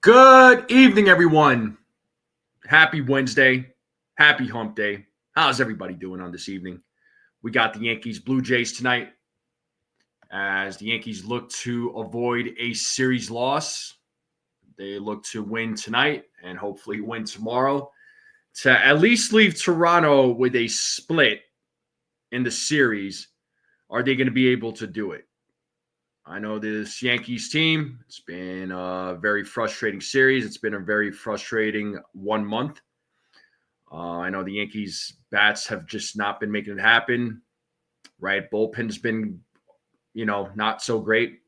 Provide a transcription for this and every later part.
Good evening, everyone. Happy Wednesday. Happy hump day. How's everybody doing on this evening? We got the Yankees Blue Jays tonight as the Yankees look to avoid a series loss. They look to win tonight and hopefully win tomorrow to at least leave Toronto with a split in the series. Are they going to be able to do it? I know this Yankees team, it's been a very frustrating series. It's been a very frustrating 1 month. I know the Yankees bats have just not been making it happen, right? Bullpen's been, not so great.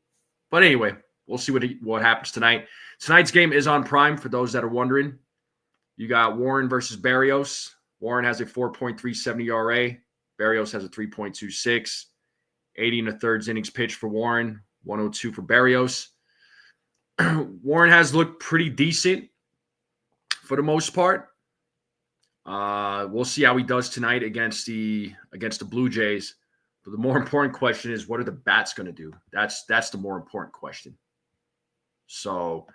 But anyway, we'll see what happens tonight. Tonight's game is on Prime for those that are wondering. You got Warren versus Berrios. Warren has a 4.37 ERA. Berrios has a 3.26. 80 and a third innings pitched for Warren, 102 for Berrios. Warren has looked pretty decent for the most part. We'll see how he does tonight against the Blue Jays. But the more important question is, what are the bats going to do? That's the more important question. So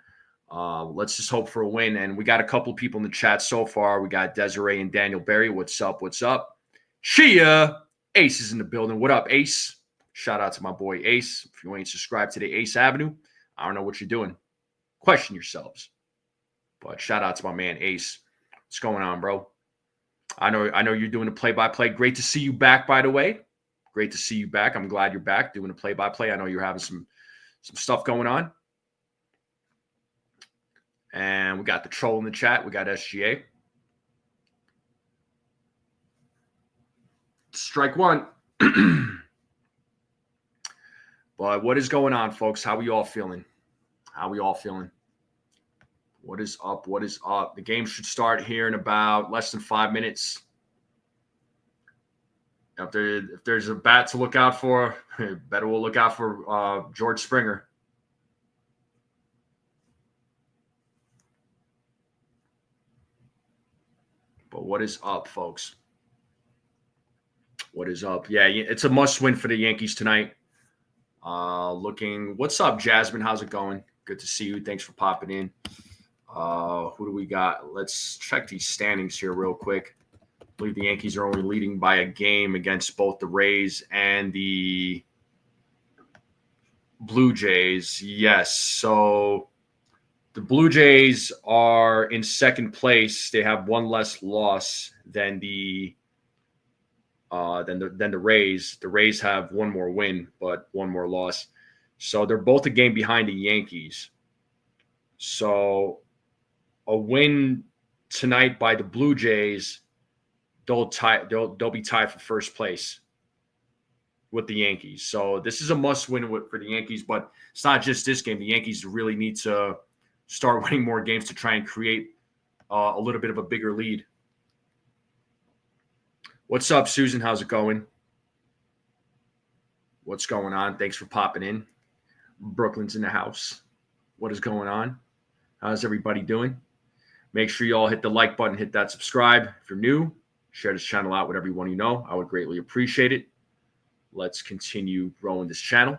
let's just hope for a win. And we got a couple people in the chat so far. We got Desiree and Daniel Berry. What's up? What's up? Chia. Ace is in the building. What up, Ace? Shout out to my boy Ace. If you ain't subscribed to the Ace Avenue, I don't know what you're doing. Question yourselves. But shout out to my man Ace. What's going on, bro? I know you're doing a play-by-play. Great to see you back, by the way. Great to see you back. I'm glad you're back doing a play-by-play. I know you're having some stuff going on. And we got the troll in the chat. We got SGA. Strike one. But what is going on, folks? How are you all feeling? What is up? The game should start here in about less than 5 minutes. If there's a bat to look out for, better we'll look out for George Springer. But what is up, folks? What is up? Yeah, it's a must-win for the Yankees tonight. What's up, Jasmine? How's it going? Good to see you. Thanks for popping in. Who do we got? Let's check these standings here real quick. I believe the Yankees are only leading by a game against both the Rays and the Blue Jays. Yes. So the Blue Jays are in second place. They have one less loss than the Rays. The Rays have one more win, but one more loss. So they're both a game behind the Yankees. So a win tonight by the Blue Jays, they'll be tied for first place with the Yankees. So this is a must-win for the Yankees, but it's not just this game. The Yankees really need to start winning more games to try and create a little bit of a bigger lead. What's up, Susan? How's it going? What's going on? Thanks for popping in. Brooklyn's in the house. What is going on? How's everybody doing? Make sure you all hit the like button, hit that subscribe. If you're new, share this channel out with everyone you know. I would greatly appreciate it. Let's continue growing this channel.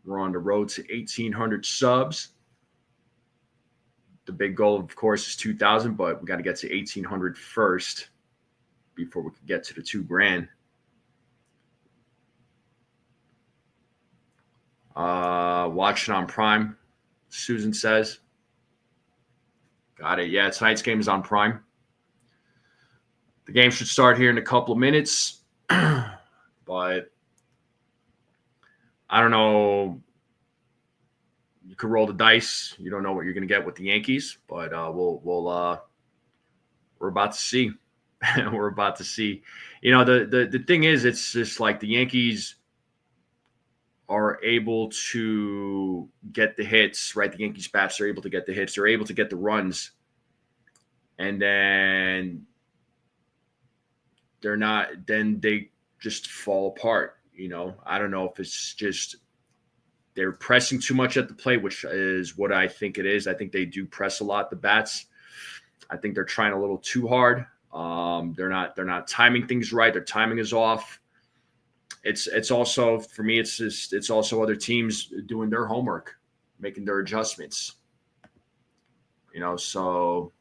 We're on the road to 1,800 subs. The big goal, of course, is 2,000, but we got to get to 1,800 first before we can get to the $2,000. Watching on Prime, Susan says. Got it. Yeah, tonight's game is on Prime. The game should start here in a couple of minutes. But I don't know. You could roll the dice. You don't know what you're going to get with the Yankees, but we're about to see. We're about to see. The thing is, it's just like the Yankees are able to get the hits, right? The Yankees bats are able to get the hits. They're able to get the runs. And then they just fall apart. I don't know if it's just they're pressing too much at the plate, which is what I think it is. I think they do press a lot, the bats. I think they're trying a little too hard. They're not timing things right. Their timing is off. It's also, for me, it's also other teams doing their homework, making their adjustments. So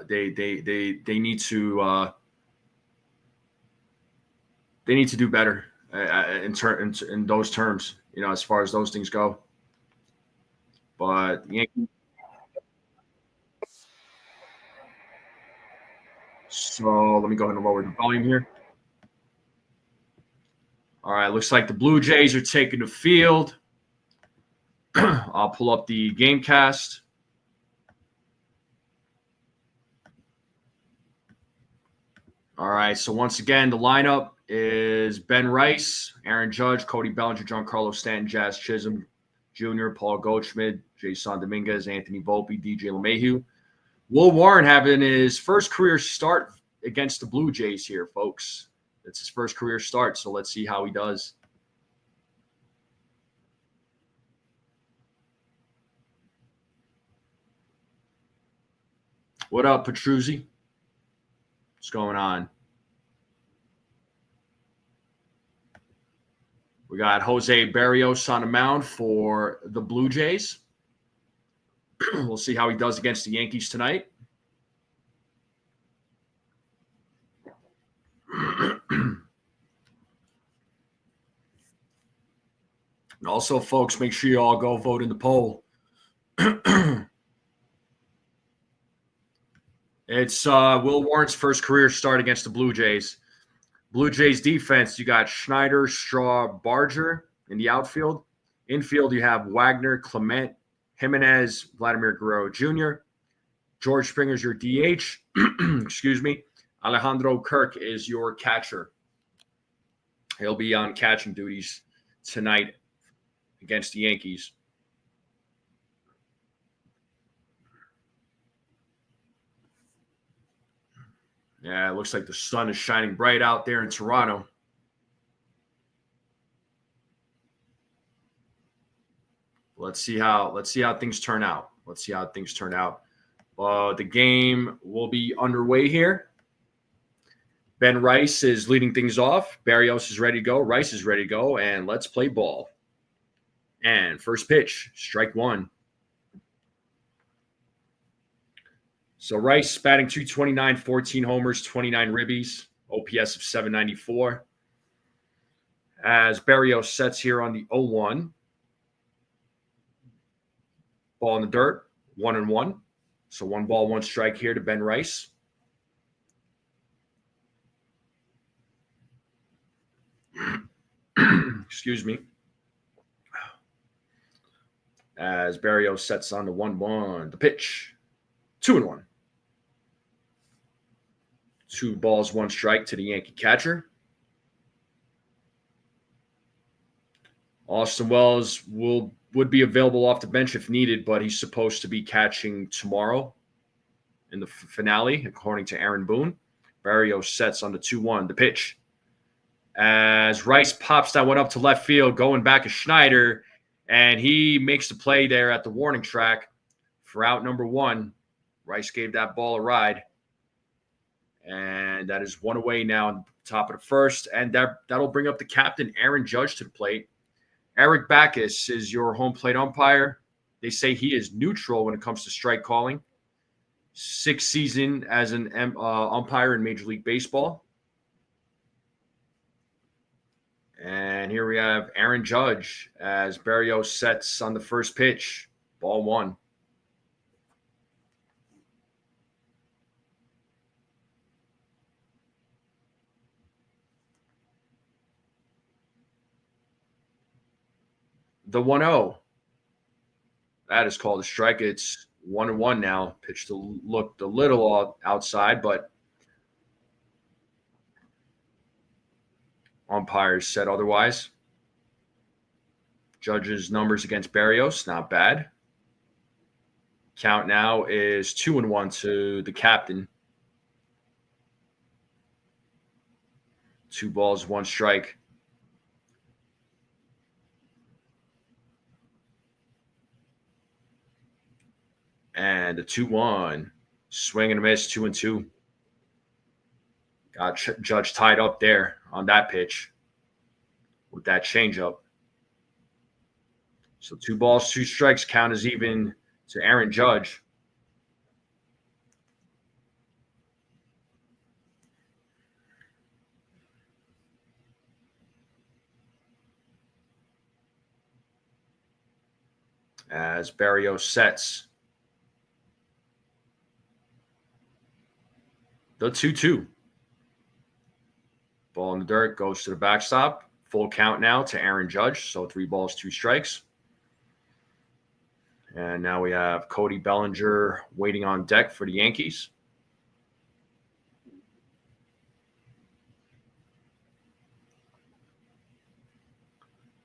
they need to do better in those terms. As far as those things go. But Yankees. So let me go ahead and lower the volume here. All right, looks like the Blue Jays are taking the field. I'll pull up the game cast. All right, so once again, the lineup is Ben Rice, Aaron Judge, Cody Bellinger, Giancarlo Stanton, Jazz Chisholm Jr., Paul Goldschmidt, Jason Dominguez, Anthony Volpe, DJ LeMahieu. Will Warren having his first career start against the Blue Jays here, folks. It's his first career start, so let's see how he does. What up, Petruzzi? What's going on? We got Jose Berrios on the mound for the Blue Jays. We'll see how he does against the Yankees tonight. And also, folks, make sure you all go vote in the poll. It's Will Warren's first career start against the Blue Jays. Blue Jays defense, you got Schneider, Straw, Barger in the outfield. Infield, you have Wagner, Clement, Jimenez, Vladimir Guerrero Jr. George Springer's your DH. Excuse me. Alejandro Kirk is your catcher. He'll be on catching duties tonight against the Yankees. Yeah, it looks like the sun is shining bright out there in Toronto. Let's see how things turn out. The game will be underway here. Ben Rice is leading things off. Berrios is ready to go. Rice is ready to go. And let's play ball. And first pitch, strike one. So Rice batting .229, 14 homers, 29 ribbies, OPS of 794. As Berrios sets here on the 0-1. Ball in the dirt, 1-1. So 1 ball, 1 strike here to Ben Rice. Excuse me. As Berrios sets on the 1-1. The pitch, 2-1. 2 balls, 1 strike to the Yankee catcher. Austin Wells would be available off the bench if needed, but he's supposed to be catching tomorrow in the finale, according to Aaron Boone. Berrios sets on the 2-1. The pitch. As Rice pops that one up to left field, going back to Schneider, and he makes the play there at the warning track for out number 1. Rice gave that ball a ride. And that is 1 away now on top of the first. And that'll bring up the captain, Aaron Judge, to the plate. Eric Backus is your home plate umpire. They say he is neutral when it comes to strike calling. 6th season as an umpire in Major League Baseball. And here we have Aaron Judge as Berrios sets on the first pitch. Ball 1. The 1-0. That is called a strike. It's 1-1 now. Pitch looked a little outside, but umpires said otherwise. Judge's numbers against Berrios, not bad. Count now is 2-1 to the captain. 2 balls, 1 strike. And a 2-1. Swing and a miss, 2-2. Got Judge tied up there on that pitch with that changeup. So 2 balls, 2 strikes. Count is even to Aaron Judge. As Berrios sets the 2-2. Ball in the dirt, goes to the backstop. Full count now to Aaron Judge. So 3 balls, 2 strikes. And now we have Cody Bellinger waiting on deck for the Yankees.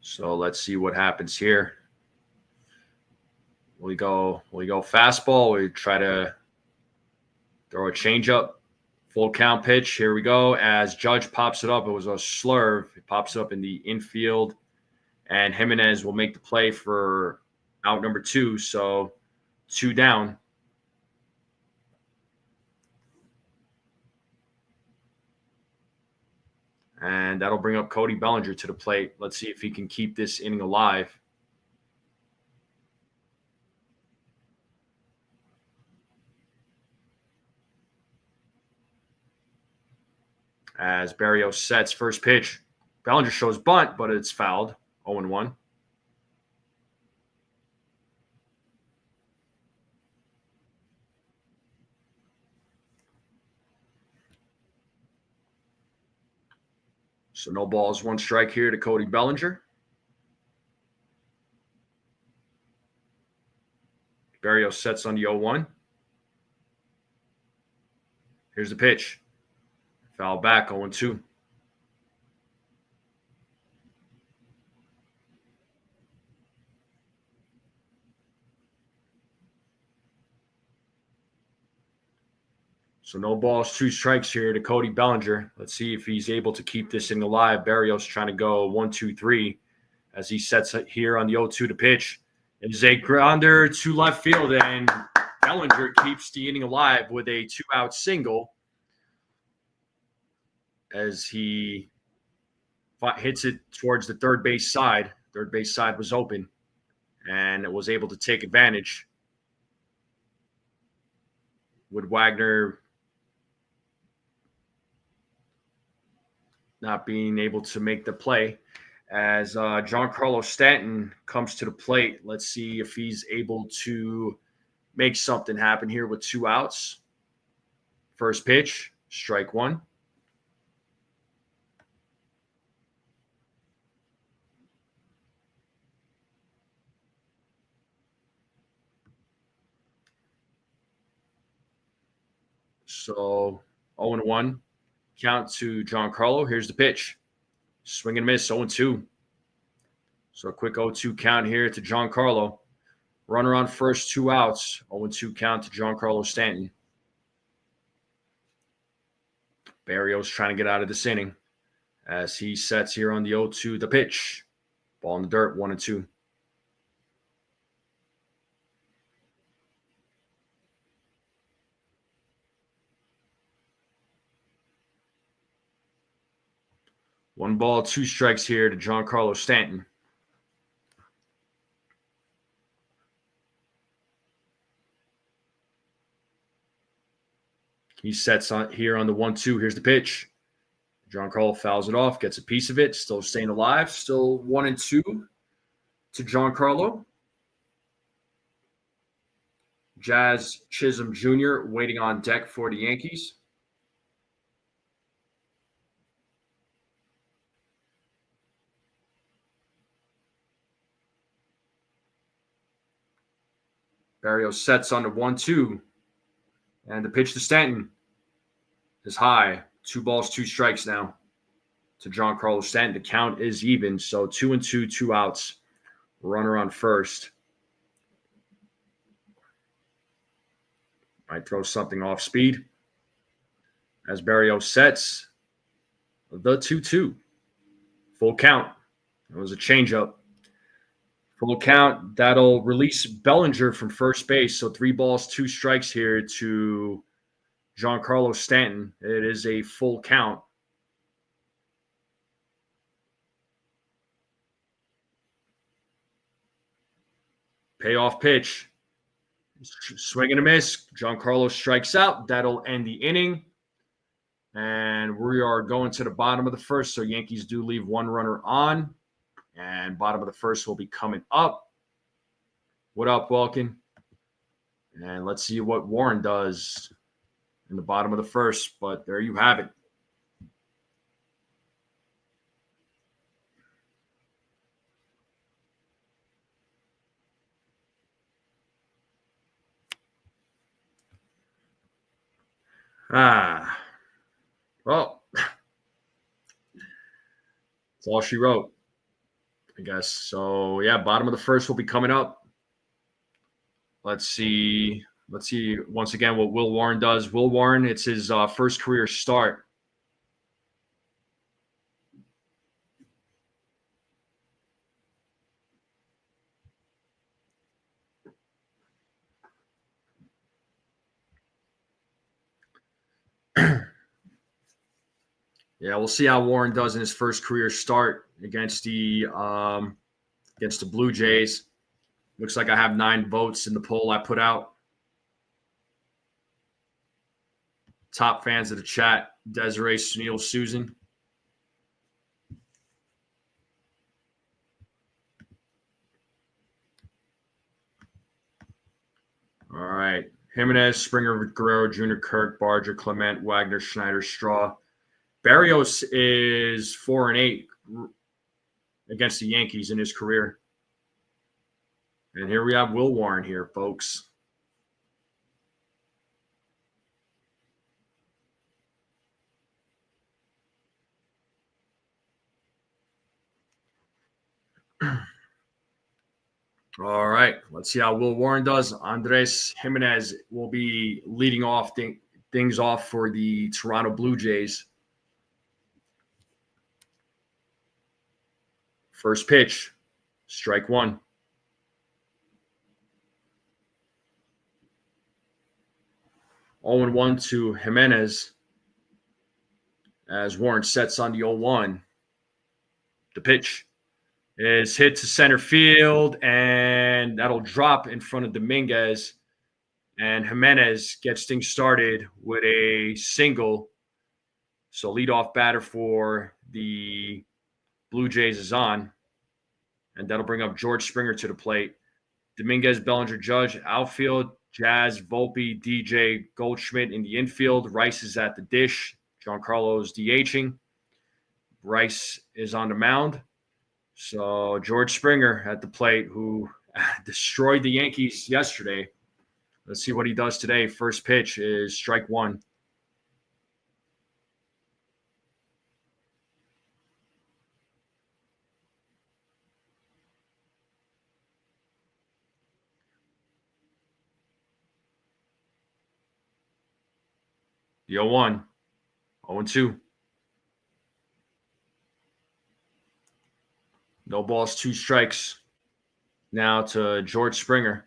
So let's see what happens here. Will he go fastball? We try to throw a changeup. Full count pitch. Here we go. As Judge pops it up, it was a slurve. It pops up in the infield. And Jimenez will make the play for out number 2. So 2 down. And that'll bring up Cody Bellinger to the plate. Let's see if he can keep this inning alive. As Berrios sets first pitch. Bellinger shows bunt, but it's fouled. 0-1. So no balls, 1 strike here to Cody Bellinger. Berrios sets on the 0-1. Here's the pitch. Foul back, 0-2. So no balls, 2 strikes here to Cody Bellinger. Let's see if he's able to keep this inning alive. Berrios trying to go 1-2-3 as he sets it here on the 0-2 to pitch. It is a grounder to left field, and Bellinger keeps the inning alive with a 2-out single as he hits it towards the third base side. Third base side was open, and it was able to take advantage. With Wagner not being able to make the play, as Giancarlo Stanton comes to the plate. Let's see if he's able to make something happen here with 2 outs. First pitch, strike 1. So 0-1 count to Giancarlo. Here's the pitch. Swing and miss, 0-2. So a quick 0-2 count here to Giancarlo. Runner on first, 2 outs. 0-2 count to Giancarlo Stanton. Berrios trying to get out of this inning as he sets here on the 0-2, the pitch. Ball in the dirt, 1-2. One ball, 2 strikes here to Giancarlo Stanton. He sets on here on the 1-2. Here's the pitch. Giancarlo fouls it off, gets a piece of it, still staying alive. Still 1-2 to Giancarlo. Jazz Chisholm Jr. waiting on deck for the Yankees. Berrios sets on the 1-2. And the pitch to Stanton is high. 2 balls, 2 strikes now to Giancarlo Stanton. The count is even. So 2-2, 2 outs. Runner on first. Might throw something off speed. As Berrios sets the 2-2. Full count. It was a changeup. Full count. That'll release Bellinger from first base. So 3 balls, 2 strikes here to Giancarlo Stanton. It is a full count. Payoff pitch. Swing and a miss. Giancarlo strikes out. That'll end the inning. And we are going to the bottom of the first. So Yankees do leave one runner on. And bottom of the first will be coming up. What up, Welkin? And let's see what Warren does in the bottom of the first. But there you have it. Well, that's all she wrote, I guess. So, yeah, bottom of the first will be coming up. Let's see once again what Will Warren does. Will Warren, it's his first career start. Yeah, we'll see how Warren does in his first career start against the Blue Jays. Looks like I have 9 votes in the poll I put out. Top fans of the chat, Desiree, Sunil, Susan. All right. Jimenez, Springer, Guerrero, Jr., Kirk, Barger, Clement, Wagner, Schneider, Straw. Barrios is 4-8 against the Yankees in his career. And here we have Will Warren here, folks. All right, let's see how Will Warren does. Andres Jimenez will be leading off things off for the Toronto Blue Jays. First pitch, strike one. Oh 1 to Jimenez as Warren sets on the 0-1. The pitch is hit to center field, and that'll drop in front of Dominguez. And Jimenez gets things started with a single. So leadoff batter for the Blue Jays is on. And that'll bring up George Springer to the plate. Dominguez, Bellinger, Judge, outfield. Jazz, Volpe, DJ, Goldschmidt in the infield. Rice is at the dish. Giancarlo's DHing. Rice is on the mound. So George Springer at the plate, who destroyed the Yankees yesterday. Let's see what he does today. First pitch is strike one. The 0-1. 0-2. No balls, 2 strikes. Now to George Springer.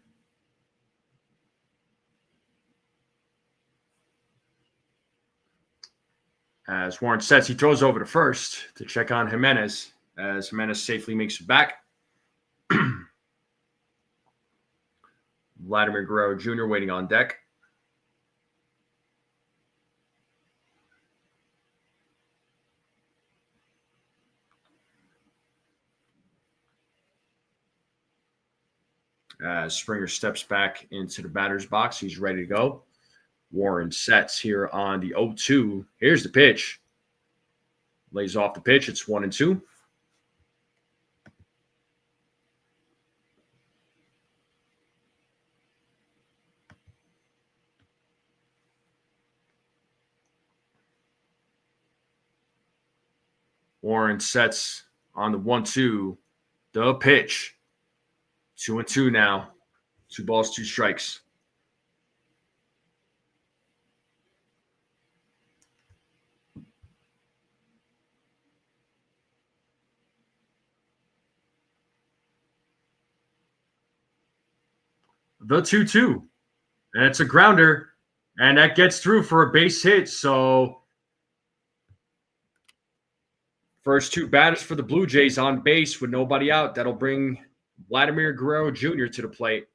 As Warren sets, he throws over to first to check on Jimenez as Jimenez safely makes it back. Vladimir Guerrero Jr. waiting on deck. As Springer steps back into the batter's box, he's ready to go. Warren sets here on the 0-2. Here's the pitch. Lays off the pitch. It's 1-2. Warren sets on the 1-2. The pitch. 2-2 now. 2 balls, 2 strikes. The 2-2. And it's a grounder. And that gets through for a base hit. So first 2 batters for the Blue Jays on base with nobody out. That'll bring Vladimir Guerrero Jr. to the plate.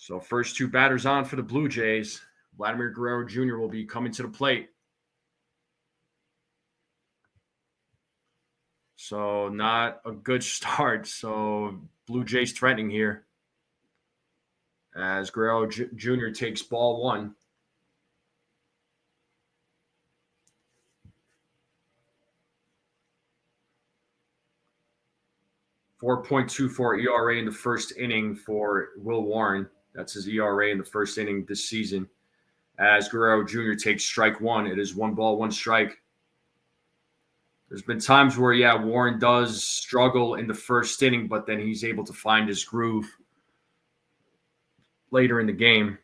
So first two batters on for the Blue Jays. Vladimir Guerrero Jr. will be coming to the plate. So not a good start. So Blue Jays threatening here as Guerrero Jr. takes ball one. .24 ERA in the first inning for Will Warren. That's his ERA in the first inning this season. As Guerrero Jr. takes strike one, it is 1 ball, 1 strike. There's been times where, Warren does struggle in the first inning, but then he's able to find his groove later in the game.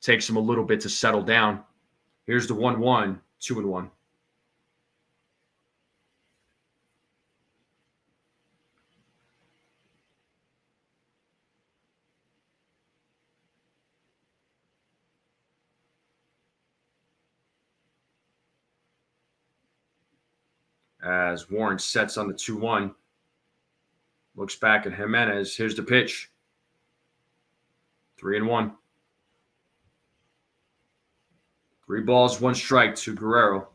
Takes him a little bit to settle down. Here's the 1-1, 2-1. As Warren sets on the 2-1. Looks back at Jimenez. Here's the pitch. 3-1. 3 balls, 1 strike to Guerrero.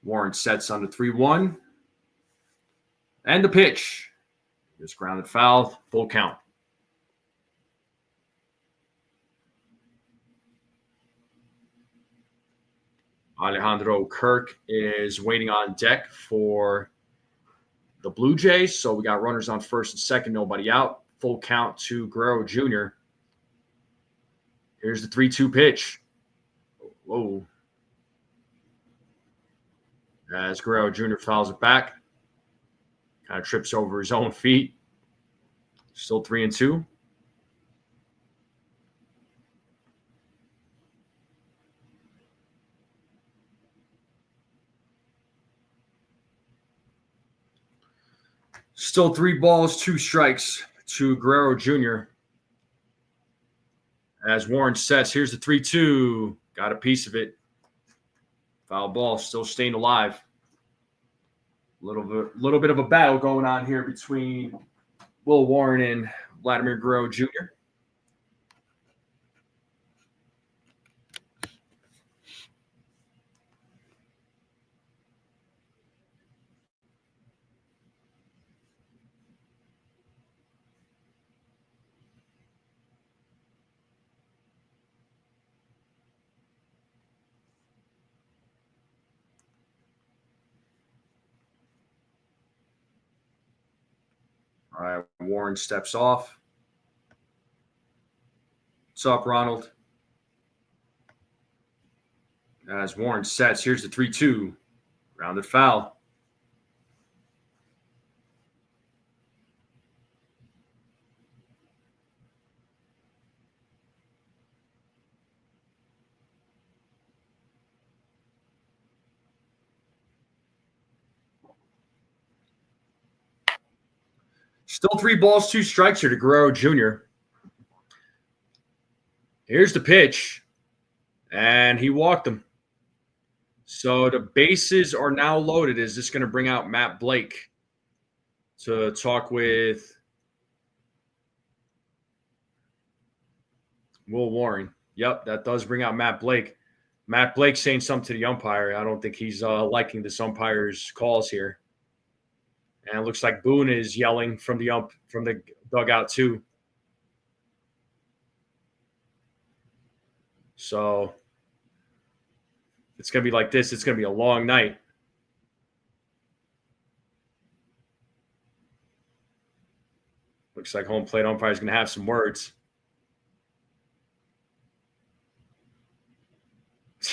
Warren sets on the 3-1. And the pitch. Just grounded foul. Full count. Alejandro Kirk is waiting on deck for the Blue Jays. So we got runners on first and second, nobody out. Full count to Guerrero Jr. Here's the 3-2 pitch. Whoa. As Guerrero Jr. fouls it back. Kind of trips over his own feet. Still 3-2. Still 3 balls, 2 strikes to Guerrero Jr. As Warren sets, here's the 3-2. Got a piece of it. Foul ball, still staying alive. Little bit of a battle going on here between Will Warren and Vladimir Guerrero Jr. All right, Warren steps off. What's up, Ronald? As Warren sets, here's the 3-2. Rounded foul. Still 3 balls, 2 strikes here to Guerrero Jr. Here's the pitch. And he walked him. So the bases are now loaded. Is this going to bring out Matt Blake to talk with Will Warren? Yep, that does bring out Matt Blake. Matt Blake saying something to the umpire. I don't think he's liking this umpire's calls here. And it looks like Boone is yelling from the dugout too. So it's going to be like this. It's going to be a long night. Looks like home plate umpire is going to have some words.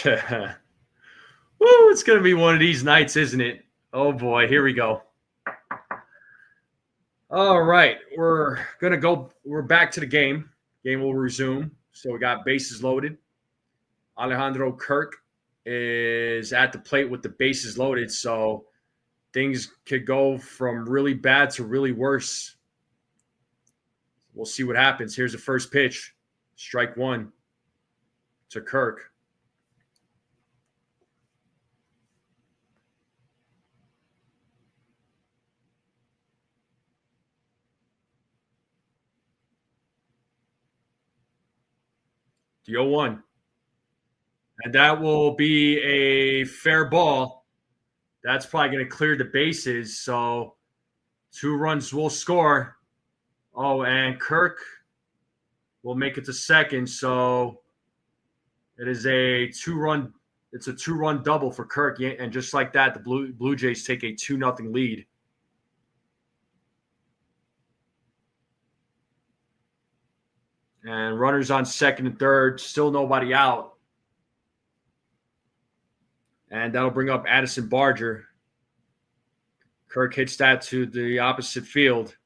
Woo, it's going to be one of these nights, isn't it? Oh, boy. Here we go. All right. We're back to the game. Game will resume. So we got bases loaded. Alejandro Kirk is at the plate with the bases loaded. So things could go from really bad to really worse. We'll see what happens. Here's the first pitch. Strike 1 to Kirk. The 0-1. And that will be a fair ball. That's probably going to clear the bases. So 2 runs will score. Oh, and Kirk will make it to second. So it is a 2-run. It's a 2-run double for Kirk. And just like that, the Blue Jays take a 2-0 lead. And runners on second and third. Still nobody out. And that'll bring up Addison Barger. Kirk hits that to the opposite field.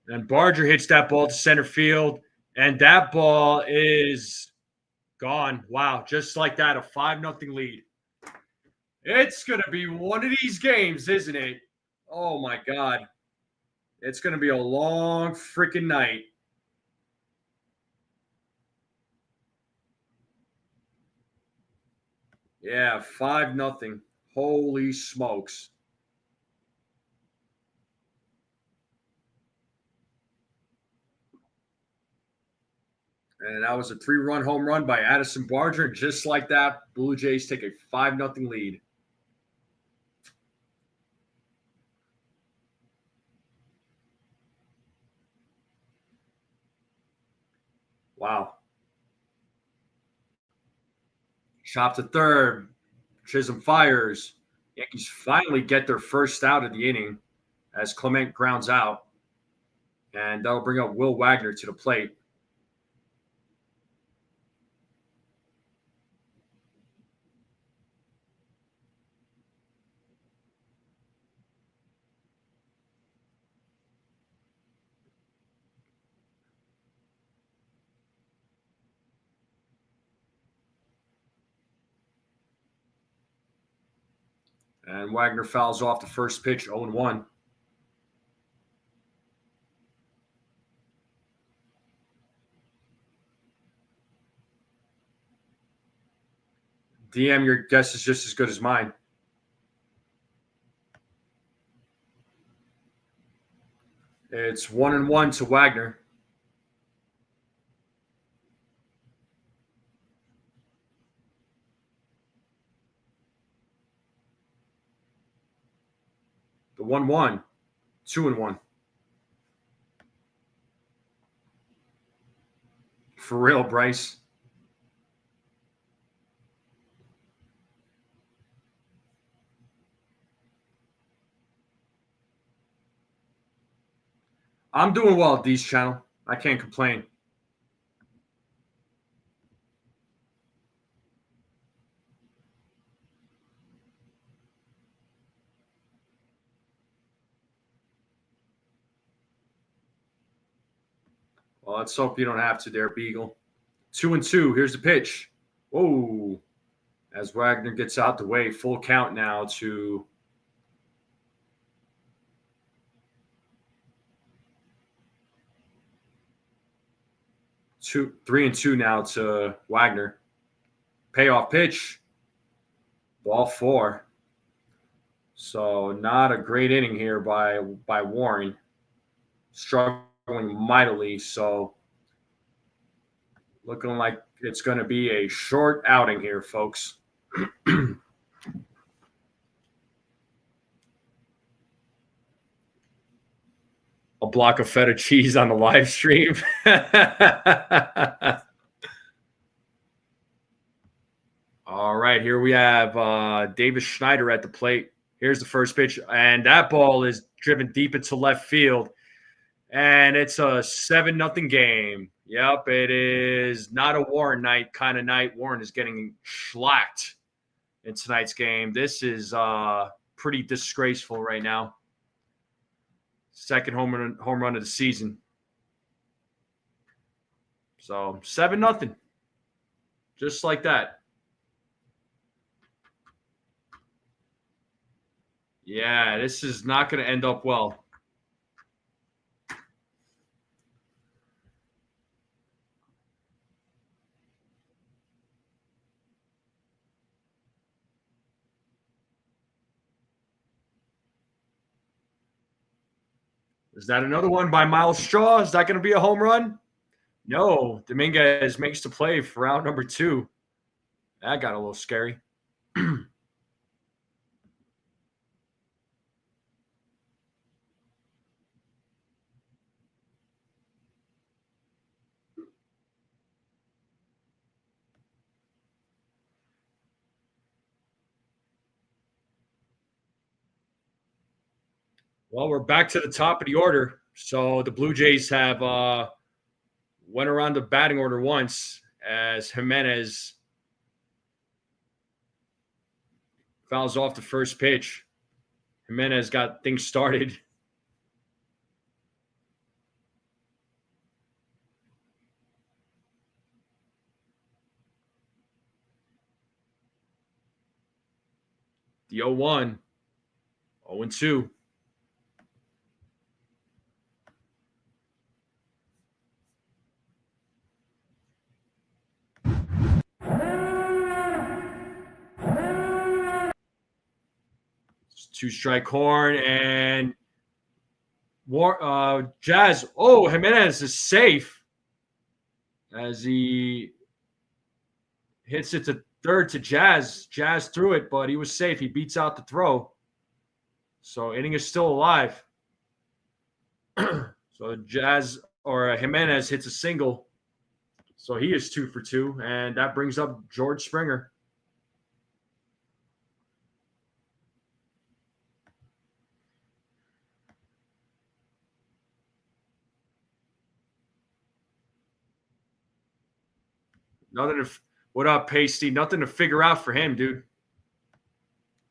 And Barger hits that ball to center field. And that ball is gone. Wow. Just like that, a 5-0 lead. It's going to be one of these games, isn't it? Oh, my God. It's going to be a long freaking night. Yeah, 5-0. Holy smokes. And that was a 3-run home run by Addison Barger. Just like that, Blue Jays take a 5-0 lead. Wow. Chop to third. Chisholm fires. Yankees finally get their first out of the inning as Clement grounds out. And that'll bring up Will Wagner to the plate. And Wagner fouls off the first pitch, 0-1. DM, your guess is just as good as mine. It's 1-1 to Wagner. The 1-1, 2-1. For real, Bryce. I'm doing well at D's channel. I can't complain. Well, let's hope you don't have to there, Beagle. 2-2. Here's the pitch. Whoa. As Wagner gets out the way, full count now to two, 3-2 now to Wagner. Payoff pitch. Ball 4. So not a great inning here by Warren. Struggling mightily. So looking like it's going to be a short outing here, folks. A block of feta cheese on the live stream. All right, here we have Davis Schneider at the plate. Here's the first pitch, and that ball is driven deep into left field, and it's a 7-0 game. Yep, it is not a Warren night kind of night. Warren is getting shellacked in tonight's game. This is pretty disgraceful right now. Second home run of the season. So 7-0. Just like that. Yeah, this is not going to end up well. Is that another one by Miles Straw? Is that going to be a home run? No. Dominguez makes the play for round number 2. That got a little scary. Well, we're back to the top of the order. So the Blue Jays have went around the batting order once as Jimenez fouls off the first pitch. Jimenez got things started. The 0-1, 0-2. Two-strike horn and Jazz. Oh, Jimenez is safe as he hits it to third to Jazz. Jazz threw it, but he was safe. He beats out the throw. So inning is still alive. So Jazz or Jimenez hits a single. So he is 2 for 2, and that brings up George Springer. Nothing to what up, Pasty? Nothing to figure out for him, dude.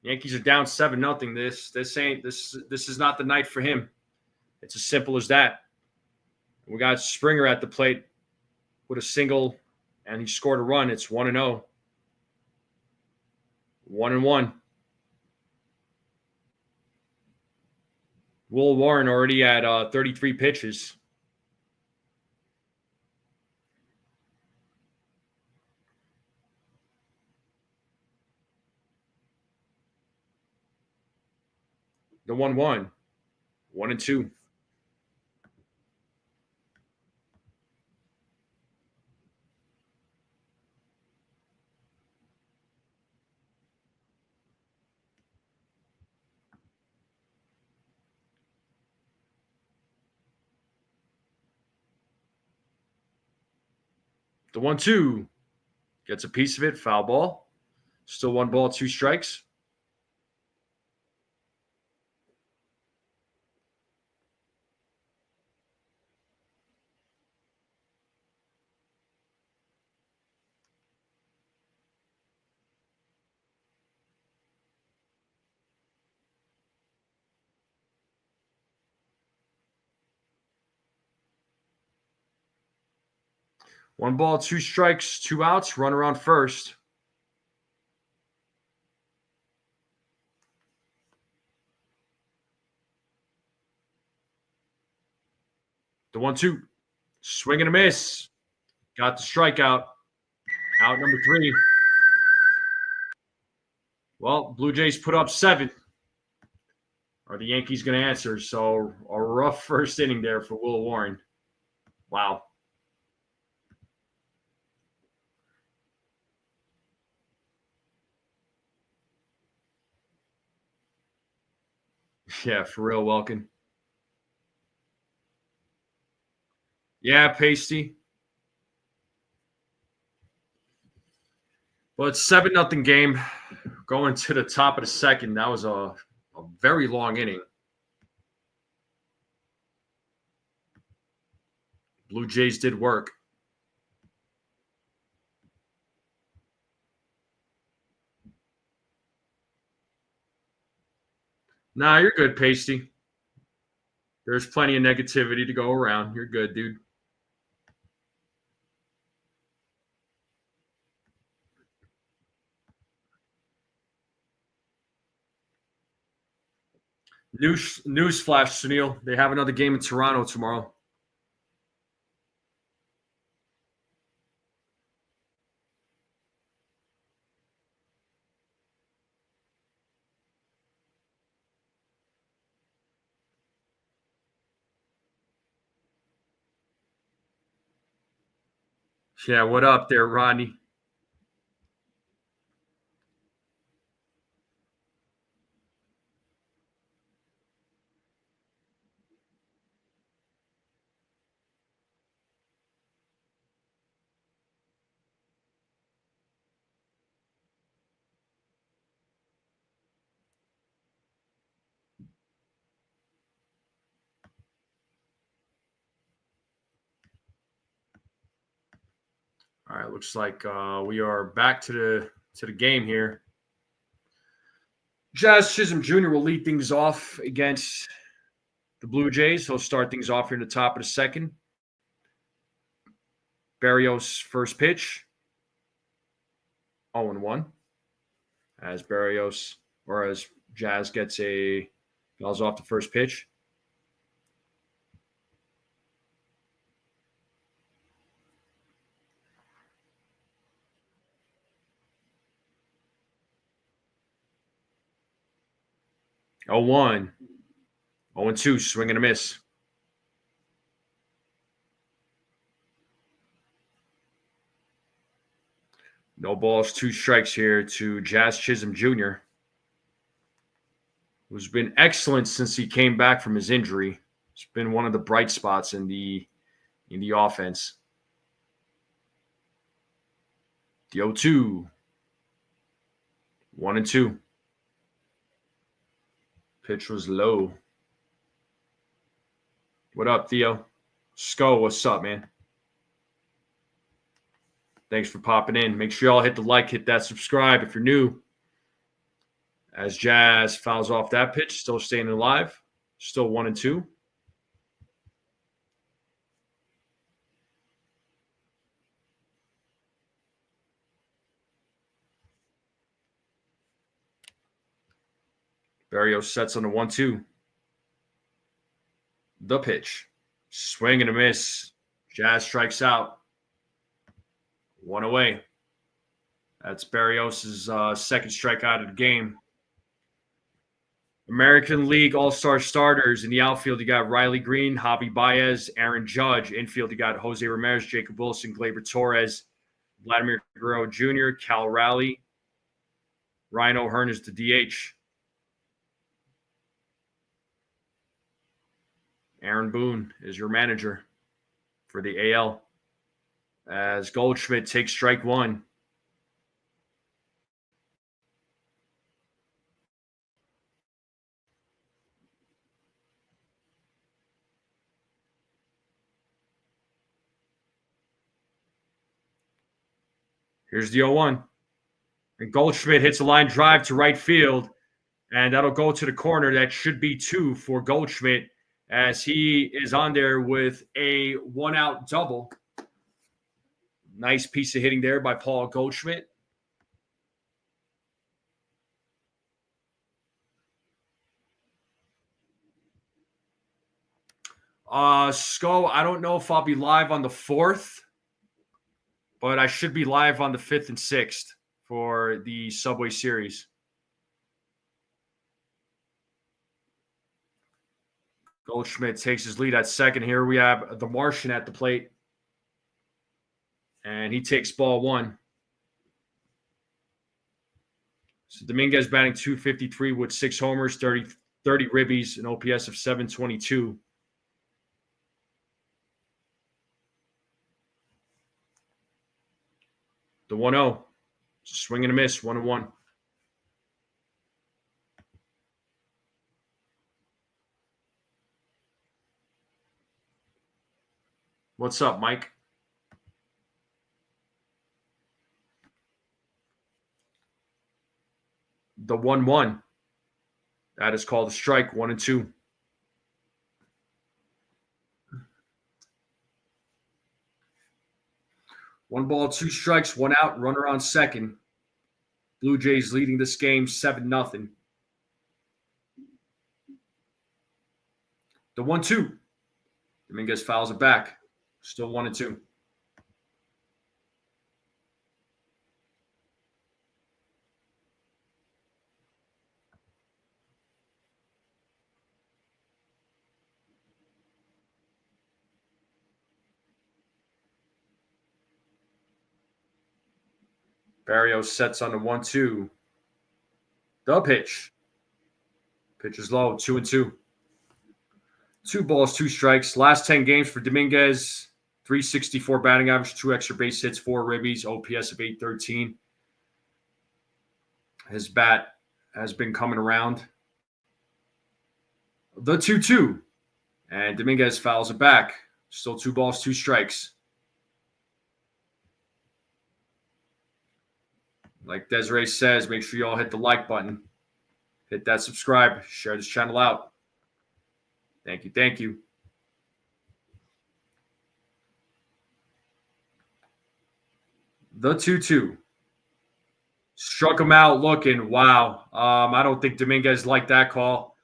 Yankees are down 7-0. This is not the night for him. It's as simple as that. We got Springer at the plate with a single, and he scored a run. It's 1-0. 1-1. Will Warren already at 33 pitches. The 1-1. 1-2. The 1-2 gets a piece of it. Foul ball. Still 1 ball, 2 strikes. One ball, 2 strikes, 2 outs. Run around first. The 1-2. Swing and a miss. Got the strikeout. Out number 3. Well, Blue Jays put up 7. Are the Yankees going to answer? So a rough first inning there for Will Warren. Wow. Yeah, for real, Welkin. Yeah, Pasty. Well, it's 7-0 game. Going to the top of the second. That was a very long inning. Blue Jays did work. Nah, you're good, Pasty. There's plenty of negativity to go around. You're good, dude. News flash, Sunil. They have another game in Toronto tomorrow. Yeah, what up there, Rodney? All right, looks like we are back to the game here. Jazz Chisholm Jr. will lead things off against the Blue Jays. He'll start things off here in the top of the second. Berrios first pitch. 0-1. As Berrios or as Jazz fouls off the first pitch. Oh, 1. 0-2, swing and a miss. No balls, 2 strikes here to Jazz Chisholm Jr., who's been excellent since he came back from his injury. It's been one of the bright spots in the offense. The 0-2. 1-2. Pitch was low. What up, Theo? Sco, what's up, man? Thanks for popping in. Make sure y'all hit the like, hit that subscribe if you're new. As Jazz fouls off that pitch, still staying alive. Still 1-2. Berrios sets on the 1-2. The pitch. Swing and a miss. Jazz strikes out. 1 away. That's Berrios' second strikeout of the game. American League All-Star starters. In the outfield, you got Riley Green, Javi Baez, Aaron Judge. Infield, you got Jose Ramirez, Jacob Wilson, Gleyber Torres, Vladimir Guerrero Jr., Cal Raleigh, Ryan O'Hearn is the DH. Aaron Boone is your manager for the AL. As Goldschmidt takes strike 1. Here's the 0-1. And Goldschmidt hits a line drive to right field, and that'll go to the corner. That should be 2 for Goldschmidt, as he is on there with a 1-out double. Nice piece of hitting there by Paul Goldschmidt. Sco, I don't know if I'll be live on the 4th, but I should be live on the 5th and 6th for the Subway Series. Goldschmidt takes his lead at second. Here we have the Martian at the plate. And he takes ball 1. So Dominguez batting .253 with 6 homers, 30 ribbies, an OPS of 722. The 1-0. Swing and a miss, 1-1. What's up, Mike? The 1-1. That is called a strike, 1-2. One ball, 2 strikes, 1 out, runner on second. Blue Jays leading this game 7-0. The 1-2. Dominguez fouls it back. Still 1-2. Barrios sets on the 1-2. The pitch. Pitch is low, 2-2. 2 balls, 2 strikes. Last 10 games for Dominguez, 364 batting average, 2 extra base hits, 4 ribbies, OPS of 813. His bat has been coming around. The 2-2. And Dominguez fouls it back. Still 2 balls, 2 strikes. Like Desiree says, make sure you all hit the like button. Hit that subscribe. Share this channel out. Thank you. Thank you. The 2-2. Struck him out looking. Wow. I don't think Dominguez liked that call.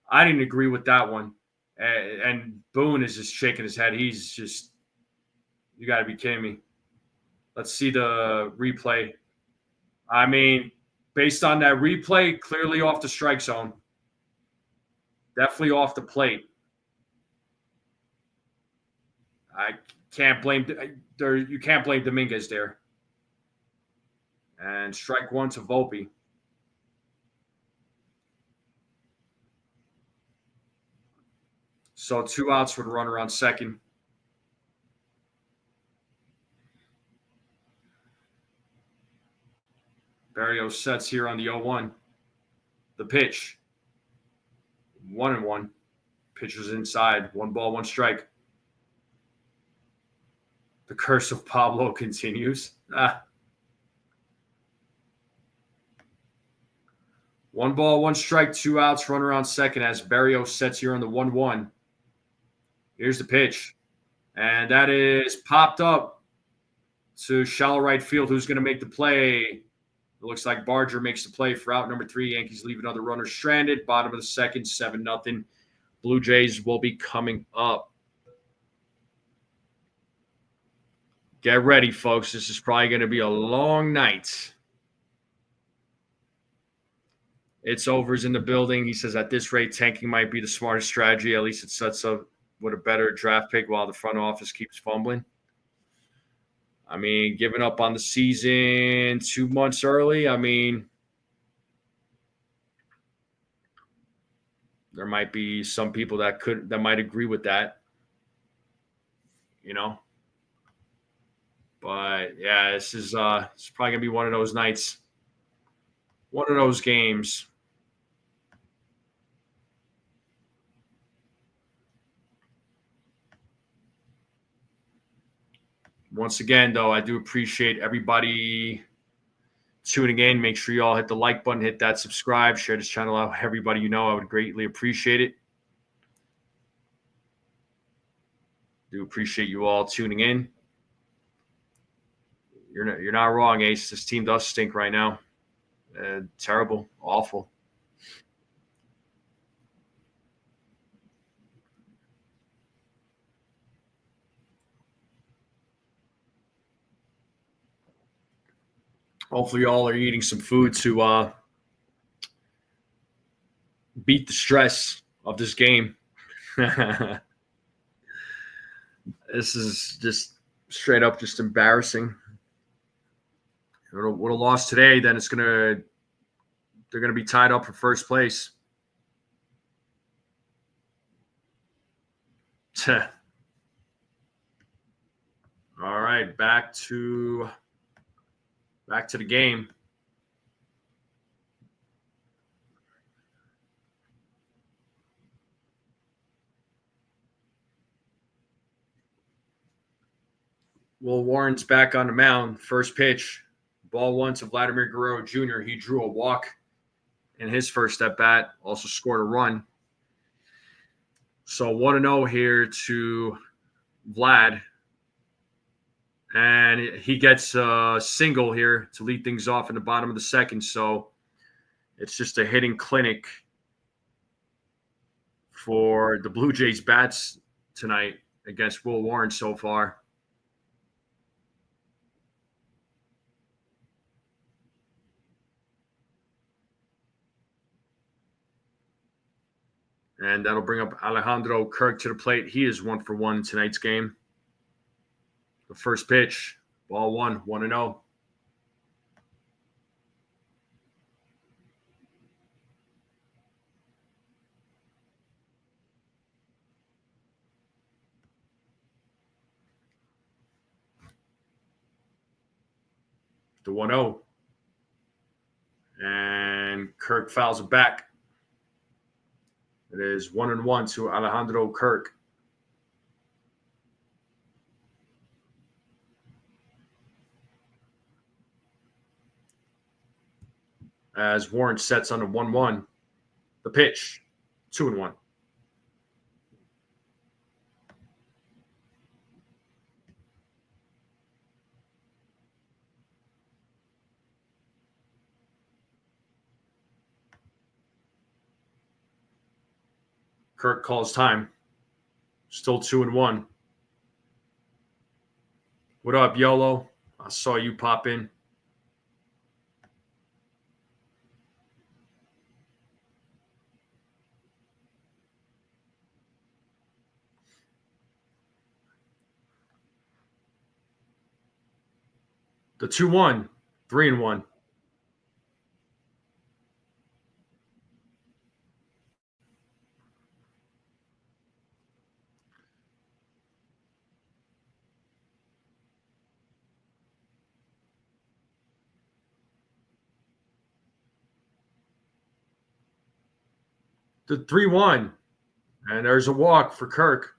I didn't agree with that one. And Boone is just shaking his head. He's just, you got to be kidding me. Let's see the replay. I mean, based on that replay, clearly off the strike zone. Definitely off the plate. I can't blame you can't blame Dominguez there. And strike 1 to Volpe. So 2 outs with a runner on second. Barrios sets here on the 0-1. The pitch. 1-1. Pitcher's inside. 1 ball, 1 strike. The curse of Pablo continues. 1 ball, 1 strike, 2 outs, runner on second as Barrios sets here on the 1-1. Here's the pitch. And that is popped up to shallow right field. Who's going to make the play? It looks like Barger makes the play for out number 3. Yankees leave another runner stranded. Bottom of the second, 7-0. Blue Jays will be coming up. Get ready, folks. This is probably going to be a long night. It's overs in the building. He says at this rate, tanking might be the smartest strategy. At least it sets up with a better draft pick while the front office keeps fumbling. I mean, giving up on the season 2 months early, I mean, there might be some people that might agree with that, you know. But yeah, it's probably gonna be one of those nights, one of those games. Once again, though, I do appreciate everybody tuning in. Make sure you all hit the like button, hit that subscribe, share this channel out. Everybody you know, I would greatly appreciate it. Do appreciate you all tuning in. You're not wrong, Ace. This team does stink right now. Terrible, awful. Hopefully, y'all are eating some food to beat the stress of this game. This is just straight up just embarrassing. Would have lost today, then they're gonna be tied up for first place. All right, back to the game. Will Warren's back on the mound. First pitch, ball 1 to Vladimir Guerrero Jr. He drew a walk in his first at bat, also scored a run. So 1-0 here to Vlad. And he gets a single here to lead things off in the bottom of the second. So it's just a hitting clinic for the Blue Jays bats tonight against Will Warren so far. And that'll bring up Alejandro Kirk to the plate. He is 1 for 1 in tonight's game. The first pitch, ball 1, 1-0. The 1-0. And Kirk fouls it back. It is 1-1 to Alejandro Kirk. As Warren sets on a 1-1. The pitch, 2-1. Kirk calls time. Still 2-1. What up, YOLO? I saw you pop in. The 2-1, 3-1. The 3-1. And there's a walk for Kirk.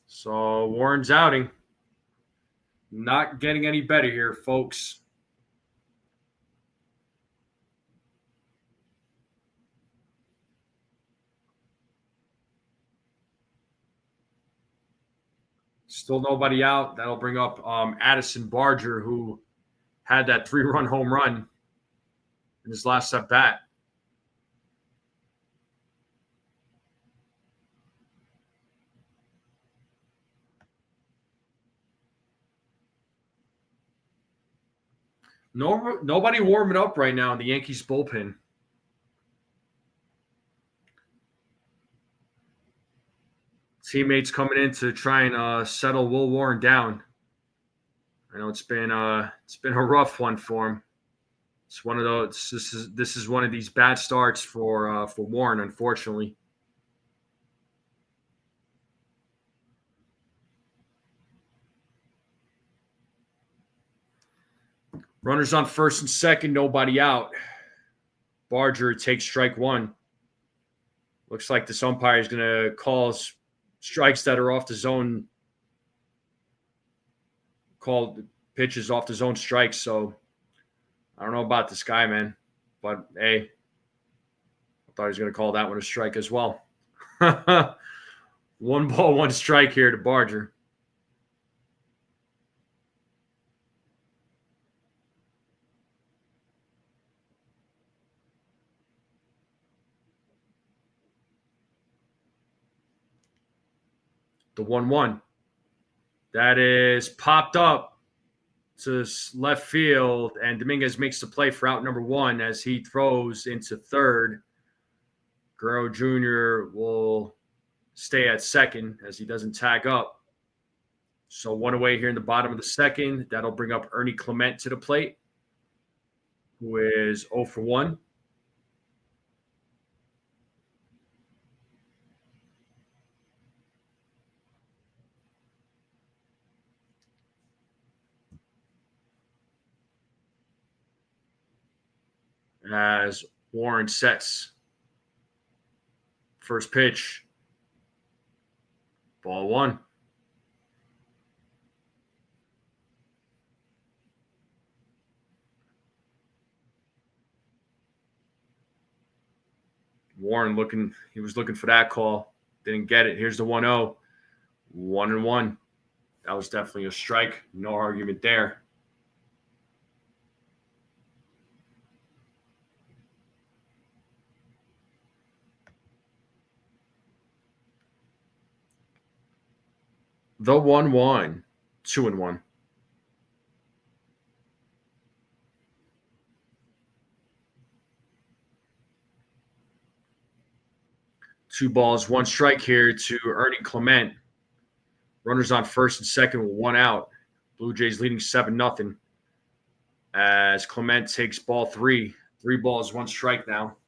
So Warren's outing. Not getting any better here, folks. Still nobody out. That'll bring up Addison Barger, who had that 3-run home run in his last at bat. Nobody warming up right now in the Yankees bullpen. Teammates coming in to try and settle Will Warren down. I know it's been a rough one for him. It's one of those. This is one of these bad starts for Warren, unfortunately. Runners on first and second, nobody out. Barger takes strike one. Looks like this umpire is going to call strikes that are off the zone. Call pitches off the zone strikes. So I don't know about this guy, man. But hey, I thought he was going to call that one a strike as well. 1 ball, 1 strike here to Barger. The 1-1. That is popped up to left field, and Dominguez makes the play for out number 1 as he throws into third. Guerrero Jr. will stay at second as he doesn't tag up. So 1 away here in the bottom of the second. That'll bring up Ernie Clement to the plate, who is 0 for 1. As Warren sets. First pitch. Ball 1. Warren he was looking for that call. Didn't get it. Here's the 1-0. 1-1. That was definitely a strike. No argument there. The 1-1. 2-1. Two balls, 1 strike here to Ernie Clement. Runners on first and second with 1 out. Blue Jays leading 7-0. As Clement takes ball 3. 3 balls, 1 strike now.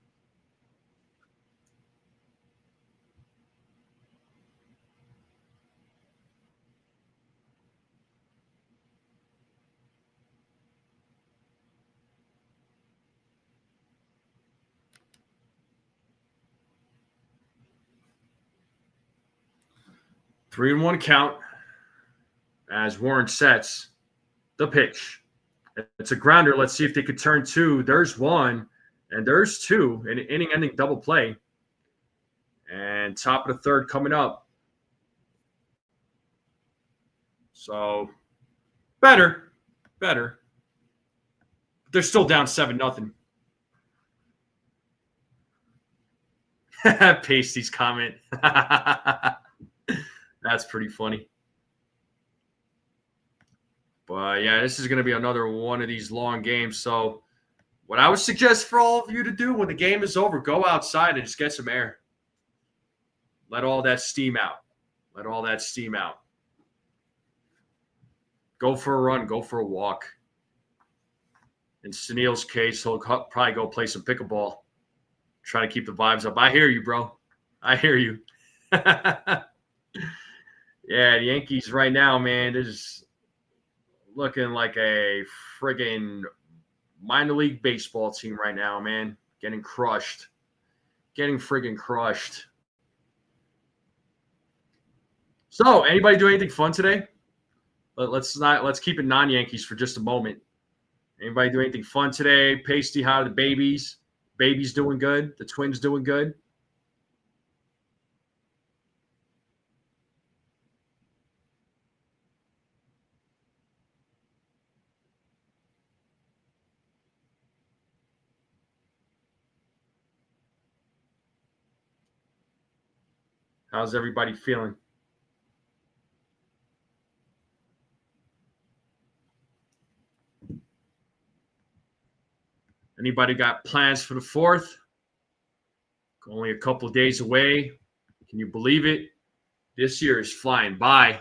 3-1 count as Warren sets the pitch. It's a grounder. Let's see if they could turn two. There's one, and there's two. An inning-ending double play. And top of the third coming up. So, better. But they're still down 7-0. Pasty's comment. That's pretty funny. But yeah, this is going to be another one of these long games. So what I would suggest for all of you to do when the game is over, go outside and just get some air. Let all that steam out. Go for a run. Go for a walk. In Snell's case, he'll probably go play some pickleball. Try to keep the vibes up. I hear you, bro. I hear you. Yeah, the Yankees right now, man, they're just looking like a friggin' minor league baseball team right now, man. Getting crushed. Getting friggin' crushed. So, anybody do anything fun today? Let's keep it non-Yankees for just a moment. Anybody do anything fun today? Pasty, how are the babies? Baby's doing good. The twins doing good. How's everybody feeling? Anybody got plans for the 4th? Only a couple of days away. Can you believe it? This year is flying by.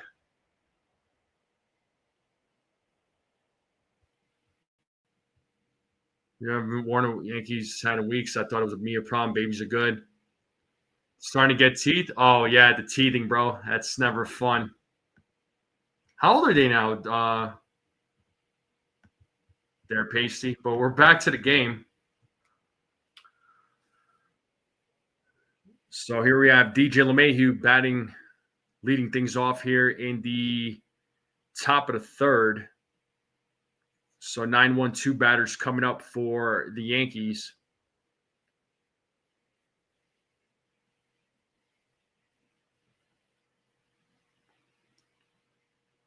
You haven't worn a Yankees hat in weeks. I thought it was a Mia prom. Babies are good. Starting to get teeth? Oh, yeah, the teething, bro. That's never fun. How old are they now? They're Pasty. But we're back to the game. So here we have DJ LeMahieu batting, leading things off here in the top of the third. So 9-1-2 batters coming up for the Yankees.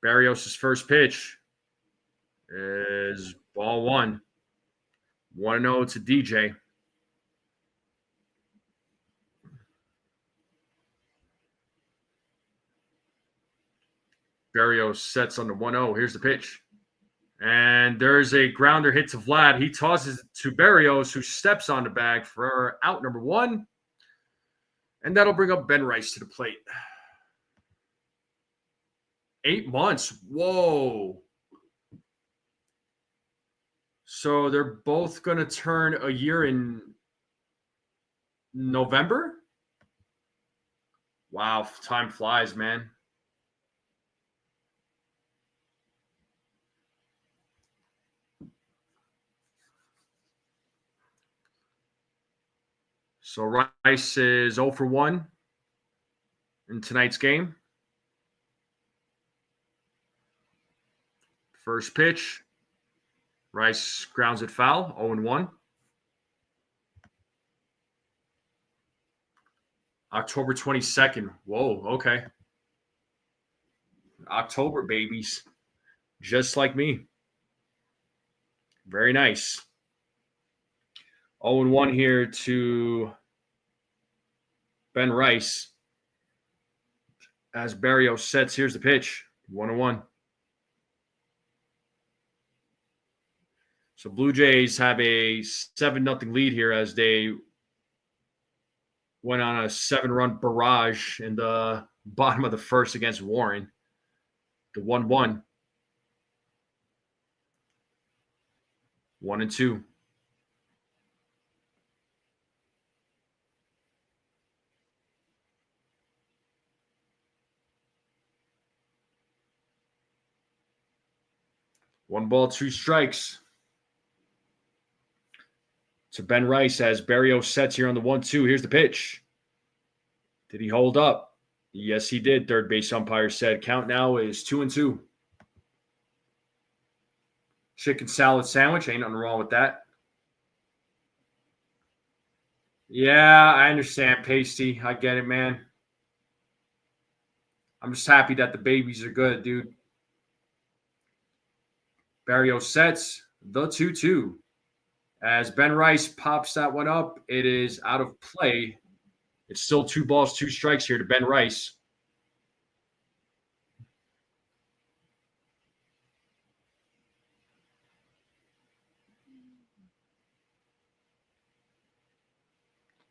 Barrios' first pitch is ball one. 1-0 to DJ. Barrios sets on the 1-0. Here's the pitch. And there's a grounder hit to Vlad. He tosses it to Barrios, who steps on the bag for out number 1. And that'll bring up Ben Rice to the plate. 8 months. Whoa. So they're both going to turn a year in November? Wow, time flies, man. So Rice is 0 for 1 in tonight's game. First pitch. Rice grounds it foul, 0-1. October 22nd. Whoa, okay. October babies. Just like me. Very nice. 0-1 here to Ben Rice. As Barrios sets, here's the pitch. 1-1. So Blue Jays have a 7-0 lead here as they went on a 7-run barrage in the bottom of the first against Warren. The 1-1. 1-2. One ball, 2 strikes. To Ben Rice as Barrios sets here on the 1-2. Here's the pitch. Did he hold up? Yes, he did. Third base umpire said count now is 2-2. Chicken salad sandwich. Ain't nothing wrong with that. Yeah, I understand, Pasty. I get it, man. I'm just happy that the babies are good, dude. Barrios sets the 2-2. As Ben Rice pops that one up, it is out of play. It's still 2 balls, 2 strikes here to Ben Rice.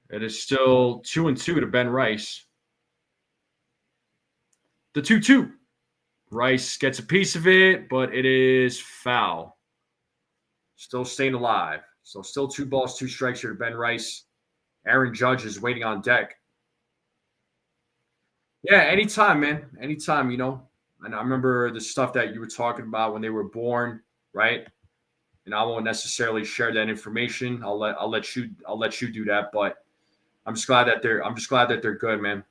It is still 2-2 to Ben Rice. The 2-2. Rice gets a piece of it, but it is foul. Still staying alive. So still 2 balls, 2 strikes here to Ben Rice. Aaron Judge is waiting on deck. Yeah, anytime, man. Anytime, And I remember the stuff that you were talking about when they were born, right? And I won't necessarily share that information. I'll let you do that. But I'm just glad that they're good, man.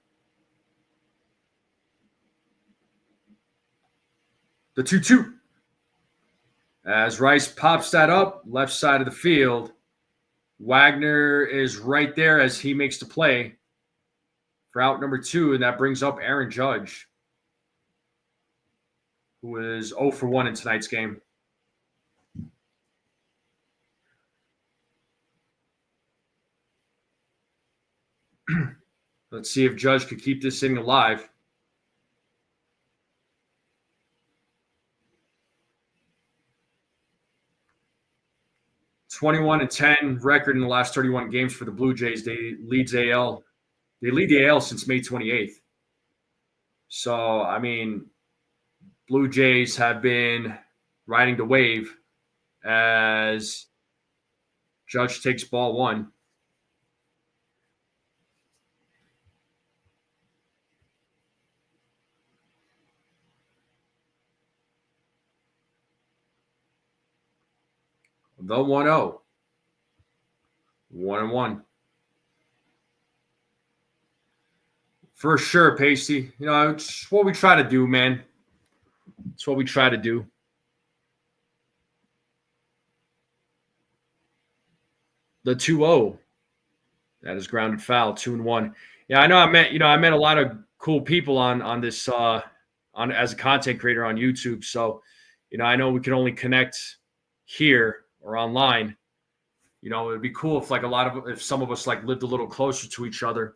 The 2-2. As Rice pops that up, left side of the field. Wagner is right there as he makes the play for out number 2, and that brings up Aaron Judge, who is 0 for 1 in tonight's game. Let's see if Judge could keep this inning alive. (21-10) record in the last 31 games for the Blue Jays. They lead the AL since May 28th. So, I mean, Blue Jays have been riding the wave as Judge takes ball 1. The 1-0. 1-1. For sure, Pasty. It's what we try to do, man. It's what we try to do. The 2-0. That is grounded foul, 2-1. Yeah, I know I met a lot of cool people on this on as a content creator on YouTube. So, I know we can only connect here or online. It'd be cool if if some of us lived a little closer to each other.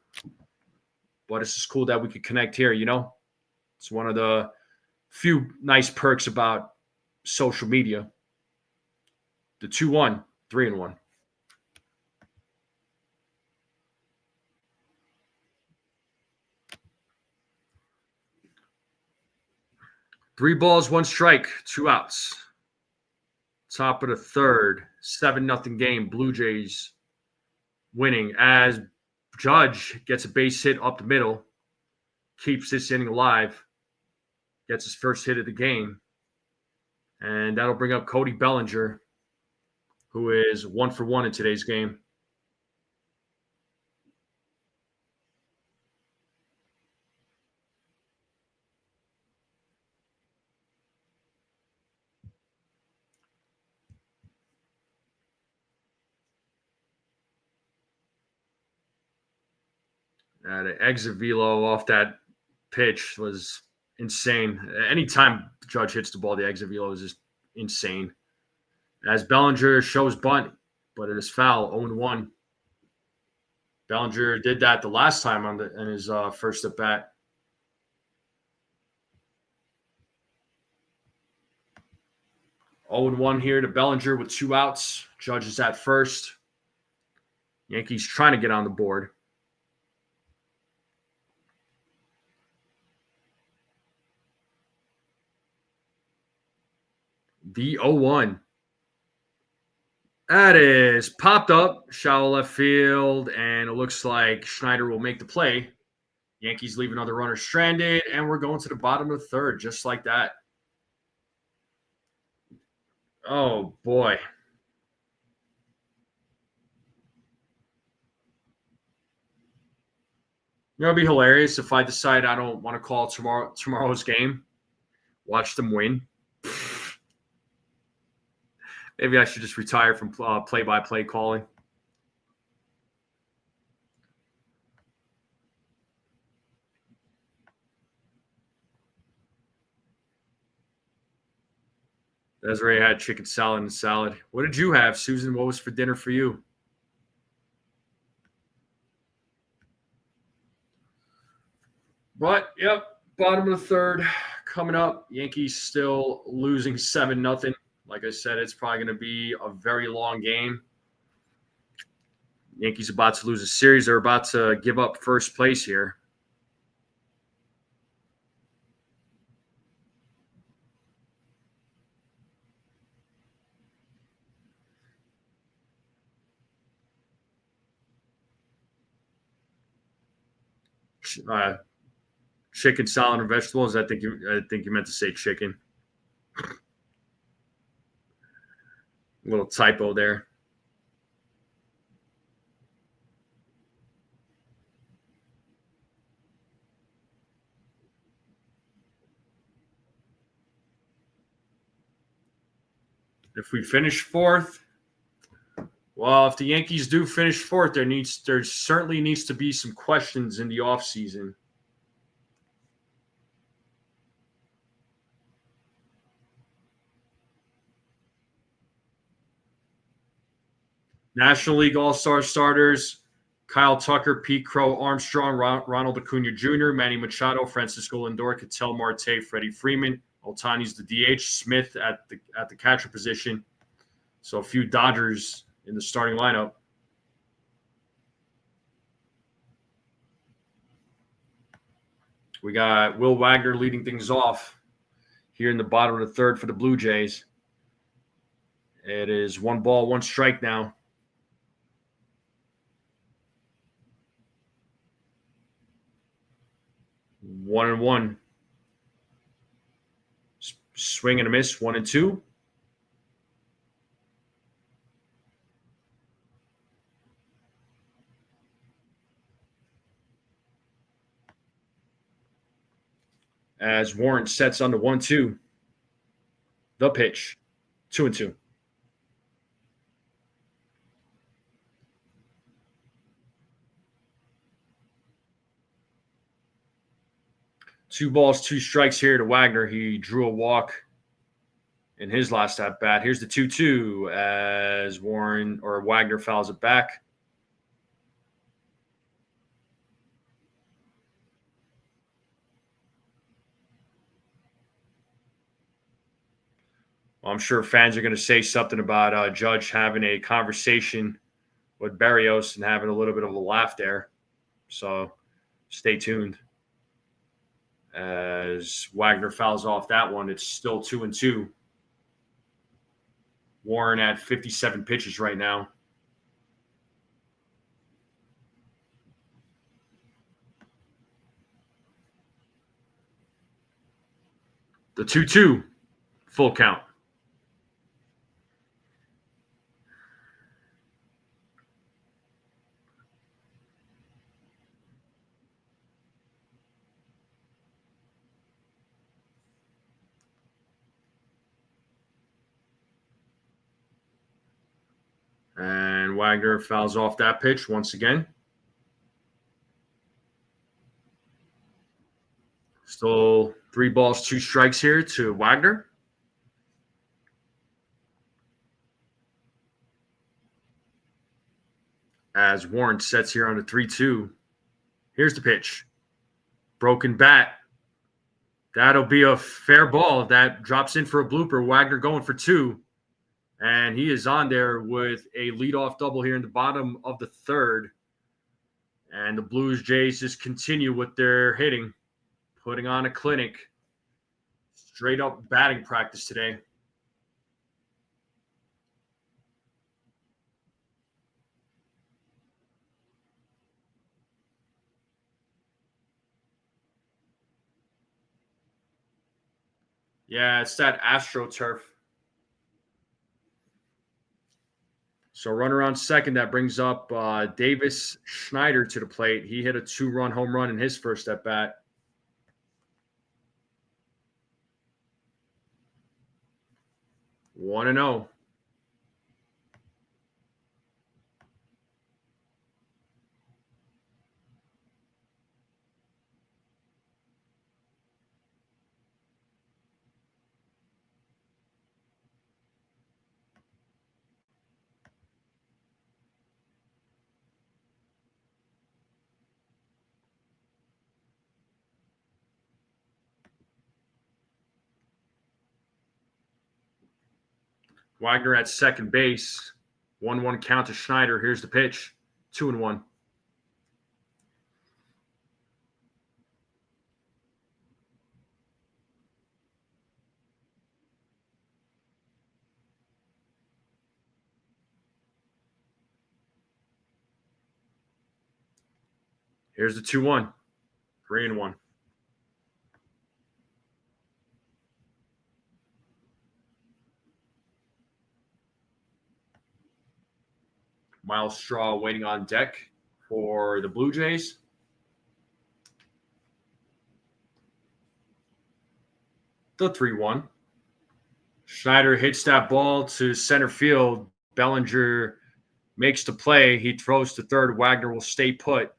But it's just cool that we could connect here, It's one of the few nice perks about social media. The 2-1, 3-1. Three balls, 1 strike, 2 outs. Top of the third, 7-0 game. Blue Jays winning as Judge gets a base hit up the middle, keeps this inning alive, gets his first hit of the game, and that'll bring up Cody Bellinger, who is 1 for 1 in today's game. The exit velo off that pitch was insane. Anytime Judge hits the ball, the exit velo is just insane. As Bellinger shows bunt, but it is foul, 0-1. Bellinger did that the last time in his first at bat. Oh and 1 here to Bellinger with 2 outs. Judge is at first. Yankees trying to get on the board. The 0-1. That is popped up, shallow left field, and it looks like Schneider will make the play. Yankees leave another runner stranded, and we're going to the bottom of the third, just like that. Oh, boy. You know, it'd be hilarious if I decide I don't want to call tomorrow's game. Watch them win. Maybe I should just retire from play-by-play calling. Desiree had chicken salad and salad. What did you have, Susan? What was for dinner for you? But, yep, bottom of the third coming up. Yankees still losing 7-0. Like I said, it's probably going to be a very long game. Yankees about to lose a series. They're about to give up first place here. Chicken, salad, and vegetables. I think you meant to say chicken. A little typo there. If we finish fourth, well, if the Yankees do finish fourth, there certainly needs to be some questions in the offseason. National League All-Star starters: Kyle Tucker, Pete Crow, Armstrong, Ronald Acuna Jr., Manny Machado, Francisco Lindor, Ketel Marte, Freddie Freeman. Ohtani's the DH, Smith at the catcher position. So a few Dodgers in the starting lineup. We got Will Wagner leading things off here in the bottom of the third for the Blue Jays. It is 1 ball, 1 strike now. One and one. Swing and a miss, 1-2. As Warren sets on the 1-2. The pitch, 2-2. Two balls, 2 strikes here to Wagner. He drew a walk in his last at bat. Here's the 2-2 as Wagner fouls it back. I'm sure fans are going to say something about Judge having a conversation with Berrios and having a little bit of a laugh there. So stay tuned. As Wagner fouls off that one, it's still 2-2. Warren at 57 pitches right now. The 2-2, full count. And Wagner fouls off that pitch once again. Still 3 balls, 2 strikes here to Wagner. As Warren sets here on the 3-2. Here's the pitch. Broken bat. That'll be a fair ball. That drops in for a blooper. Wagner going for 2. And he is on there with a leadoff double here in the bottom of the third. And the Blues Jays just continue with their hitting, putting on a clinic. Straight up batting practice today. Yeah, it's that AstroTurf. So runner on second, that brings up Davis Schneider to the plate. He hit a 2-run home run in his first at bat. One and 0. Wagner at second base. 1-1 count to Schneider. Here's the pitch. 2-1. Here's the 2-1. 3-1. Miles Straw waiting on deck for the Blue Jays. The 3-1. Schneider hits that ball to center field. Bellinger makes the play. He throws to third. Wagner will stay put.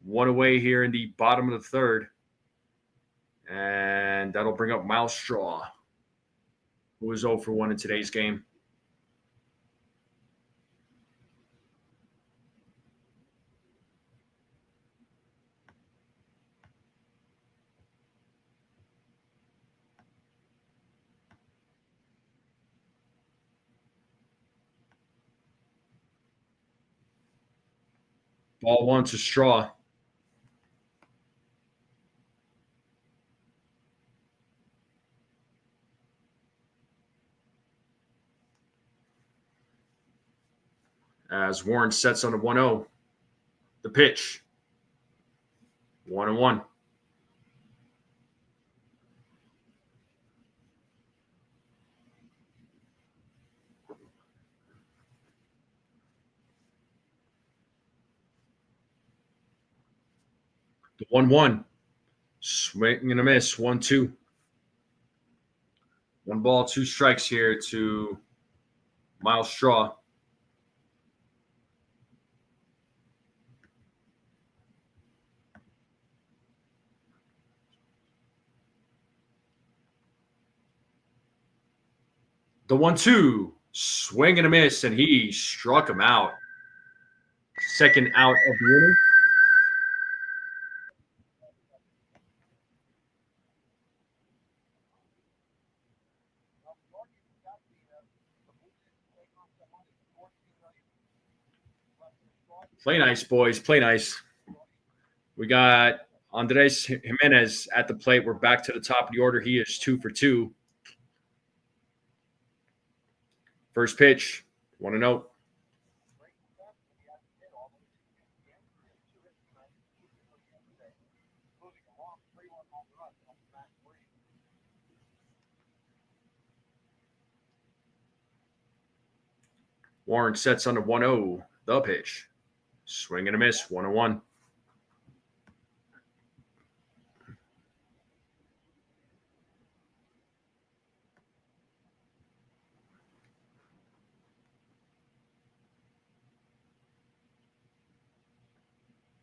One away here in the bottom of the third. And that'll bring up Miles Straw, who was 0 for 1 in today's game. Ball 1 to Straw. As Warren sets on a 1-0. The pitch. 1-1. The 1-1. Swing and a miss. 1-2. 1 ball, 2 strikes here to Miles Straw. The 1-2. Swing and a miss, and he struck him out. Second out of the inning. Play nice, boys. Play nice. We got Andres Jimenez at the plate. We're back to the top of the order. He is 2 for 2. First pitch, 1-0. Warren sets on the 1-0. The pitch. Swing and a miss, 1-1.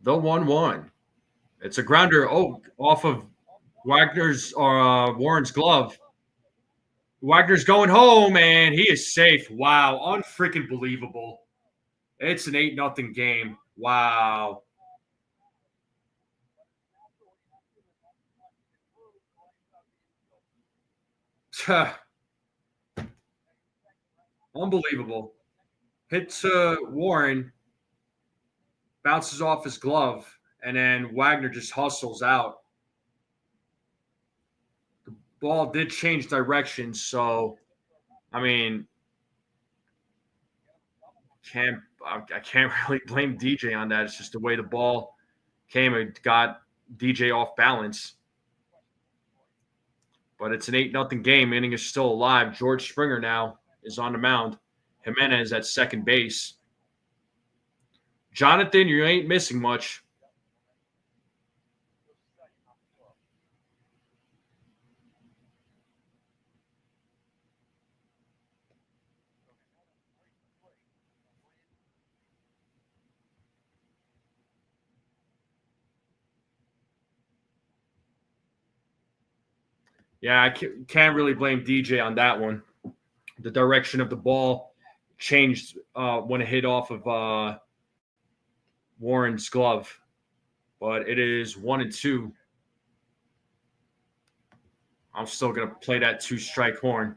The 1-1. It's a grounder off of Wagner's or Warren's glove. Wagner's going home, and he is safe. Wow, unfreaking believable. It's an 8-0 game. Wow. Unbelievable. Hit to Warren, bounces off his glove, and then Wagner just hustles out. The ball did change direction, so I mean, I can't really blame DJ on that. It's just the way the ball came. It got DJ off balance. But it's an 8-0 game. Inning is still alive. George Springer now is on the mound. Jimenez at second base. Jonathan, you ain't missing much. Yeah, I can't really blame DJ on that one. The direction of the ball changed when it hit off of Warren's glove. But it is 1-2. I'm still going to play that 2-strike horn.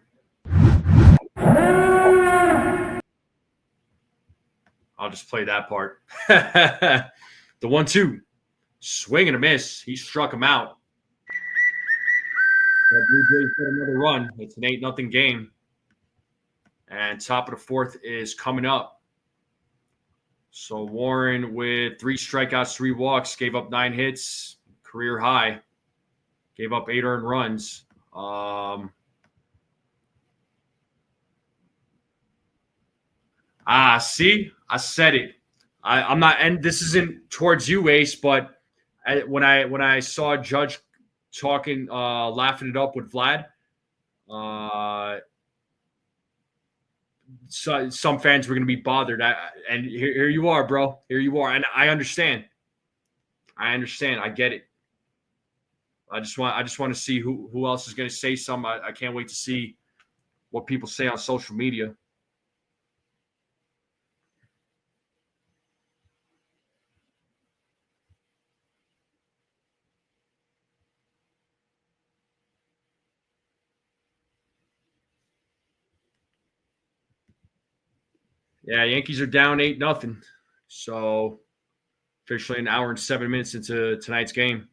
I'll just play that part. The 1-2. Swing and a miss. He struck him out. The Blue Jays get another run. It's an 8-0 game. And top of the fourth is coming up. So Warren with 3 strikeouts, 3 walks, gave up 9 hits, career high. Gave up 8 earned runs. See, I said it. I'm not, and this isn't towards you, Ace, but when I saw Judge talking, laughing it up with Vlad, so some fans were going to be bothered. And here you are, bro. Here you are, and I understand. I get it. I just want to see who else is going to say something. I can't wait to see what people say on social media. Yeah, Yankees are down 8-0. So officially an hour and 7 minutes into tonight's game.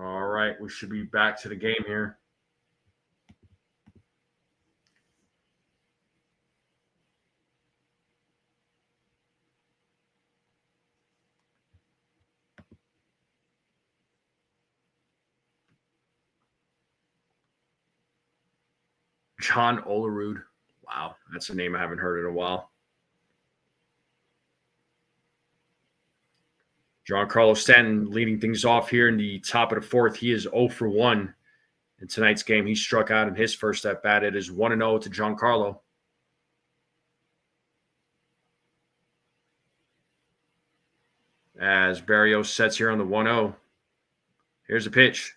All right, we should be back to the game here. John Olerud. Wow, that's a name I haven't heard in a while. Giancarlo Stanton leading things off here in the top of the fourth. He is 0 for 1 in tonight's game. He struck out in his first at bat. It is 1-0 to Giancarlo. As Barrios sets here on the 1-0. Here's a pitch.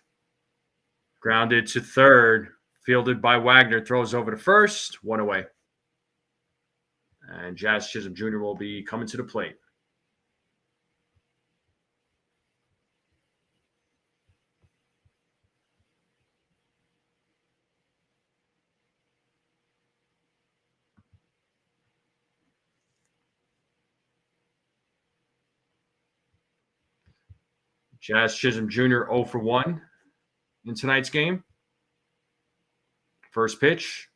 Grounded to third. Fielded by Wagner. Throws over to first. 1 away. And Jazz Chisholm Jr. will be coming to the plate. Jazz Chisholm Jr. 0 for 1 in tonight's game. First pitch,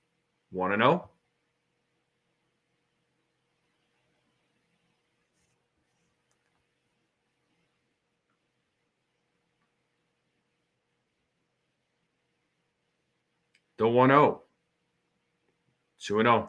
1-0. The 1-0. 2-0.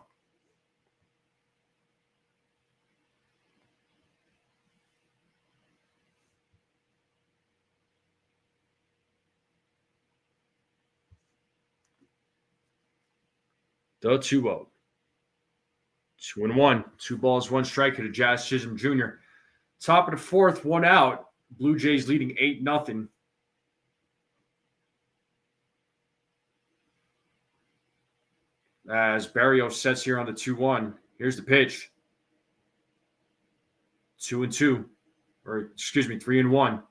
The 2-0. 2-1. 2 balls, 1 strike to Jazz Chisholm Jr. Top of the fourth, 1 out. Blue Jays leading 8-0. As Barrios sets here on the 2-1. Here's the pitch. 2-2. Or, excuse me, 3-1.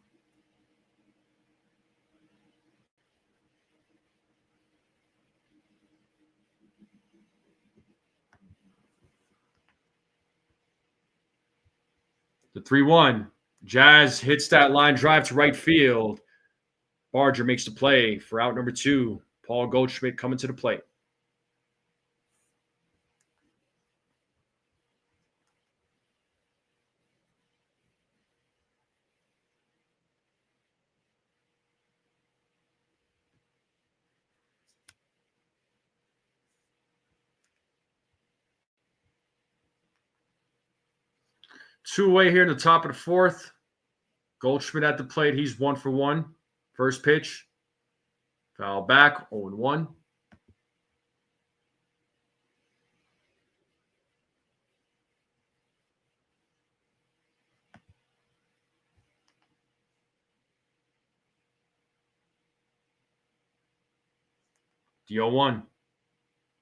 The 3-1. Jazz hits that line drive to right field. Barger makes the play for out number 2. Paul Goldschmidt coming to the plate. Two away here in the top of the 4th. Goldschmidt at the plate. He's 1 for 1. First pitch. Foul back. 0-1. The 0-1.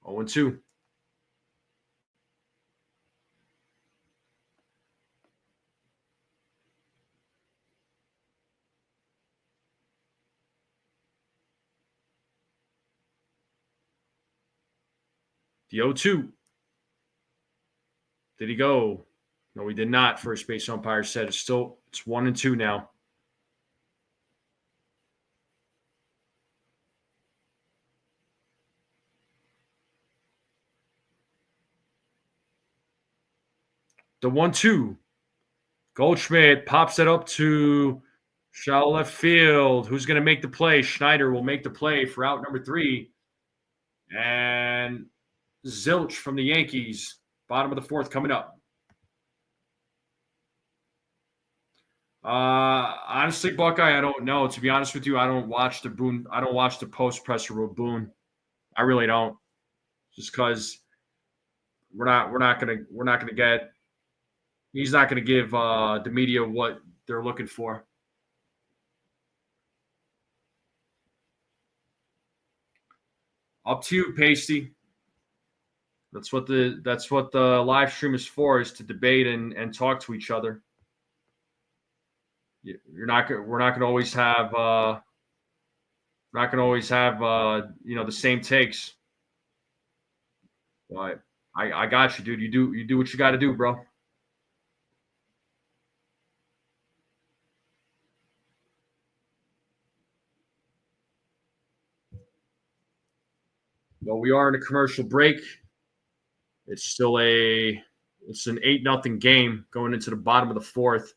0-2. The 0-2. Did he go? No, he did not. First base umpire said it's 1-2 now. The 1-2. Goldschmidt pops it up to shallow left field. Who's going to make the play? Schneider will make the play for out number 3. And Zilch from the Yankees. Bottom of the 4th coming up. Honestly, Buckeye, I don't know. To be honest with you, I don't watch the Boone. I don't watch the post presser with Boone. I really don't. Just because we're not gonna get. He's not gonna give the media what they're looking for. Up to you, Pasty. That's what the live stream is for, is to debate and talk to each other. We're not going to always have the same takes. But I got you, dude. You do what you got to do, bro. Well, we are in a commercial break. It's an 8-0 game going into the bottom of the 4th.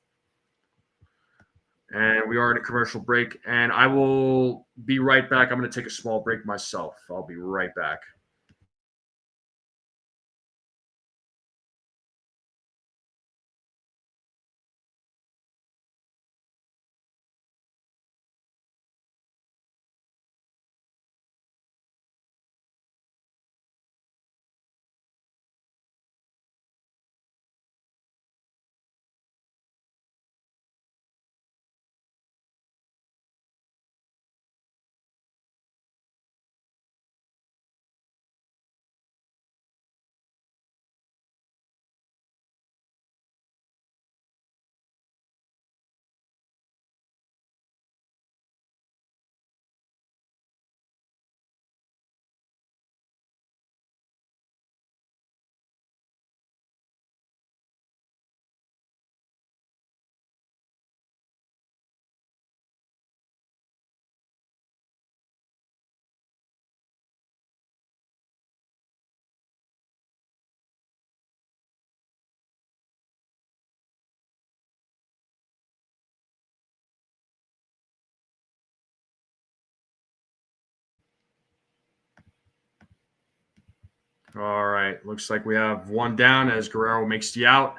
And we are in a commercial break. And I will be right back. I'm going to take a small break myself. I'll be right back. All right. Looks like we have one down as Guerrero makes the out.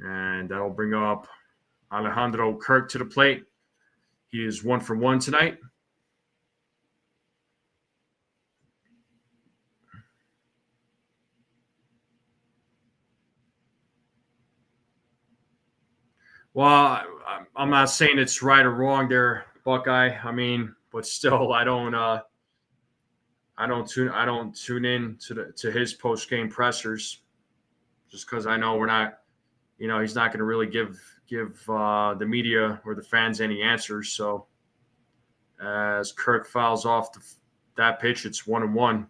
And that'll bring up Alejandro Kirk to the plate. He is 1 for 1 tonight. Well, I'm not saying it's right or wrong there, Buckeye. I mean, but still, I don't tune in to his post game pressers, just because I know we're not, he's not going to really give the media or the fans any answers. So as Kirk fouls off that pitch, it's 1-1.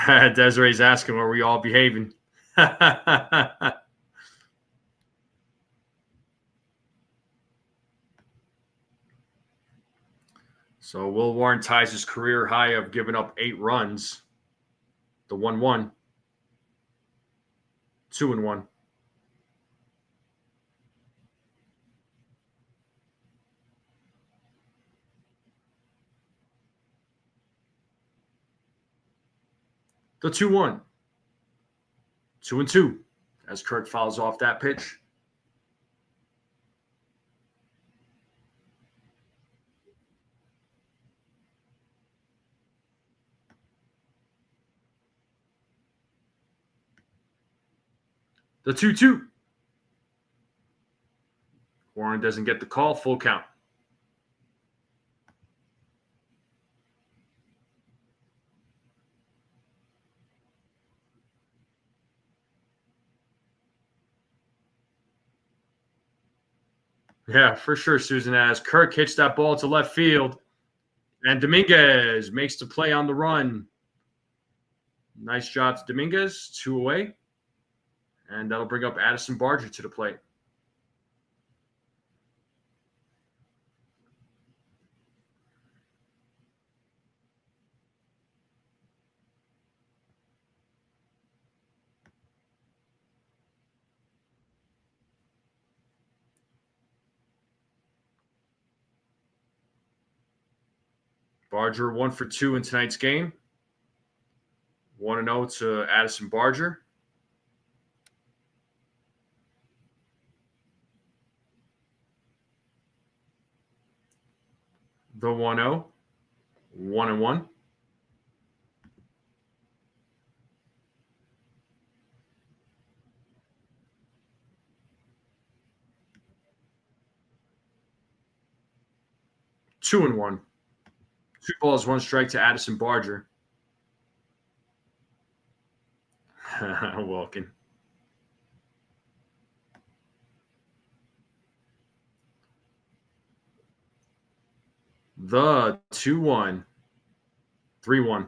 Desiree's asking, are we all behaving? So Will Warren ties his career high of giving up 8 runs. The 1-1. 2-1. The 2-1. 2-2. As Kurt fouls off that pitch. The 2-2. Warren doesn't get the call. Full count. Yeah, for sure, Susan. As Kirk hits that ball to left field. And Dominguez makes the play on the run. Nice job to Dominguez. 2 away. And that'll bring up Addison Barger to the plate. Barger 1 for 2 in tonight's game. 1-0 to Addison Barger. The 1-0. 1-1. Two and 1. 2 balls, 1 strike to Addison Barger. Walking. The 2-1. 3-1.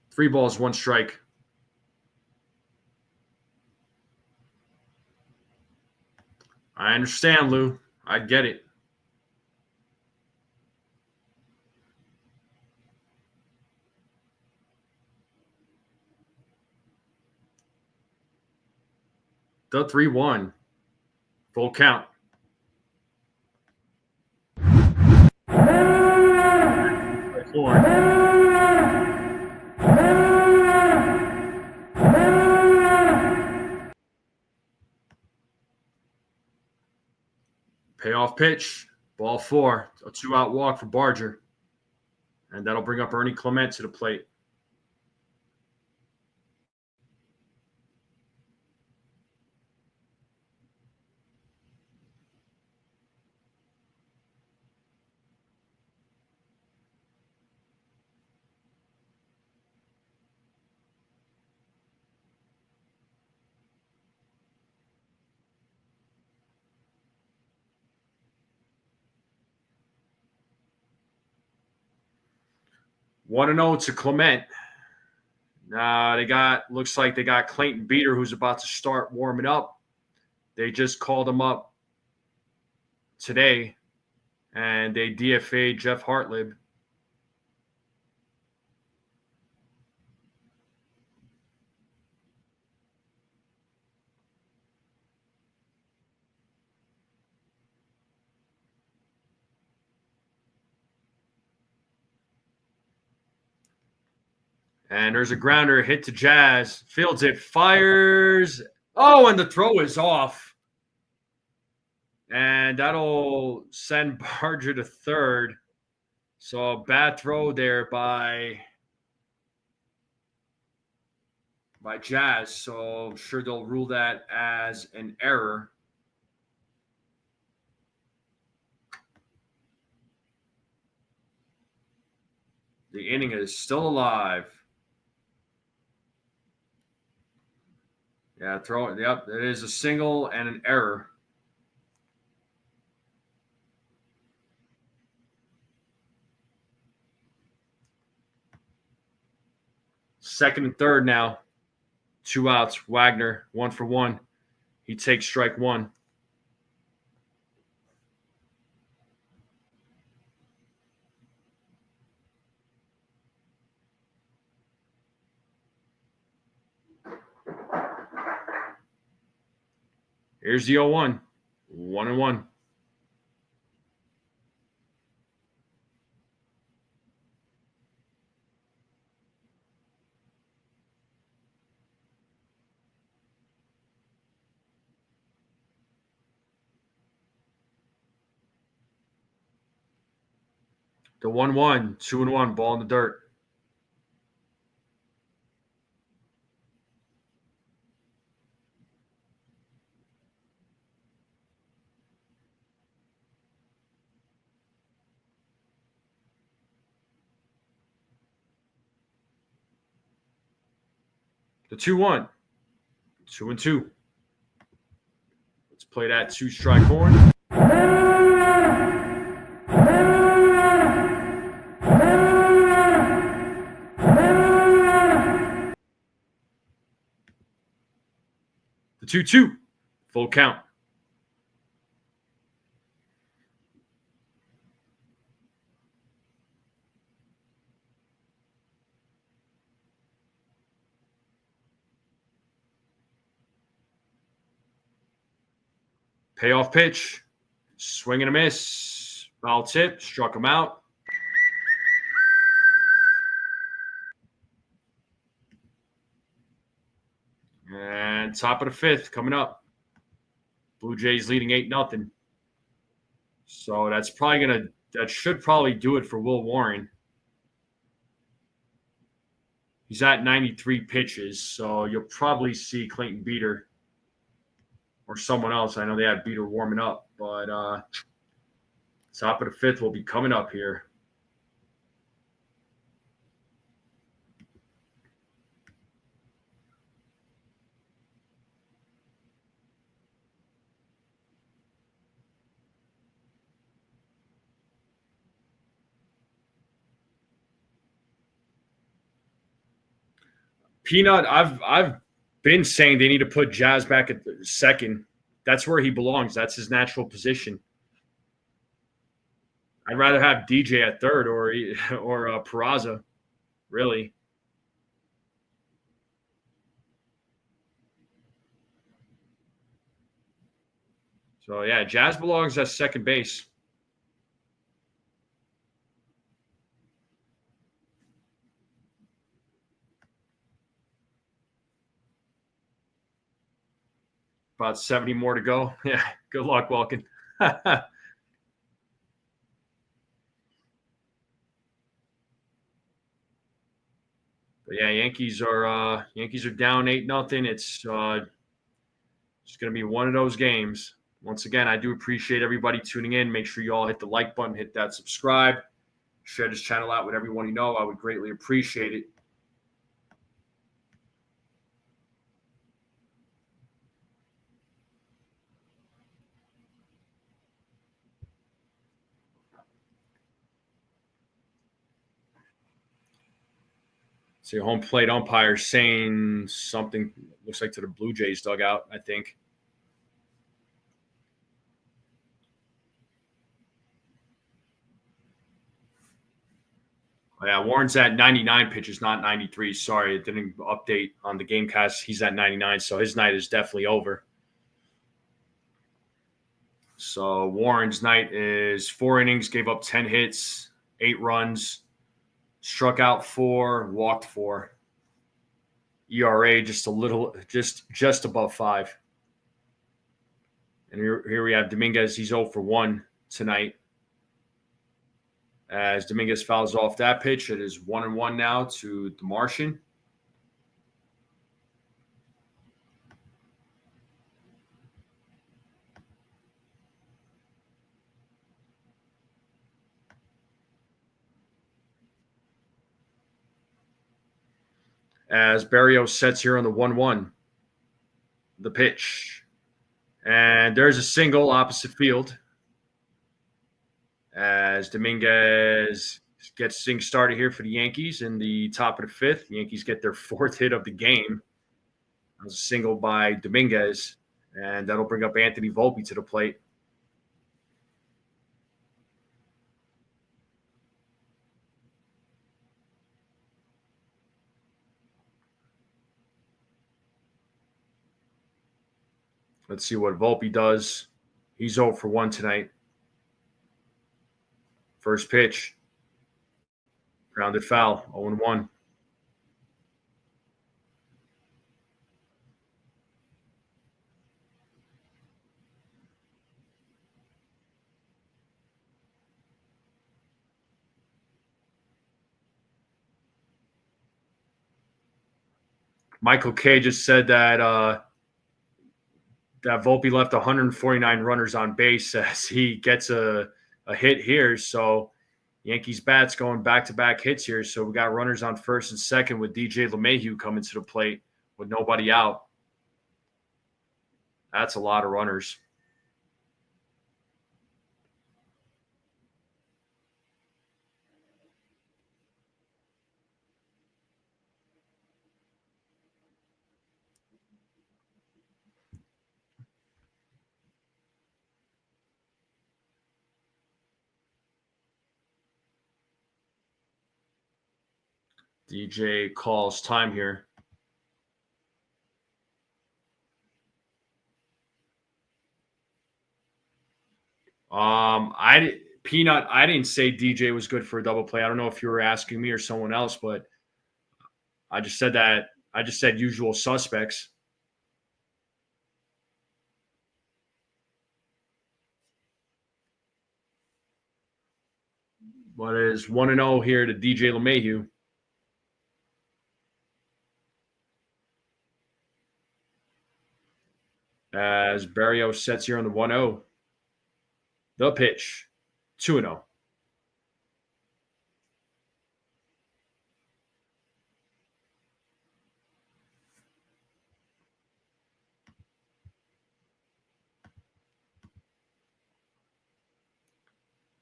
3 balls, 1 strike. I understand, Lou. I get it. The 3-1. Full count. Payoff pitch. Ball 4. A 2-out walk for Barger. And that'll bring up Ernie Clement to the plate. One and 0 to Clement. Looks like they got Clayton Beater, who's about to start warming up. They just called him up today, and they DFA'd Jeff Hartlib. And there's a grounder hit to Jazz. Fields it, fires. Oh, and the throw is off. And that'll send Barger to third. So a bad throw there by Jazz. So I'm sure they'll rule that as an error. The inning is still alive. Yeah, throw it. Yep, it is a single and an error. Second and third now. 2 outs. Wagner, 1 for 1. He takes strike 1. Here's the 0-1. 1-1. The 1-1, 2-1, ball in the dirt. The 2-1, 2-2. Let's play that 2-strike horn. The 2-2, full count. Payoff pitch. Swing and a miss. Foul tip. Struck him out. And top of the 5th coming up. Blue Jays leading 8-0. So that should probably do it for Will Warren. He's at 93 pitches, so you'll probably see Clayton Beeter or someone else. I know they had Beeter warming up, but top of the 5th will be coming up here. Peanut, I've been saying they need to put Jazz back at the second. That's where he belongs. That's his natural position. I'd rather have DJ at third or Peraza, really. So yeah, Jazz belongs at second base. About 70 more to go. Yeah, good luck, Welkin. But yeah, Yankees are down 8-0. It's going to be one of those games. Once again, I do appreciate everybody tuning in. Make sure you all hit the like button, hit that subscribe, share this channel out with everyone you know. I would greatly appreciate it. See a home plate umpire saying something, looks like to the Blue Jays dugout, I think. Oh, yeah, Warren's at 99 pitches, not 93. Sorry, it didn't update on the Gamecast. He's at 99, so his night is definitely over. So Warren's night is 4 innings, gave up 10 hits, 8 runs, struck out 4, walked 4. ERA just above 5. And here we have Dominguez. He's 0 for 1 tonight. As Dominguez fouls off that pitch, it is 1-1 now to the Martian. As Berrios sets here on the 1-1, the pitch. And there's a single opposite field. As Dominguez Gets things started here for the Yankees in the top of the fifth. The Yankees get their fourth hit of the game. That was a single by Dominguez, and that'll bring up Anthony Volpe to the plate. Let's see what Volpe does. He's 0 for 1 tonight. First pitch. Grounded foul, 0-1. Michael K just said that that Volpe left 149 runners on base as he gets a hit here. So Yankees bats going back-to-back hits here. So we got runners on first and second with DJ LeMahieu coming to the plate with nobody out. That's a lot of runners. DJ calls time here. Peanut, I didn't say DJ was good for a double play. I don't know if you were asking me or someone else, but I just said that. I just said usual suspects. But it is 1-0 here to DJ LeMahieu. As Berrios sets here on the 1-0. The pitch, 2-0.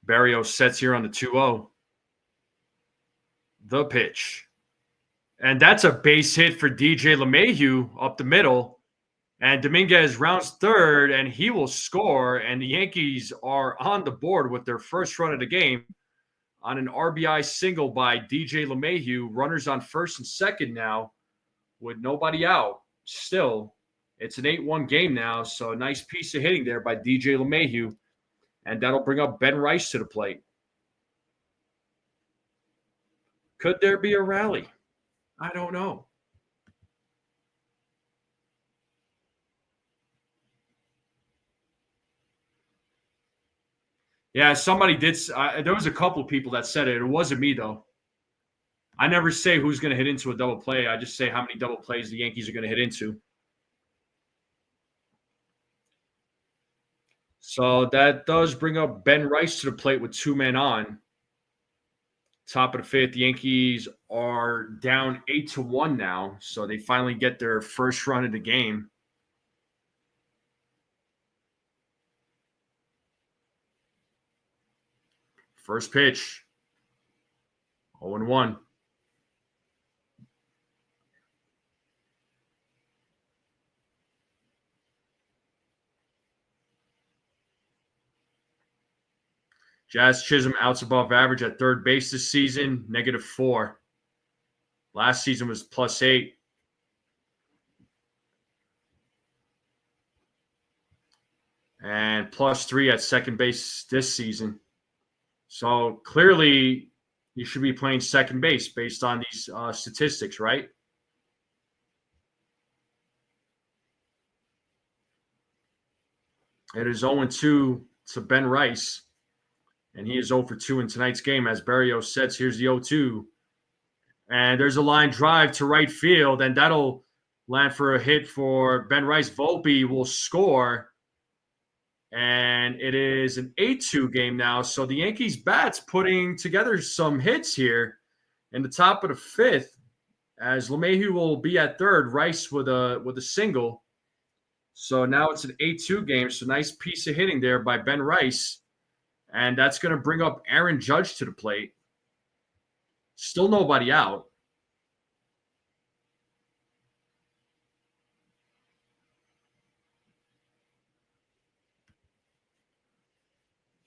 Berrios sets here on the 2-0. The pitch. And that's a base hit for DJ LeMahieu up the middle. And Dominguez rounds third, and he will score. And the Yankees are on the board with their first run of the game on an RBI single by DJ LeMahieu. Runners on first and second now with nobody out. Still, it's an 8-1 game now, so a nice piece of hitting there by DJ LeMahieu. And that'll bring up Ben Rice to the plate. Could there be a rally? I don't know. Yeah, somebody did. There was a couple of people that said it. It wasn't me, though. I never say who's going to hit into a double play. I just say how many double plays the Yankees are going to hit into. So that does bring up Ben Rice to the plate with 2 men on. Top of the fifth, the Yankees are down 8-1 now. So they finally get their first run of the game. First pitch, 0-1. Jazz Chisholm outs above average at third base this season, -4. Last season was +8. And +3 at second base this season. So clearly you should be playing second base based on these statistics, right? It is 0-2 to Ben Rice. And he is 0 for 2 in tonight's game as Berrios sets. Here's the 0-2. And there's a line drive to right field, and that'll land for a hit for Ben Rice. Volpe will score. And it is an 8-2 game now. So the Yankees bats putting together some hits here in the top of the fifth as LeMahieu will be at third, Rice with a single. So now it's an 8-2 game. So nice piece of hitting there by Ben Rice. And that's going to bring up Aaron Judge to the plate. Still nobody out.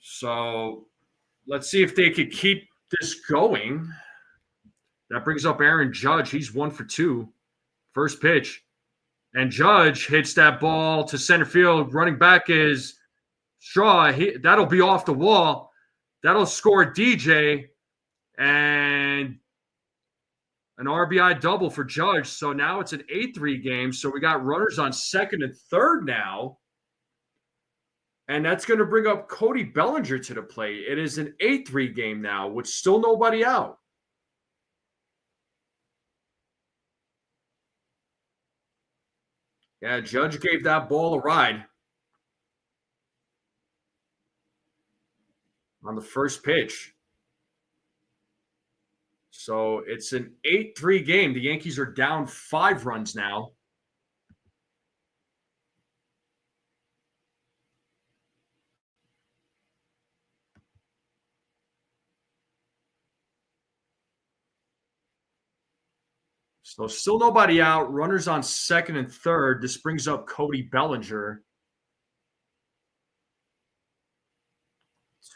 So let's see if they could keep this going. That brings up Aaron Judge. He's 1 for 2. First pitch. And Judge hits that ball to center field. Running back is Shaw. That'll be off the wall. That'll score DJ. And an RBI double for Judge. So now it's an 8-3 game. So we got runners on second and third now. And that's going to bring up Cody Bellinger to the plate. It is an 8-3 game now with still nobody out. Yeah, Judge gave that ball a ride on the first pitch. So it's an 8-3 game. The Yankees are down 5 runs now. So still nobody out. Runners on second and third. This brings up Cody Bellinger.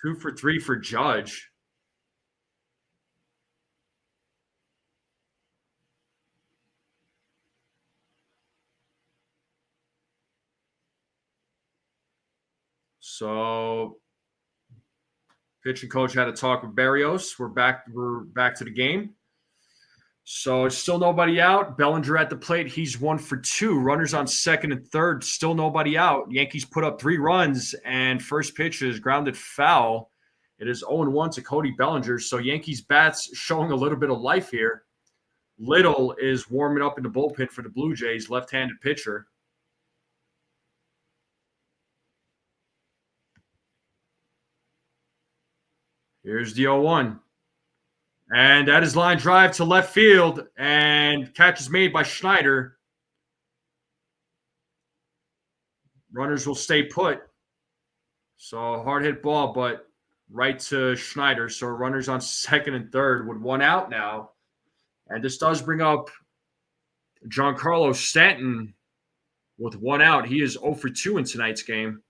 2 for 3 for Judge. So pitching coach had a talk with Berrios. We're back to the game. So still nobody out. Bellinger at the plate. He's 1 for 2. Runners on second and third. Still nobody out. Yankees put up 3 runs, and first pitch is grounded foul. It is 0-1 to Cody Bellinger. So Yankees bats showing a little bit of life here. Little is warming up in the bullpen for the Blue Jays, left-handed pitcher. Here's the 0-1. And that is line drive to left field, and catch is made by Schneider. Runners will stay put. So hard hit ball, but right to Schneider. So runners on second and third with 1 out now. And this does bring up Giancarlo Stanton with 1 out. He is 0 for 2 in tonight's game.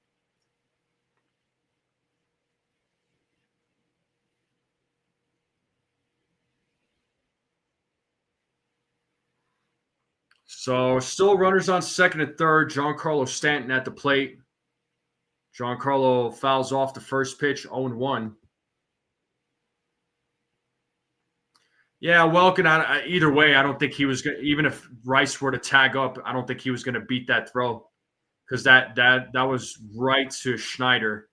So still runners on second and third. Giancarlo Stanton at the plate. Giancarlo fouls off the first pitch, 0-1. Yeah, Welkin, either way, I don't think he was going to, even if Rice were to tag up, I don't think he was going to beat that throw because that was right to Schneider,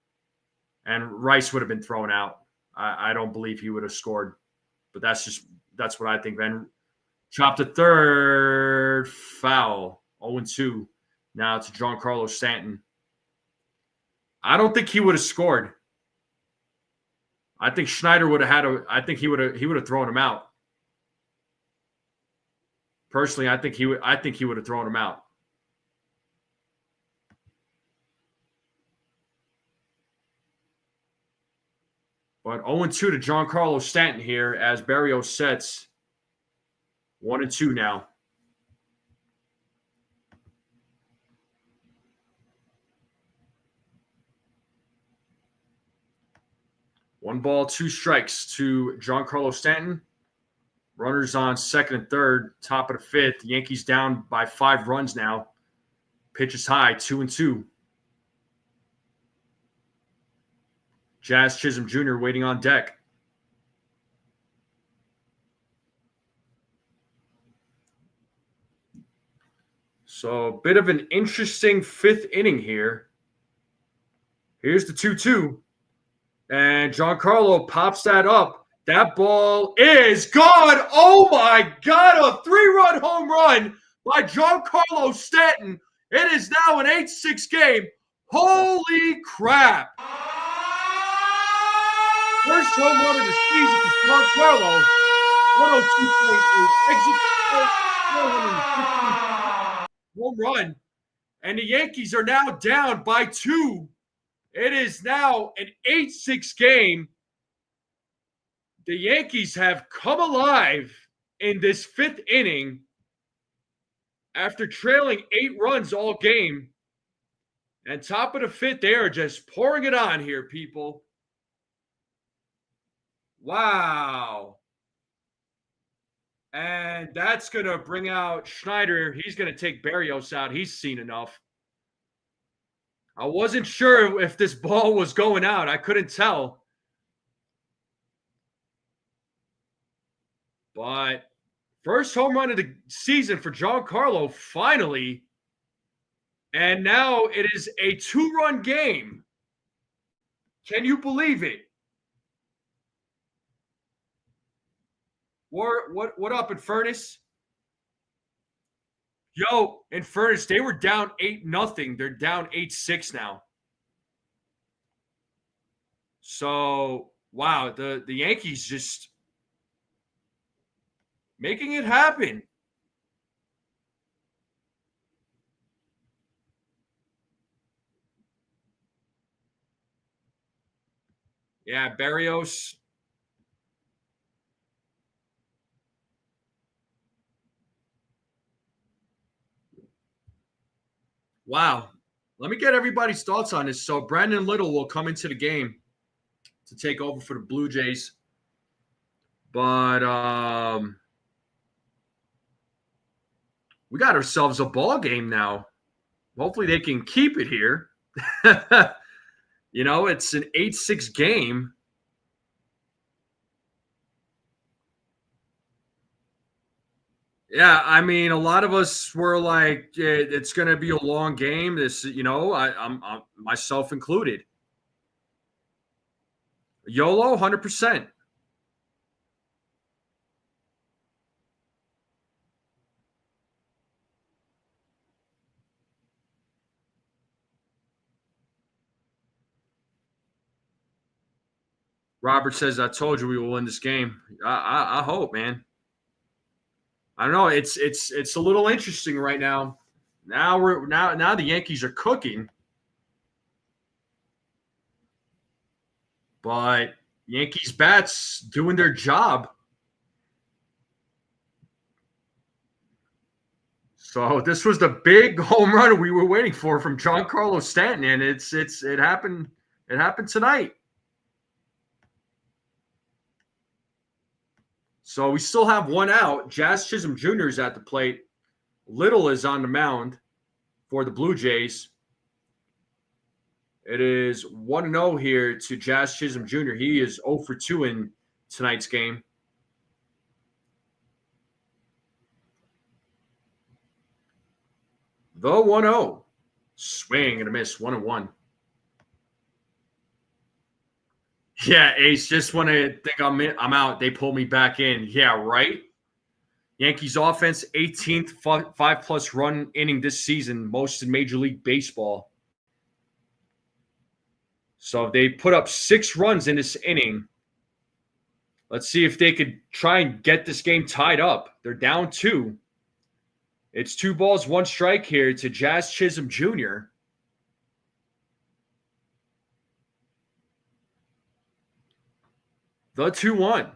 and Rice would have been thrown out. I don't believe he would have scored, but that's what I think, man. Chop to third, foul, 0-2. Now it's Giancarlo Stanton. I don't think he would have scored. I think Schneider would have I think he would have thrown him out. Personally, I think he would have thrown him out. But 0-2 to Giancarlo Stanton here as Berrios sets 1-2 now. One ball, 2 strikes to Giancarlo Stanton. Runners on second and third, top of the fifth. The Yankees down by 5 runs now. Pitch is high, 2-2. Jazz Chisholm Jr. waiting on deck. So a bit of an interesting 5th inning here. Here's the 2-2. And Giancarlo pops that up. That ball is gone. Oh, my God. A 3-run home run by Giancarlo Stanton. It is now an 8-6 game. Holy crap. First home run of the season for Giancarlo. 102.8. Exit 450 home run. And the Yankees are now down by 2. It is now an 8-6 game. The Yankees have come alive in this fifth inning after trailing 8 runs all game. And top of the fifth, they are just pouring it on here, people. Wow. And that's going to bring out Schneider. He's going to take Berrios out. He's seen enough. I wasn't sure if this ball was going out. I couldn't tell. But first home run of the season for Giancarlo, finally. And now it is a 2-run game. Can you believe it? What up, Infernus? Yo, Infernus, they were down 8-0. They're down 8-6 now. So, wow, the Yankees just making it happen. Yeah, Berrios. Wow. Let me get everybody's thoughts on this. So Brandon Little will come into the game to take over for the Blue Jays. But we got ourselves a ball game now. Hopefully they can keep it here. It's an 8-6 game. Yeah, I mean, a lot of us were like, it's going to be a long game. This, I'm myself included. YOLO, 100%. Robert says, "I told you we will win this game." I hope, man. I don't know. It's a little interesting right now. Now the Yankees are cooking, but Yankees bats doing their job. So this was the big home run we were waiting for from Giancarlo Stanton, and it happened. It happened tonight. So we still have one out. Jazz Chisholm Jr. is at the plate. Little is on the mound for the Blue Jays. It is 1-0 here to Jazz Chisholm Jr. He is 0 for 2 in tonight's game. The 1-0. Swing and a miss, 1-1. Yeah, Ace, just when I think I'm out, they pull me back in. Yeah, right? Yankees offense, 18th 5-plus run inning this season, most in Major League Baseball. So they put up 6 runs in this inning. Let's see if they could try and get this game tied up. They're down 2. It's 2 balls, 1 strike here to Jazz Chisholm Jr. The 2-1.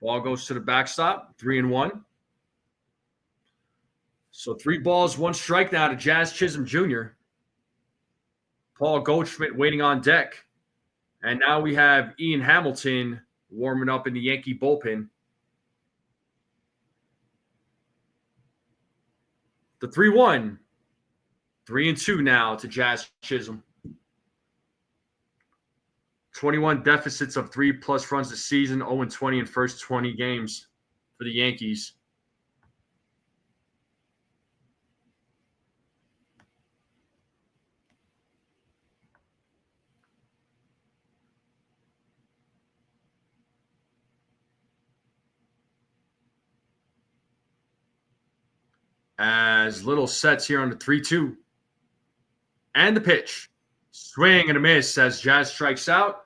Ball goes to the backstop, 3-1. So 3 balls, 1 strike now to Jazz Chisholm Jr. Paul Goldschmidt waiting on deck. And now we have Ian Hamilton warming up in the Yankee bullpen. The 3-1. 3-2 now to Jazz Chisholm. 21 deficits of 3+ runs this season, 0-20 in first 20 games for the Yankees. As Little sets here on the 3-2. And the pitch. Swing and a miss as Jazz strikes out.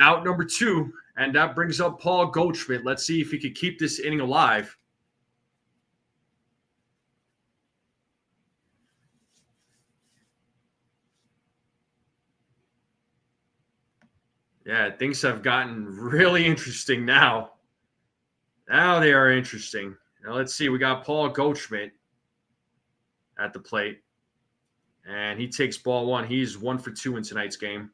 Out number 2, and that brings up Paul Goldschmidt. Let's see if he could keep this inning alive. Yeah, things have gotten really interesting now. Now they are interesting. Now let's see. We got Paul Goldschmidt at the plate, and he takes ball one. He's 1 for 2 in tonight's game.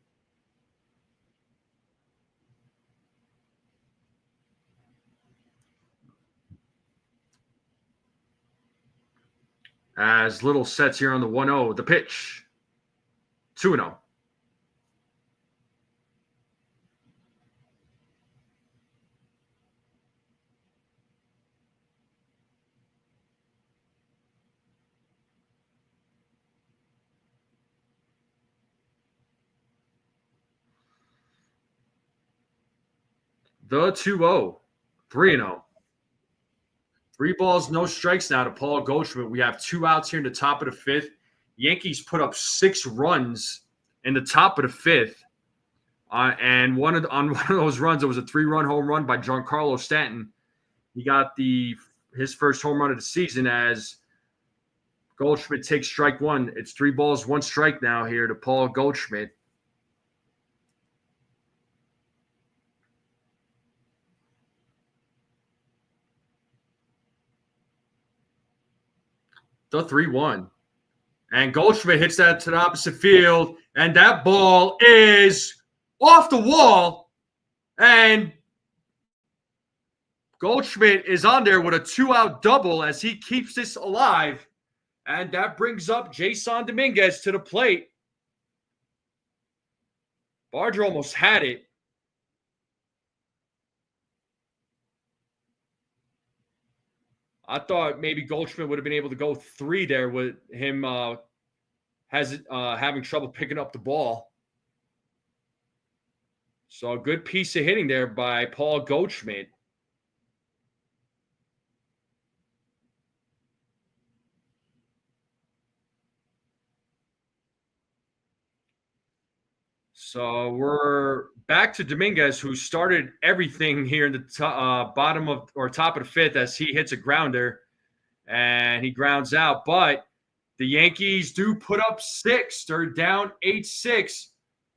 As Little sets here on the 1-0, the pitch 2-0. The 2-0, 3-0. 3 balls, no strikes now to Paul Goldschmidt. We have 2 outs here in the top of the 5th. Yankees put up 6 runs in the top of the 5th. And on one of those runs, it was a 3-run home run by Giancarlo Stanton. He got his first home run of the season as Goldschmidt takes strike one. It's 3 balls, 1 strike now here to Paul Goldschmidt. The 3-1. And Goldschmidt hits that to the opposite field. And that ball is off the wall. And Goldschmidt is on there with a 2-out double as he keeps this alive. And that brings up Jason Dominguez to the plate. Barger almost had it. I thought maybe Goldschmidt would have been able to go 3 there with him having trouble picking up the ball. So a good piece of hitting there by Paul Goldschmidt. So we're back to Dominguez, who started everything here in the bottom of or top of the 5th as he hits a grounder and he grounds out. But the Yankees do put up 6. They're down 8-6.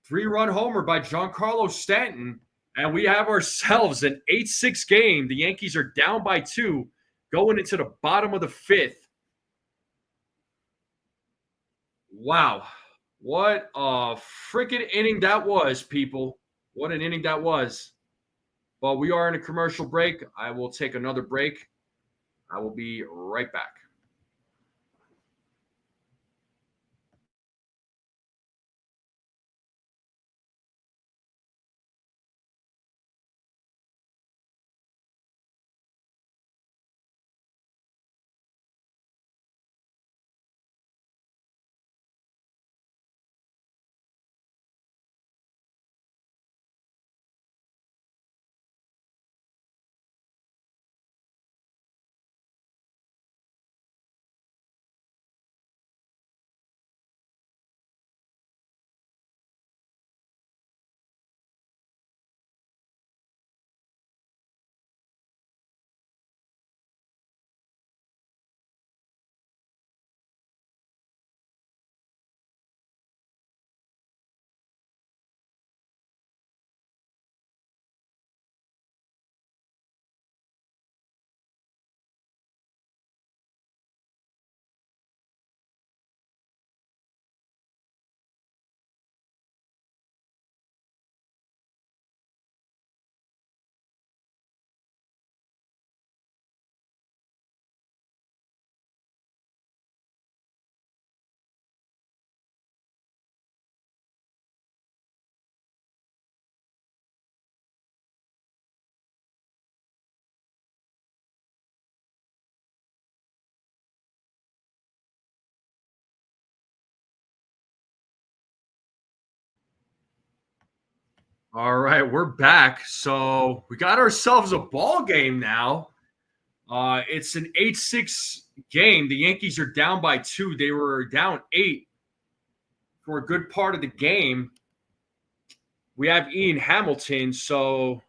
3-run homer by Giancarlo Stanton. And we have ourselves an 8-6 game. The Yankees are down by 2 going into the bottom of the 5th. Wow. What a freaking inning that was, people. What an inning that was. But we are in a commercial break. I will take another break. I will be right back. All right, we're back. So we got ourselves a ball game now. It's an 8-6 game. The Yankees are down by 2. They were down 8 for a good part of the game. We have Ian Hamilton, so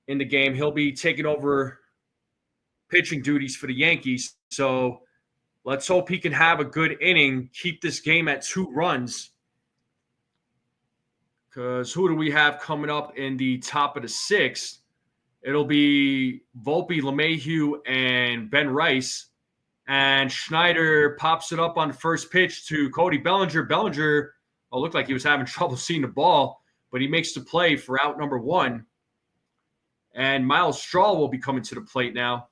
in the game, he'll be taking over pitching duties for the Yankees. So let's hope he can have a good inning, keep this game at 2 runs. Because who do we have coming up in the top of the sixth? It'll be Volpe, LeMahieu, and Ben Rice. And Schneider pops it up on the first pitch to Cody Bellinger. Bellinger looked like he was having trouble seeing the ball, but he makes the play for out number one. And Miles Straw will be coming to the plate now.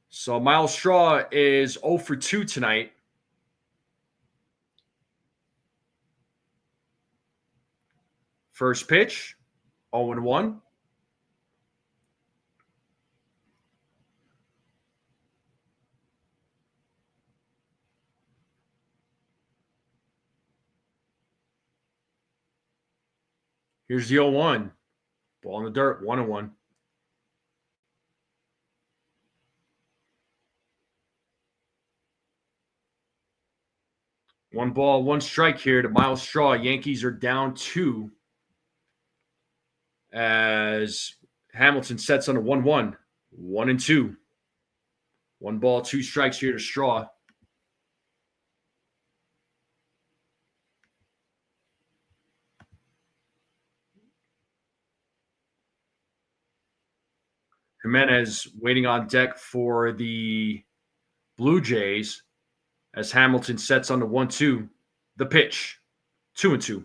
So Miles Straw is 0 for 2 tonight. First pitch, 0-1. Here's the 0-1. Ball in the dirt, 1-1. One ball, one strike here to Miles Straw. Yankees are down 2 as Hamilton sets on a 1-1. 1-2. One ball, two strikes here to Straw. Jimenez waiting on deck for the Blue Jays as Hamilton sets on the 1-2. The pitch, 2-2.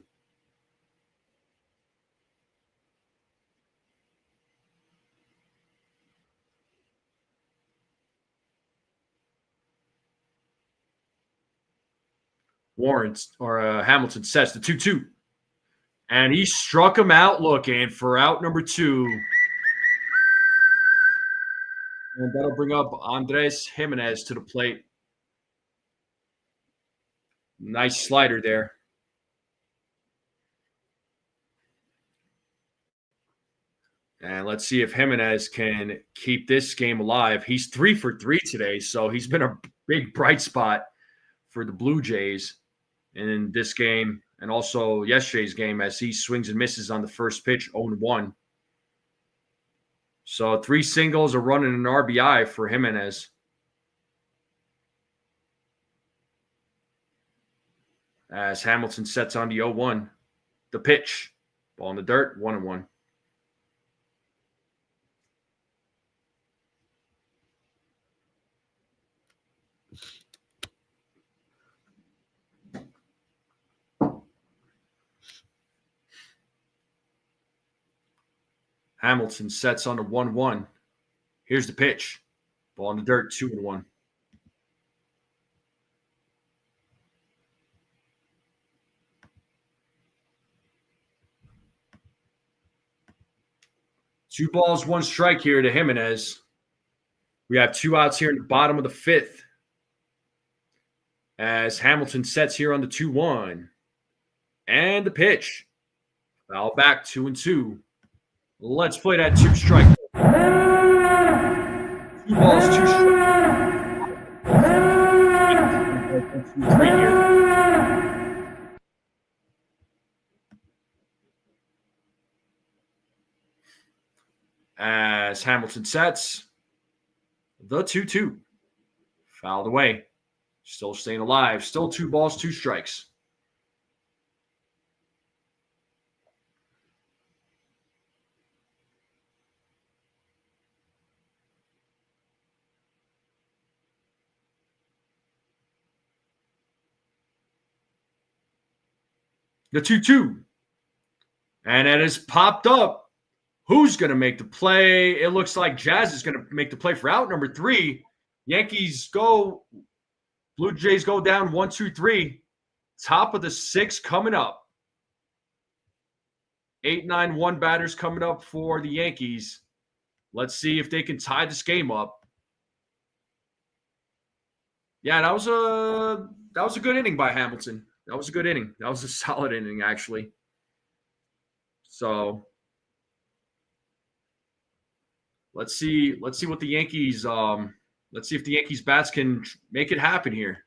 Hamilton sets the 2-2. And he struck him out looking for out number 2. And that'll bring up Andres Jimenez to the plate. Nice slider there. And let's see if Jimenez can keep this game alive. He's 3 for 3 today, so he's been a big bright spot for the Blue Jays in this game and also yesterday's game as he swings and misses on the first pitch, 0-1. So 3 singles, a run, and an RBI for Jimenez. As Hamilton sets on the 0-1. The pitch, ball in the dirt, 1-1. Hamilton sets on the 1-1. Here's the pitch. Ball in the dirt, 2-1. Two balls, one strike here to Jimenez. We have 2 outs here in the bottom of the 5th. As Hamilton sets here on the 2-1. And the pitch. Foul back, 2-2. Let's play that 2-strike. 2 balls, 2 strikes. 3 here. As Hamilton sets the 2-2. Fouled away. Still staying alive. Still 2 balls, 2 strikes. The 2-2. And it has popped up. Who's going to make the play? It looks like Jazz is going to make the play for out number 3. Yankees go. Blue Jays go down 1-2-3. Top of the 6th coming up. 8-9-1 batters coming up for the Yankees. Let's see if they can tie this game up. Yeah, that was a good inning by Hamilton. That was a good inning. That was a solid inning, actually. So let's see what the Yankees. Let's see if the Yankees bats can make it happen here.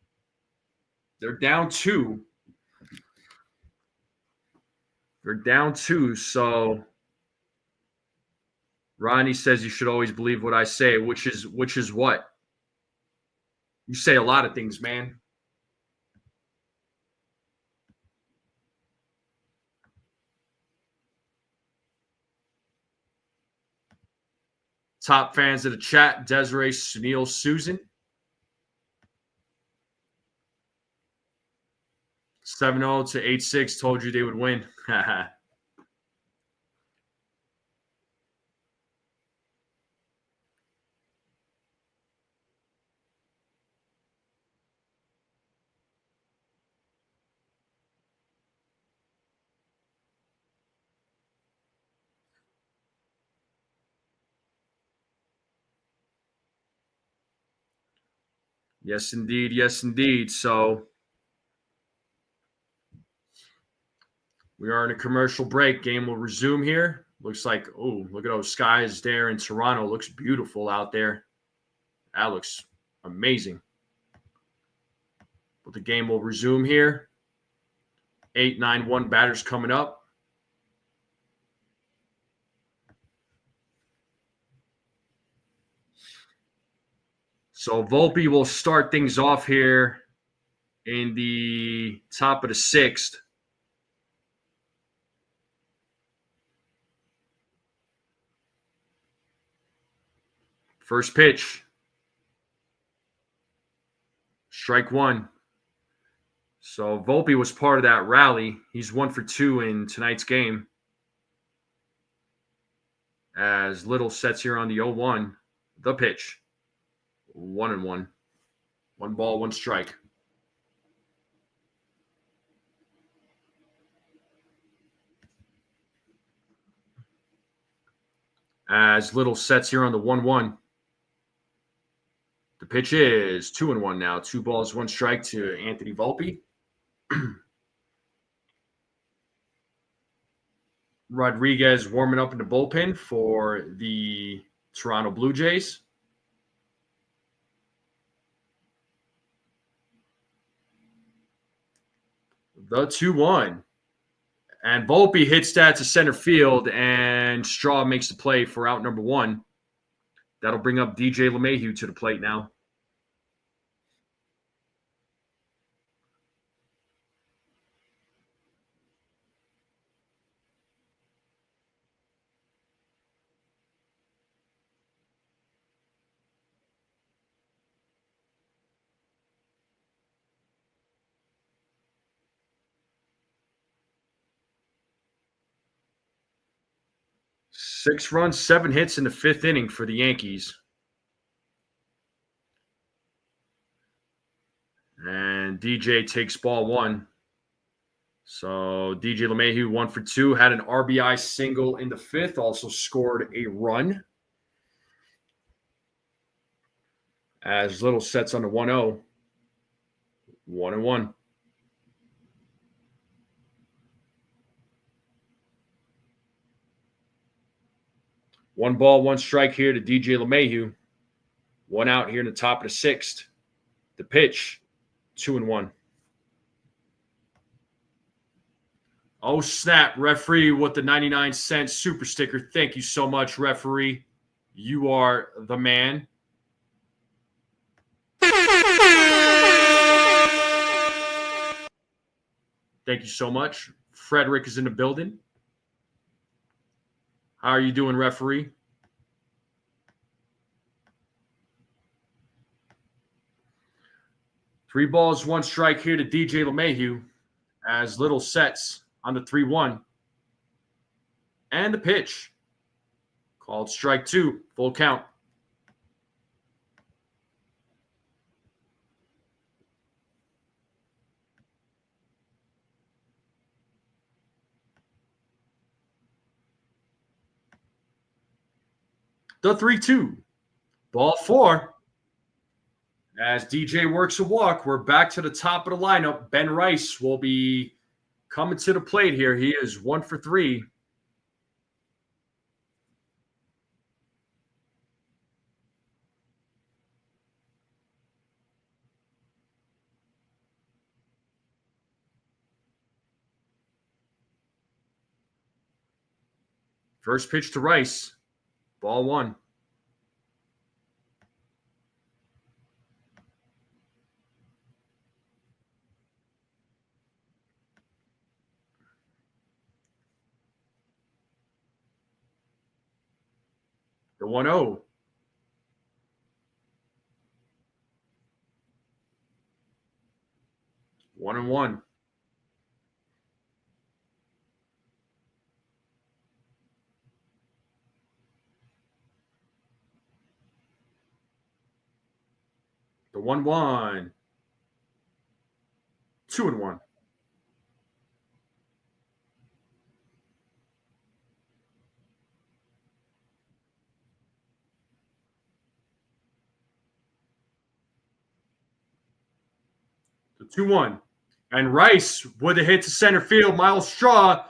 They're down 2. So Ronnie says you should always believe what I say, which is what? You say a lot of things, man. Top fans of the chat, Desiree, Sunil, Susan. 7-0 to 8-6. Told you they would win. Yes, indeed. Yes, indeed. So we are in a commercial break. Game will resume here. Looks like, oh, look at those skies there in Toronto. Looks beautiful out there. That looks amazing. But the game will resume here. 8-9-1 batters coming up. So Volpe will start things off here in the top of the sixth. First pitch. Strike one. So Volpe was part of that rally. He's 1 for 2 in tonight's game. As Little sets here on the 0-1. The pitch. 1-1. 1 ball, 1 strike. As Little sets here on the 1-1. The pitch is 2-1 now. 2 balls, 1 strike to Anthony Volpe. Rodriguez warming up in the bullpen for the Toronto Blue Jays. The 2-1. And Volpe hits that to center field, and Straw makes the play for out number 1. That'll bring up DJ LeMahieu to the plate now. Six runs, 7 hits in the 5th inning for the Yankees. And DJ takes ball 1. So DJ LeMahieu 1 for 2, had an RBI single in the 5th, also scored a run. As Little sets on the 1-0. 1-1. One ball, 1 strike here to DJ LeMahieu. 1 out here in the top of the 6th. The pitch, 2-1. Oh, snap. Referee with the 99-cent super sticker. Thank you so much, referee. You are the man. Thank you so much. Frederick is in the building. How are you doing, referee? Three balls, 1 strike here to DJ LeMahieu as Little sets on the 3-1. And the pitch. Called strike 2, full count. The 3-2. Ball 4. As DJ works a walk, we're back to the top of the lineup. Ben Rice will be coming to the plate here. He is 1 for 3. First pitch to Rice. Ball one. The 1-0. One and one. The 1-1. 2-1. The 2-1. And Rice with a hit to center field. Miles Straw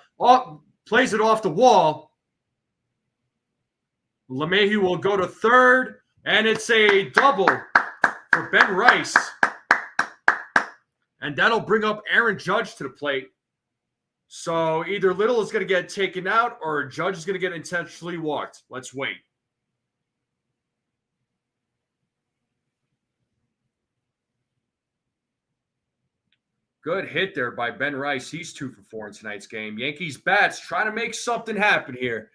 plays it off the wall. LeMahieu will go to third, and it's a double for Ben Rice. And that'll bring up Aaron Judge to the plate. So either Little is going to get taken out or Judge is going to get intentionally walked. Let's wait. Good hit there by Ben Rice. He's 2 for 4 in tonight's game. Yankees bats trying to make something happen here.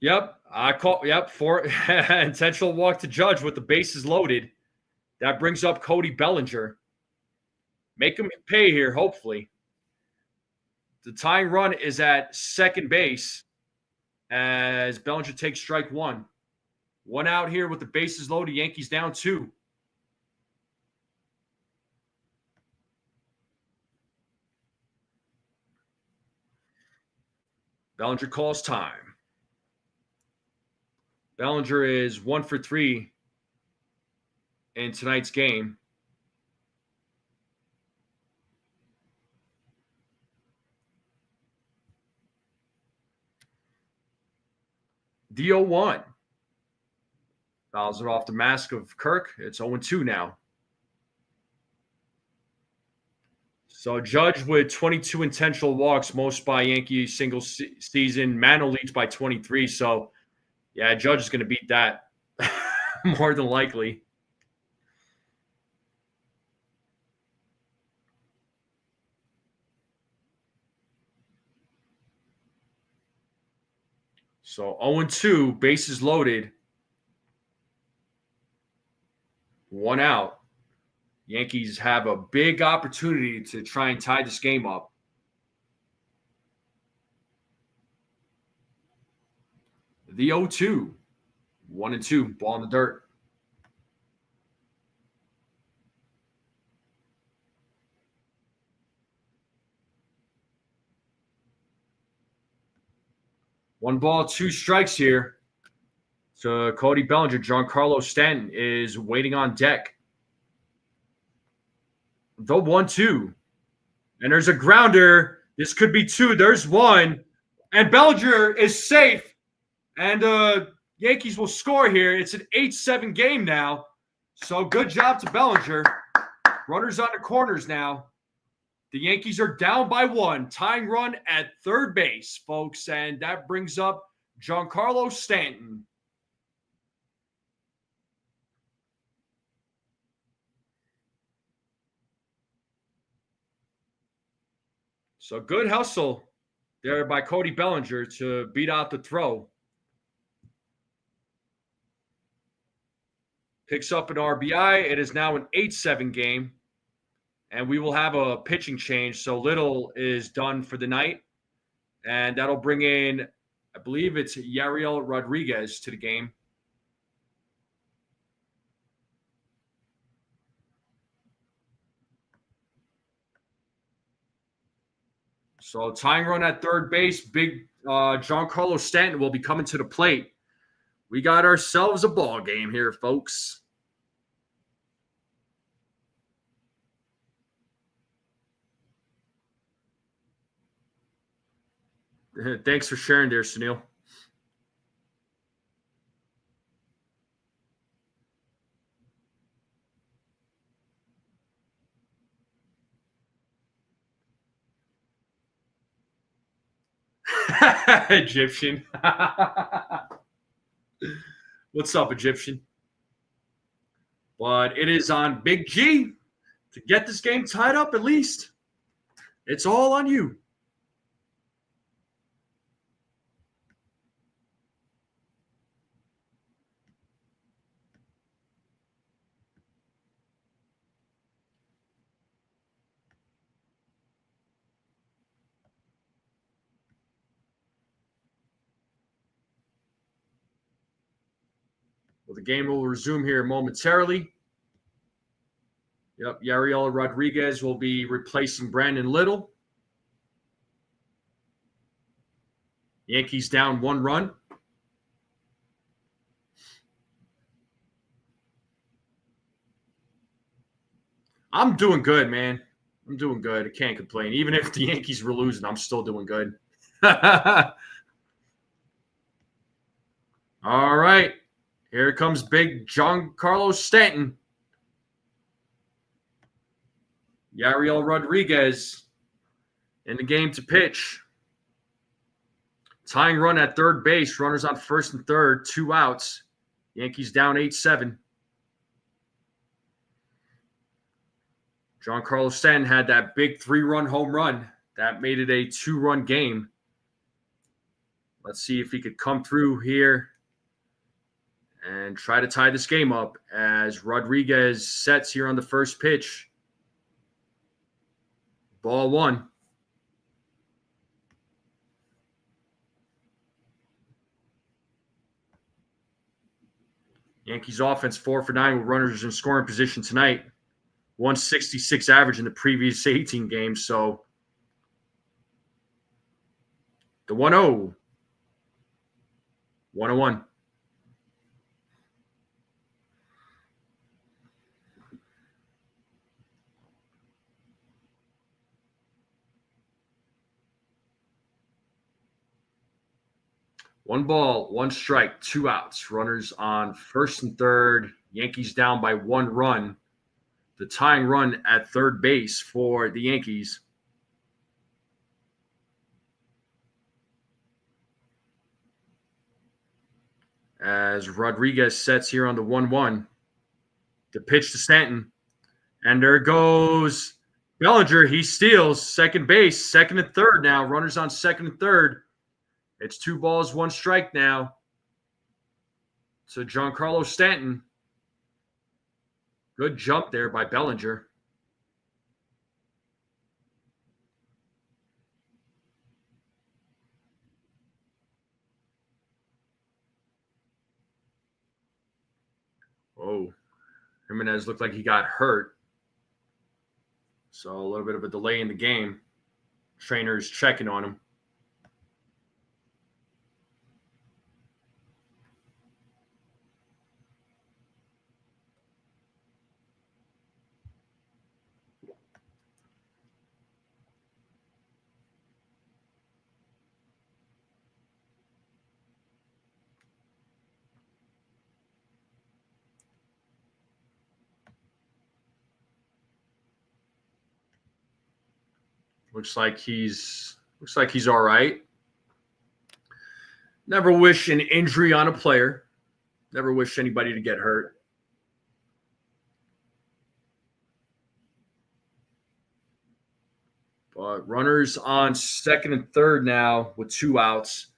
Yep, for intentional walk to Judge with the bases loaded. That brings up Cody Bellinger. Make him pay here, hopefully. The tying run is at second base as Bellinger takes strike one. One out here with the bases loaded. Yankees down 2. Bellinger calls time. Bellinger is 1 for 3 in tonight's game. The 0-1. Fouls it off the mask of Kirk. It's 0-2 now. So Judge with 22 intentional walks, most by Yankee single season. Mano leads by 23. So, yeah, Judge is going to beat that more than likely. So 0-2, bases loaded. 1 out. Yankees have a big opportunity to try and tie this game up. The 0-2. 1-2. Ball in the dirt. One ball, 2 strikes here. So Cody Bellinger, Giancarlo Stanton is waiting on deck. The 1-2. And there's a grounder. This could be 2. There's 1. And Bellinger is safe. And Yankees will score here. It's an 8-7 game now. So good job to Bellinger. Runners on the corners now. The Yankees are down by 1. Tying run at third base, folks. And that brings up Giancarlo Stanton. So good hustle there by Cody Bellinger to beat out the throw. Picks up an RBI. It is now an 8-7 game. And we will have a pitching change. So Little is done for the night. And that'll bring in, I believe it's Yariel Rodriguez to the game. So tying run at third base. Big Giancarlo Stanton will be coming to the plate. We got ourselves a ball game here, folks. Thanks for sharing there, Sunil. Egyptian. What's up, Egyptian? But it is on Big G to get this game tied up at least. It's all on you. Well, the game will resume here momentarily. Yep, Yariel Rodriguez will be replacing Brandon Little. Yankees down 1 run. I'm doing good, man. I'm doing good. I can't complain. Even if the Yankees were losing, I'm still doing good. All right. Here comes big Giancarlo Stanton. Yariel Rodriguez in the game to pitch. Tying run at third base. Runners on first and third. 2 outs. Yankees down 8-7. Giancarlo Stanton had that big 3-run home run. That made it a 2-run game. Let's see if he could come through here and try to tie this game up as Rodriguez sets here on the first pitch. Ball 1. Yankees offense 4 for 9 with runners in scoring position tonight. 166 average in the previous 18 games. So the 1-0. 1-1. One ball, 1 strike, 2 outs. Runners on first and third. Yankees down by 1 run. The tying run at third base for the Yankees. As Rodriguez sets here on the 1-1. The pitch to Stanton. And there goes Bellinger. He steals second base, second and third now. Runners on second and third. It's 2 balls, 1 strike now. So Giancarlo Stanton. Good jump there by Bellinger. Oh, Jimenez looked like he got hurt. So a little bit of a delay in the game. Trainers checking on him. Looks like he's all right. Never wish an injury on a player. Never wish anybody to get hurt. But runners on second and third now with 2 outs.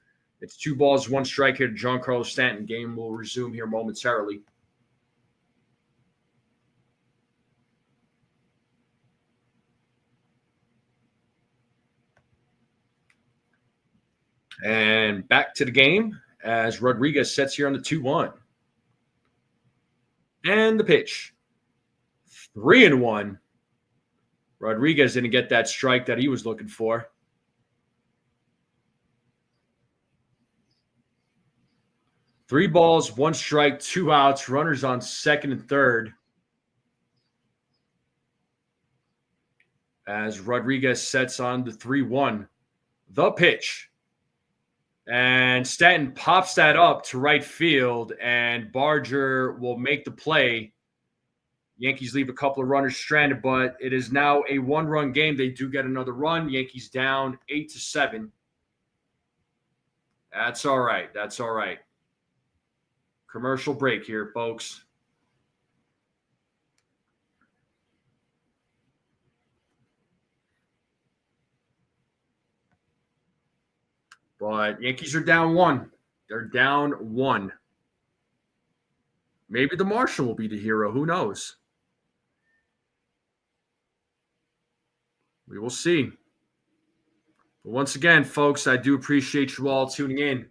It's 2 balls, 1 strike here to Giancarlo Stanton. Game will resume here momentarily. And back to the game as Rodriguez sets here on the 2-1. And the pitch. 3-1. Rodriguez didn't get that strike that he was looking for. Three balls, 1 strike, 2 outs. Runners on second and third. As Rodriguez sets on the 3-1. The pitch. And Stanton pops that up to right field, and Barger will make the play. Yankees leave a couple of runners stranded, but it is now a 1-run game. They do get another run. Yankees down 8-7. That's all right. That's all right. Commercial break here, folks. But Yankees are down 1. They're down 1. Maybe the Marshal will be the hero. Who knows? We will see. But once again, folks, I do appreciate you all tuning in.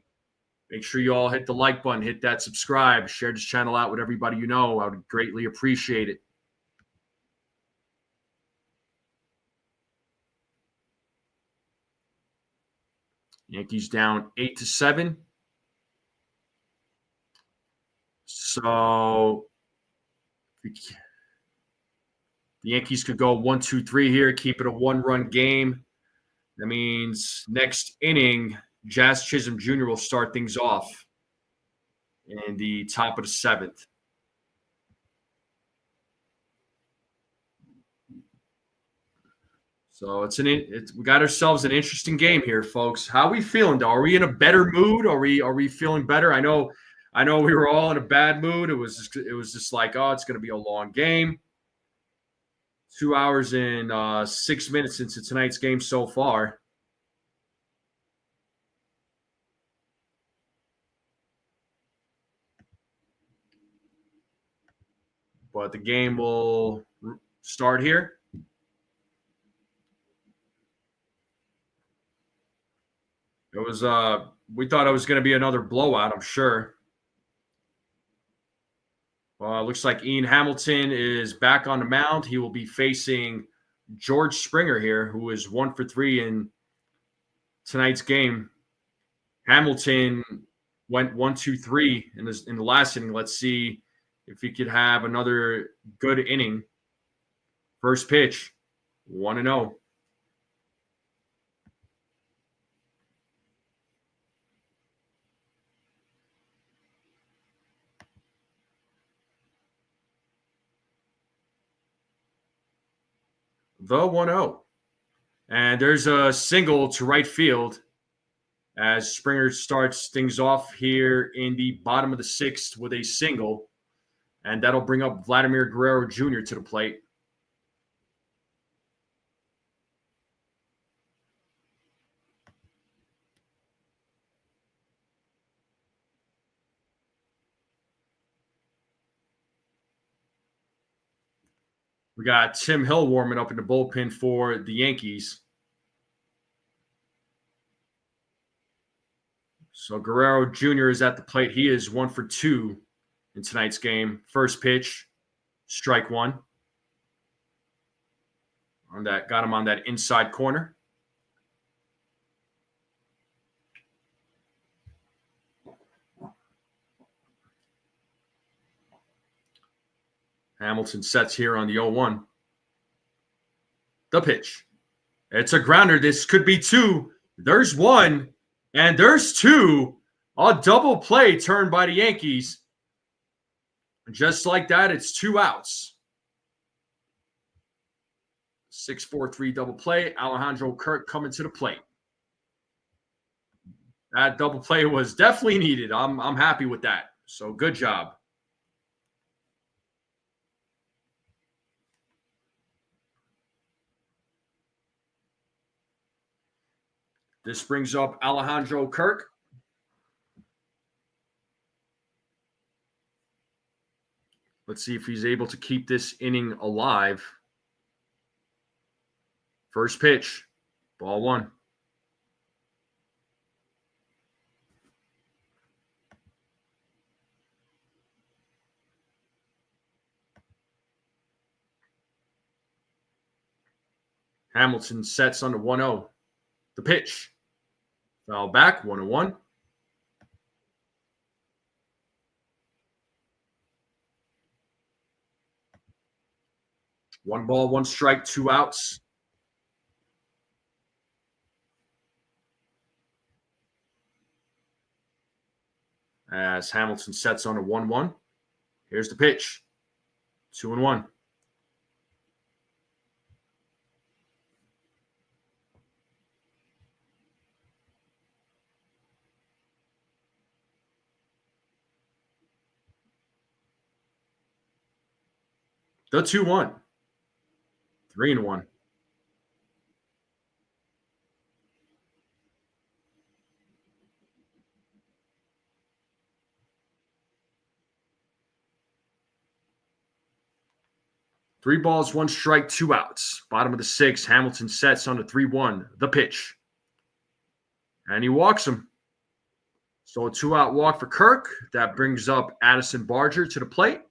Make sure you all hit the like button, hit that subscribe, share this channel out with everybody you know. I would greatly appreciate it. Yankees down 8-7. So the Yankees could go 1-2-3 here, keep it a 1-run game. That means next inning, Jazz Chisholm Jr. will start things off in the top of the 7th. So we got ourselves an interesting game here, folks. How are we feeling though? Are we in a better mood? Are we feeling better? I know we were all in a bad mood. It was just like, oh, it's going to be a long game. 2 hours and 6 minutes into tonight's game so far. But the game will start here. It was we thought it was going to be another blowout, I'm sure. Looks like Ian Hamilton is back on the mound. He will be facing George Springer here, who is 1 for 3 in tonight's game. Hamilton went 1-2-3 in the last inning. Let's see if he could have another good inning. First pitch, 1-0. The 1-0. And there's a single to right field as Springer starts things off here in the bottom of the 6th with a single. And that'll bring up Vladimir Guerrero Jr. to the plate. We got Tim Hill warming up in the bullpen for the Yankees. So Guerrero Jr. is at the plate. He is 1 for 2 in tonight's game. First pitch, strike 1. Got him on that inside corner. Hamilton sets here on the 0-1. The pitch. It's a grounder. This could be 2. There's 1. And there's 2. A double play turned by the Yankees. Just like that, it's 2 outs. 6-4-3 double play. Alejandro Kirk coming to the plate. That double play was definitely needed. I'm happy with that. So good job. This brings up Alejandro Kirk. Let's see if he's able to keep this inning alive. First pitch, ball 1. Hamilton sets on the 1-0. The pitch. Foul back, 1-1. One ball, 1 strike, 2 outs. As Hamilton sets on a 1-1. Here's the pitch. 2-1. The 2-1. 3-1. Three balls, one strike, two outs. Bottom of the sixth, Hamilton sets on the 3-1. The pitch. And he walks him. So a 2-out walk for Kirk. That brings up Addison Barger to the plate.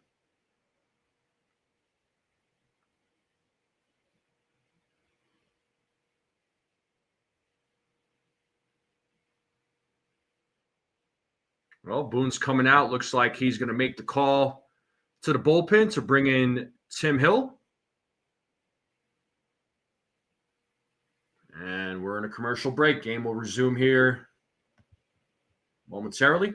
Well, Boone's coming out. Looks like he's going to make the call to the bullpen to bring in Tim Hill. And we're in a commercial break. Game will resume here momentarily.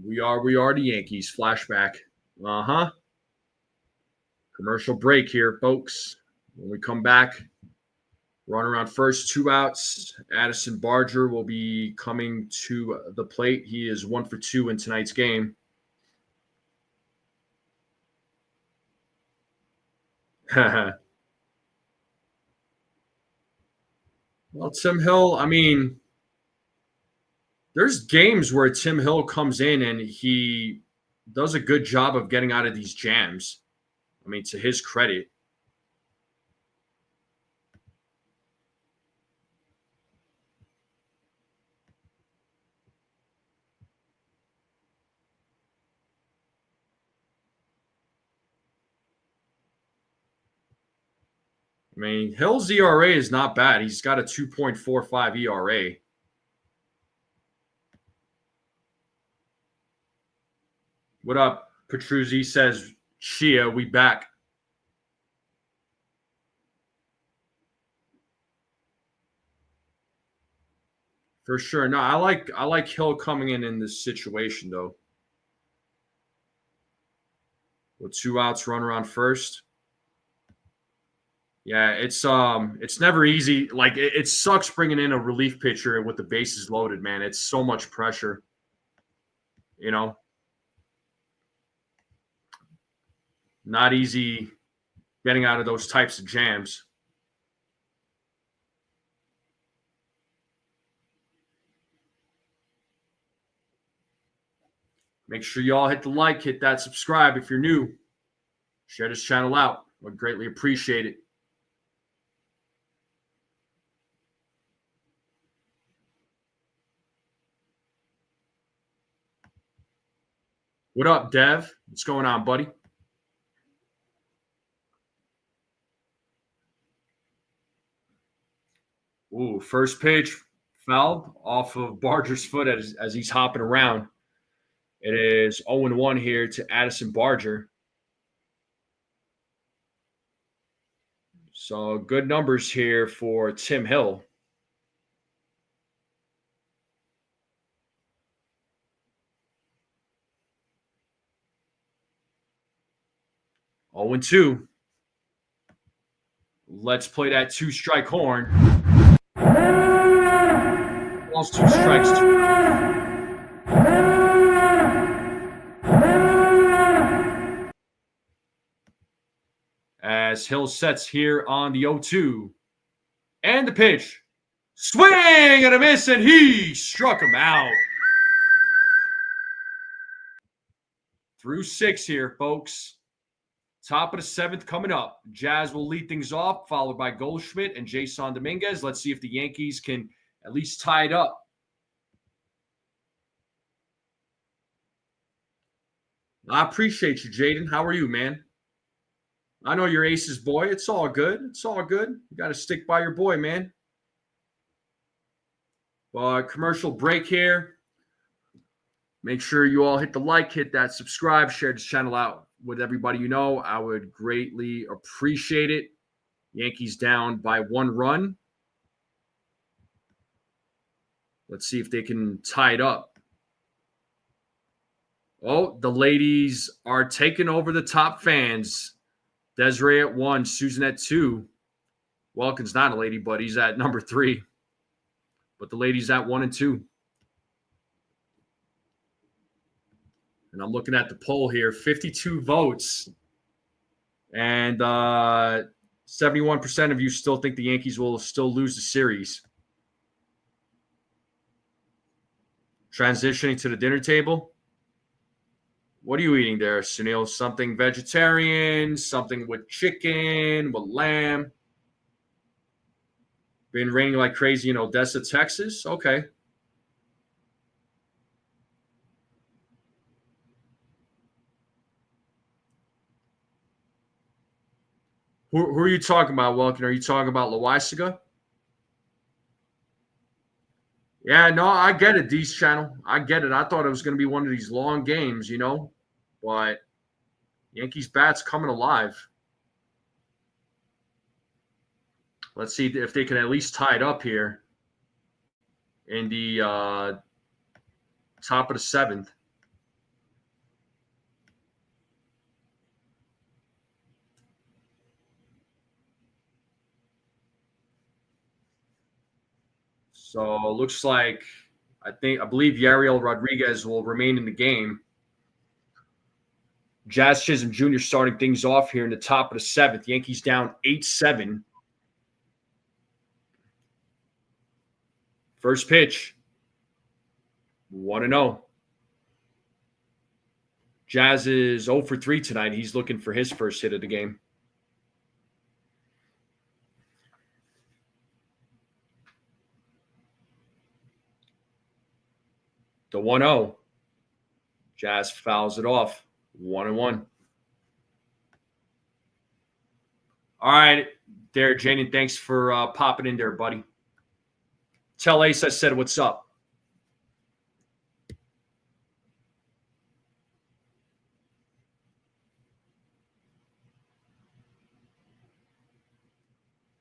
We are the Yankees. Flashback. Commercial break here, folks. When we come back, run around first, 2 outs. Addison Barger will be coming to the plate. He is 1 for 2 in tonight's game. Well, Tim Hill, I mean, there's games where Tim Hill comes in and he does a good job of getting out of these jams. I mean, to his credit. I mean, Hill's ERA is not bad. He's got a 2.45 ERA. What up? Petruzzi says, Shia, we back. For sure. No, I like Hill coming in this situation though. With 2 outs, run around first. Yeah, it's never easy. Like it sucks bringing in a relief pitcher with the bases loaded, man. It's so much pressure. You know, not easy getting out of those types of jams. Make sure you all hit the like, hit that subscribe if you're new. Share this channel out. Would greatly appreciate it. What up, Dev? What's going on, buddy? Ooh, first pitch fouled off of Barger's foot as he's hopping around. It is 0-1 here to Addison Barger. So good numbers here for Tim Hill. Oh and 2. Let's play that 2-strike horn. Balls, 2 strikes. As Hill sets here on the 0-2. And the pitch. Swing and a miss, and he struck him out. Through 6 here, folks. Top of the 7th coming up. Jazz will lead things off, followed by Goldschmidt and Jason Dominguez. Let's see if the Yankees can at least tie it up. I appreciate you, Jaden. How are you, man? I know you're Ace's boy. It's all good. It's all good. You got to stick by your boy, man. Commercial break here. Make sure you all hit the like, hit that subscribe, share this channel out with everybody you know. I would greatly appreciate it. Yankees down by 1 run. Let's see if they can tie it up. Oh, the ladies are taking over the top fans. Desiree at 1, Susan at 2. Welkin's not a lady, but he's at number 3. But the ladies at 1 and 2. And I'm looking at the poll here, 52 votes. And 71% of you still think the Yankees will still lose the series. Transitioning to the dinner table. What are you eating there, Sunil? Something vegetarian, something with chicken, with lamb. Been raining like crazy in Odessa, Texas? Okay. Who are you talking about, Welkin? Are you talking about Loisaga? Yeah, no, I get it, D's channel. I get it. I thought it was going to be one of these long games, but Yankees bats coming alive. Let's see if they can at least tie it up here in the top of the seventh. So it looks like I believe Yariel Rodriguez will remain in the game. Jazz Chisholm Jr. starting things off here in the top of the seventh. Yankees down 8-7. First pitch. 1-0. Jazz is 0 for 3 tonight. He's looking for his first hit of the game. The 1-0. Jazz fouls it off. 1-1. All right, there, Jaden. Thanks for popping in there, buddy. Tell Ace I said what's up.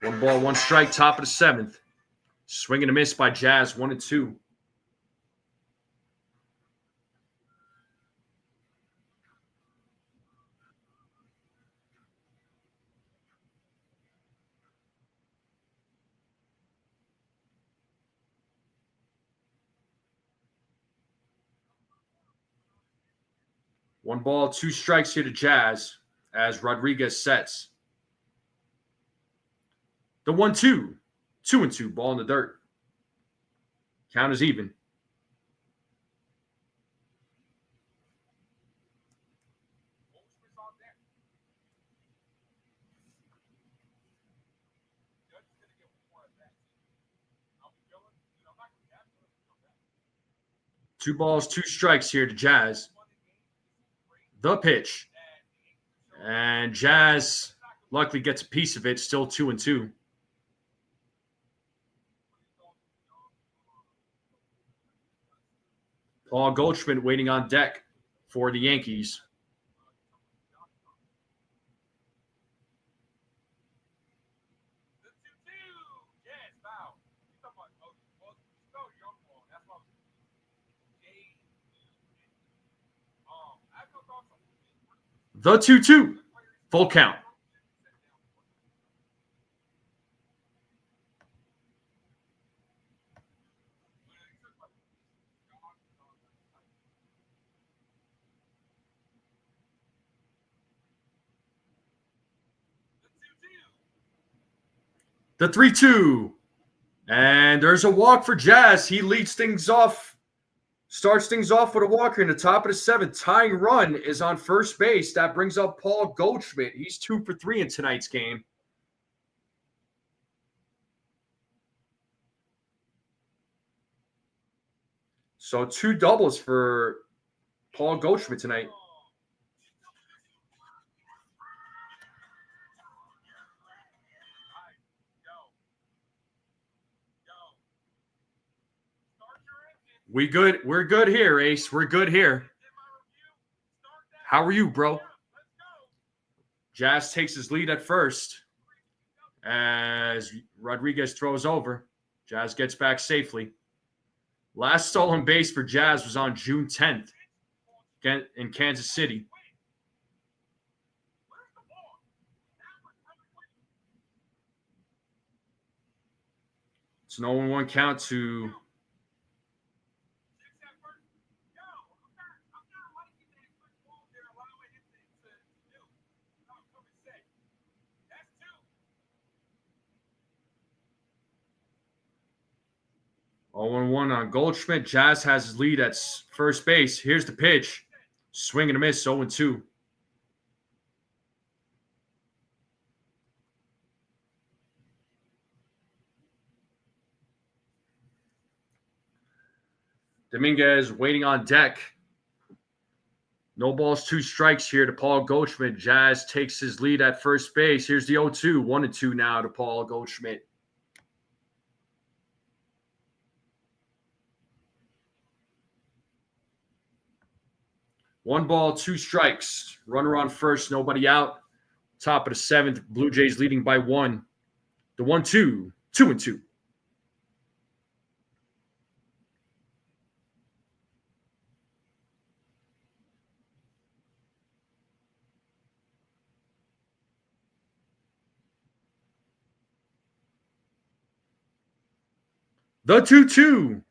One ball, one strike, top of the seventh. Swing and a miss by Jazz, 1-2. One ball, two strikes here to Jazz as Rodriguez sets. The 1-2. 2-2. Ball in the dirt. Count is even. Two balls, two strikes here to Jazz. The pitch. And Jazz luckily gets a piece of it, still 2-2. Paul Goldschmidt waiting on deck for the Yankees. The 2-2. Full count. The 3-2. And there's a walk for Jazz. He leads things off. Starts things off with a walker in the top of the seventh. Tying run is on first base. That brings up Paul Goldschmidt. He's 2 for 3 in tonight's game. So 2 doubles for Paul Goldschmidt tonight. We're good here, Ace. We're good here. How are you, bro? Jazz takes his lead at first as Rodriguez throws over. Jazz gets back safely. Last stolen base for Jazz was on June 10th in Kansas City. It's an 0-1 count to 0-1 on Goldschmidt. Jazz has his lead at first base. Here's the pitch. Swing and a miss, 0-2. Dominguez waiting on deck. No balls, 2 strikes here to Paul Goldschmidt. Jazz takes his lead at first base. Here's the 0-2. 1-2 now to Paul Goldschmidt. One ball, 2 strikes. Runner on first, nobody out. Top of the 7th, Blue Jays leading by 1. The 1-2, 2-2. The 2-2.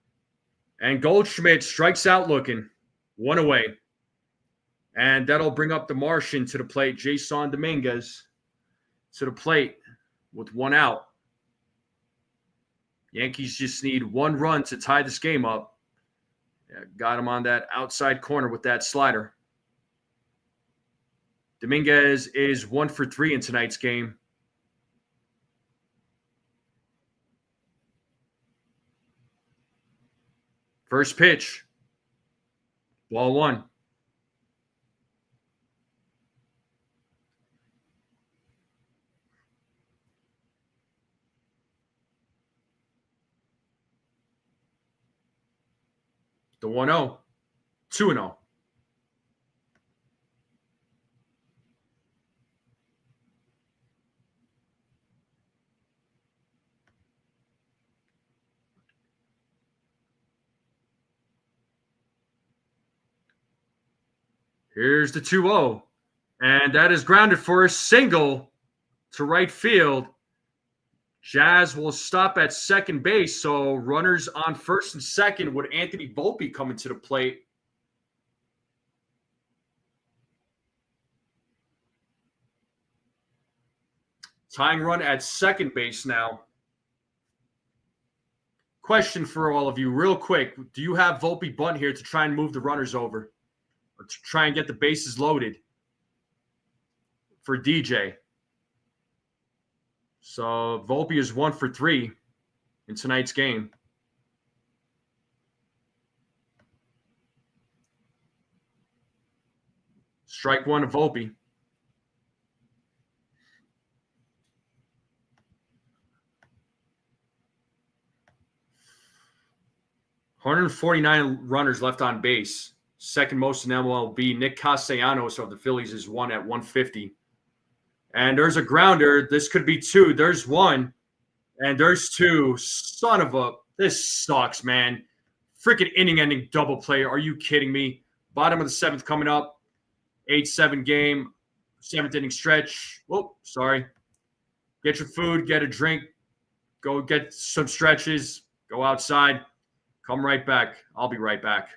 And Goldschmidt strikes out looking. 1 away. And that'll bring up the Martian to the plate. Jason Dominguez to the plate with 1 out. Yankees just need 1 run to tie this game up. Yeah, got him on that outside corner with that slider. Dominguez is 1 for 3 in tonight's game. First pitch. Ball 1. The 1-0. 2-0. Here's the 2-0. And that is grounded for a single to right field. Jazz will stop at second base, so runners on first and second with Anthony Volpe coming to the plate. Tying run at second base now. Question for all of you, real quick. Do you have Volpe bunt here to try and move the runners over? Or to try and get the bases loaded for DJ? So Volpe is 1 for 3 in tonight's game. Strike 1 to Volpe. $149 runners left on base. Second most in MLB. Nick Castellanos of the Phillies is 1 at 150. And there's a grounder. This could be 2. There's 1. And there's 2. Son of a... This sucks, man. Freaking inning-ending double play. Are you kidding me? Bottom of the 7th coming up. 8-7 game. 7th inning stretch. Oh, sorry. Get your food. Get a drink. Go get some stretches. Go outside. Come right back. I'll be right back.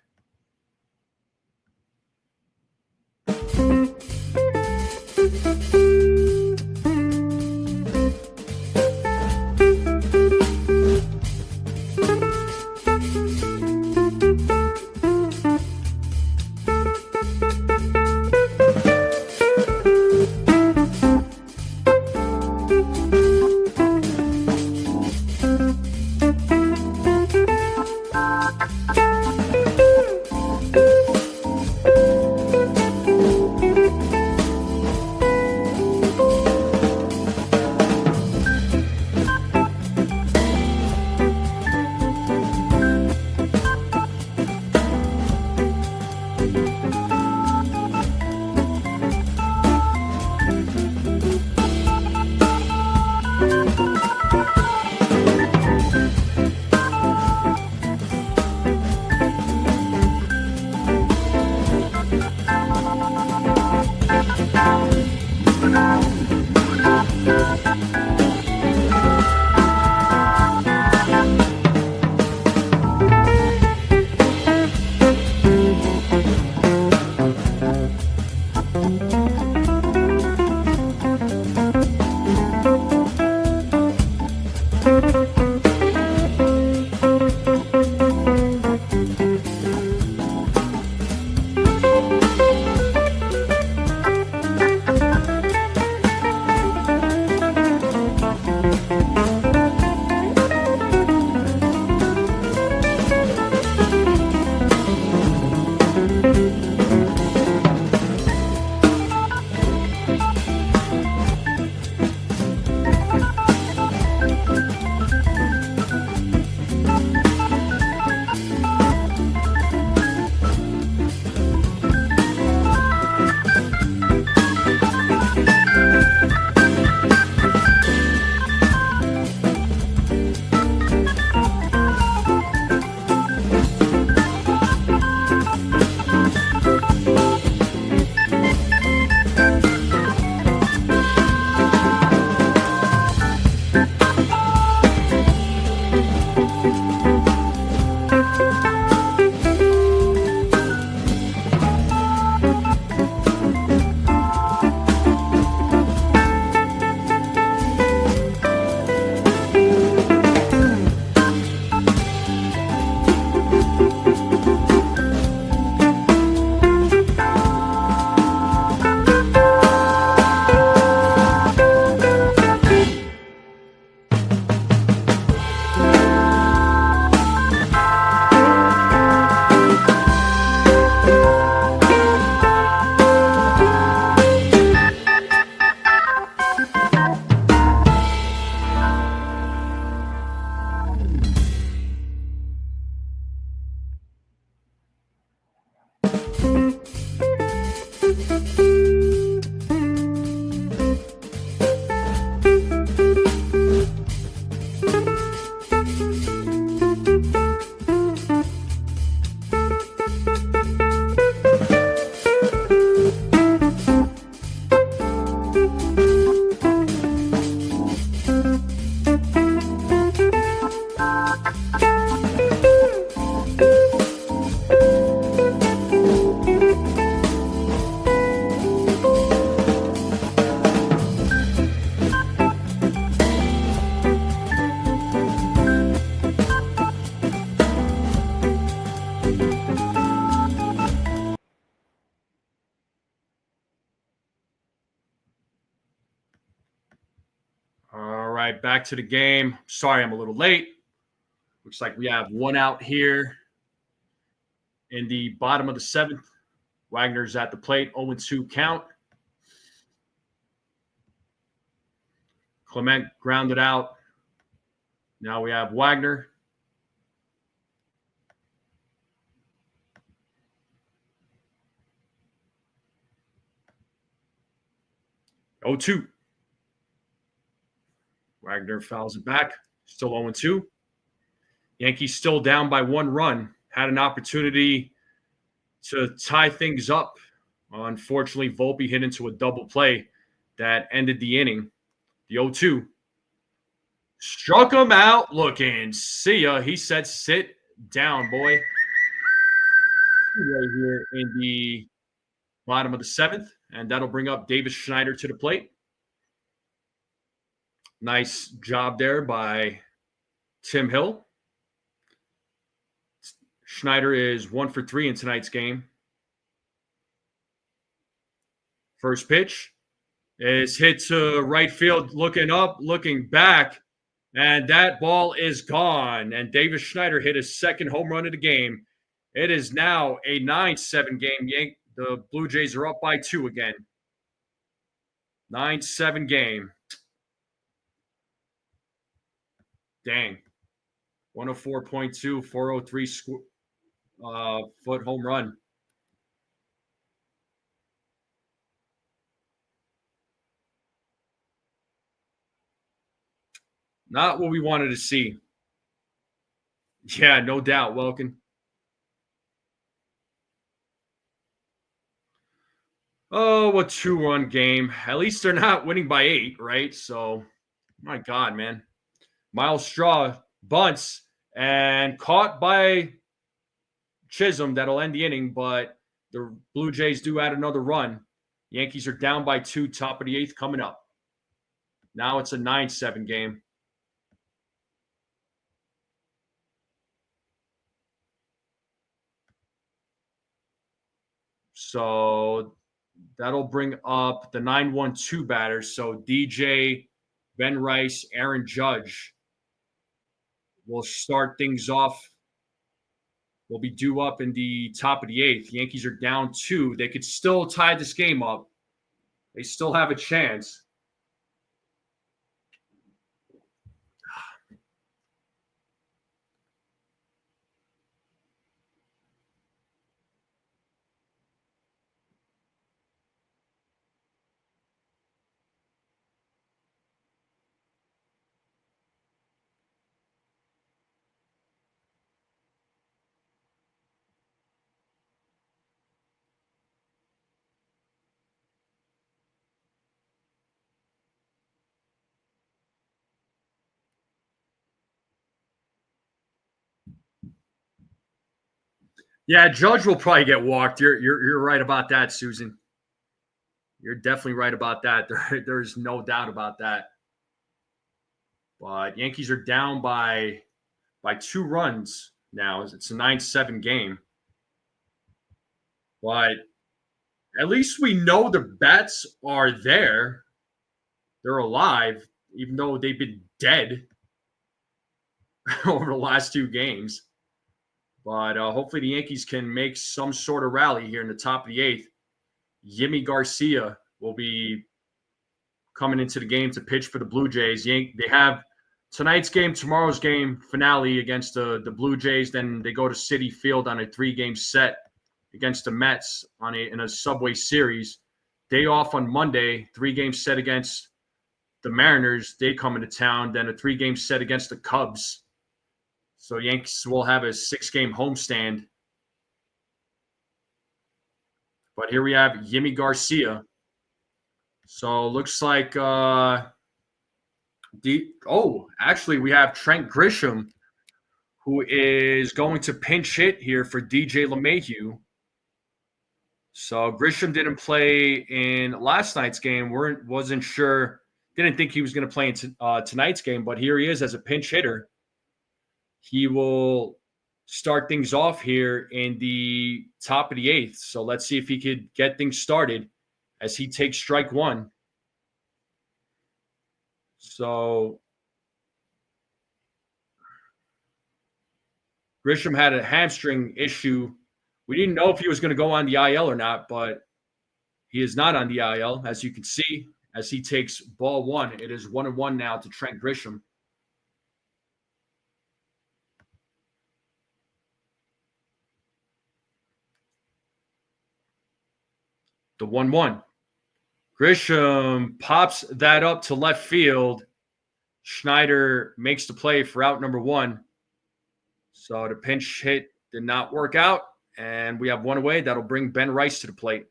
right, back to the game. Sorry, I'm a little late. Looks like we have one out here in the bottom of the seventh. Wagner's at the plate, 0-2 count. Clement grounded out. Now we have Wagner. Oh, 2. Wagner fouls it back. Still 0-2. Yankees still down by 1 run. Had an opportunity to tie things up. Unfortunately, Volpe hit into a double play that ended the inning. The 0-2. Struck him out looking. See ya. He said, sit down, boy. Right here in the bottom of the seventh. And that'll bring up Davis Schneider to the plate. Nice job there by Tim Hill. Schneider is 1 for 3 in tonight's game. First pitch is hit to right field, looking up, looking back, and that ball is gone. And Davis Schneider hit his second home run of the game. It is now a 9-7 game. The Blue Jays are up by 2 again. 9-7 game. Dang. 104.2, 403 foot home run. Not what we wanted to see. Yeah, no doubt, Welkin. Oh, a 2-run game. At least they're not winning by 8, right? So, my God, man. Miles Straw bunts and caught by Chisholm. That'll end the inning, but the Blue Jays do add another run. Yankees are down by 2, top of the 8th coming up. Now it's a 9-7 game. So that'll bring up the 9-1-2 batters. So DJ, Ben Rice, Aaron Judge will start things off. Will be due up in the top of the 8th. Yankees are down 2. They could still tie this game up. They still have a chance. Yeah, Judge will probably get walked. You're right about that, Susan. You're definitely right about that. There's no doubt about that. But Yankees are down by 2 runs now. It's a 9-7 game. But at least we know the bats are there. They're alive, even though they've been dead over the last 2 games. But hopefully the Yankees can make some sort of rally here in the top of the 8th. Yimi Garcia will be coming into the game to pitch for the Blue Jays. They have tonight's game, tomorrow's game finale against the Blue Jays. Then they go to Citi Field on a 3-game set against the Mets in a Subway Series. Day off on Monday, 3-game set against the Mariners. They come into town. Then a 3-game set against the Cubs. So Yankees will have a 6-game homestand. But here we have Yimi Garcia. So looks like actually we have Trent Grisham, who is going to pinch hit here for DJ LeMahieu. So Grisham didn't play in last night's game. Wasn't sure, didn't think he was going to play in tonight's game, but here he is as a pinch hitter. He will start things off here in the top of the 8th. So let's see if he could get things started as he takes strike 1. So Grisham had a hamstring issue. We didn't know if he was going to go on the IL or not, but he is not on the IL, as you can see, as he takes ball one. It is 1-1 now to Trent Grisham. The 1-1. Grisham pops that up to left field. Schneider makes the play for out number one. So the pinch hit did not work out, and we have one away. That'll bring Ben Rice to the plate.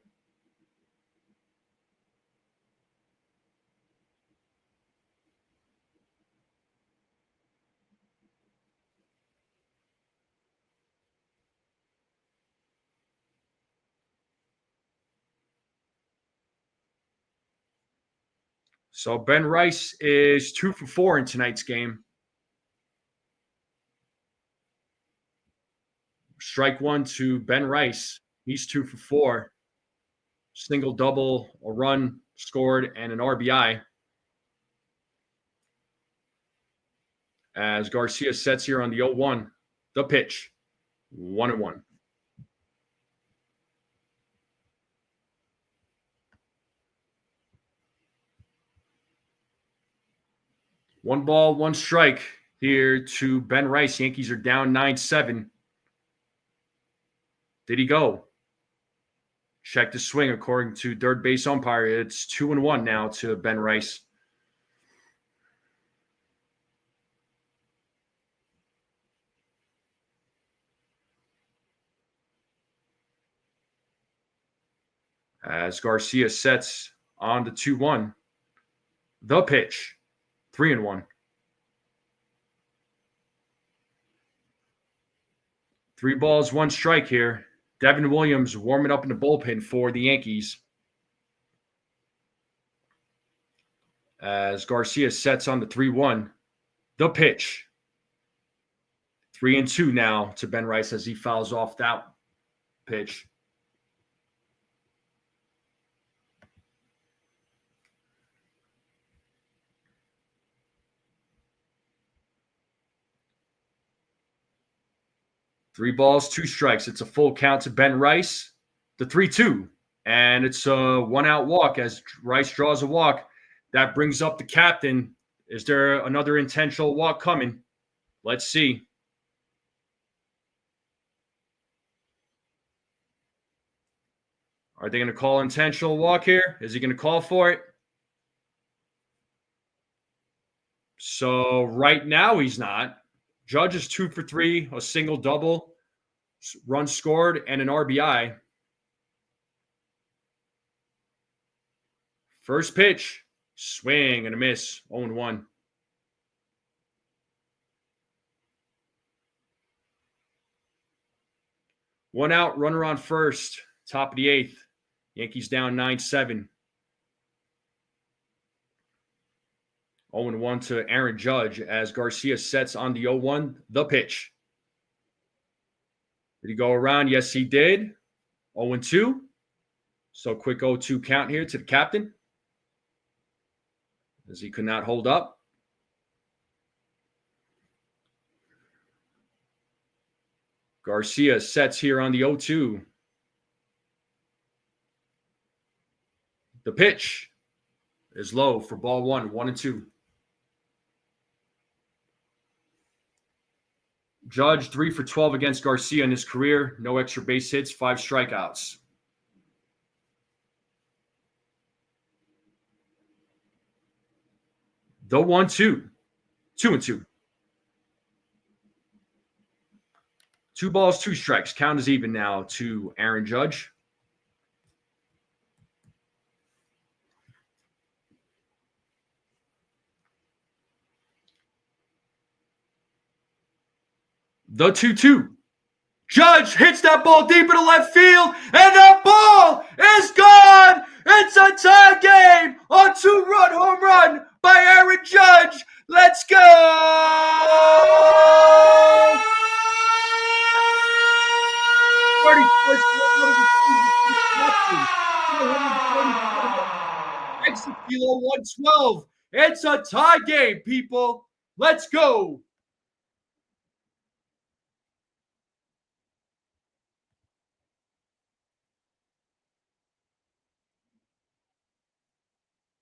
So Ben Rice is 2 for 4 in tonight's game. Strike one to Ben Rice. He's 2 for 4. Single, double, a run scored, and an RBI. As Garcia sets here on the 0-1. The pitch. 1-1. One ball, one strike here to Ben Rice. Yankees are down 9-7. Did he go? Check the swing according to third base umpire. It's 2-1 now to Ben Rice. As Garcia sets on the 2-1. The pitch. 3-1. 3 balls, 1 strike here. Devin Williams warming up in the bullpen for the Yankees. As Garcia sets on the 3-1. The pitch. 3-2 now to Ben Rice as he fouls off that pitch. Three balls, 2 strikes. It's a full count to Ben Rice. The 3-2. And it's a 1-out walk as Rice draws a walk. That brings up the captain. Is there another intentional walk coming? Let's see. Are they going to call intentional walk here? Is he going to call for it? So right now he's not. Judge is 2 for 3, a single, double, run scored, and an RBI. First pitch, swing and a miss, 0-1. One out, runner on first, top of the 8th. Yankees down 9-7. 0-1 to Aaron Judge as Garcia sets on the 0-1. The pitch. Did he go around? Yes, he did. 0-2. So quick 0-2 count here to the captain as he could not hold up. Garcia sets here on the 0-2. The pitch is low for ball 1, 1-2. Judge 3 for 12 against Garcia in his career. No extra base hits, 5 strikeouts. The 1-2. 2-2. 2 balls, 2 strikes. Count is even now to Aaron Judge. The 2-2. Judge hits that ball deep into left field, and that ball is gone. It's a tie game. A 2-run home run by Aaron Judge. Let's go. Exit kilo 112. It's a tie game, people. Let's go.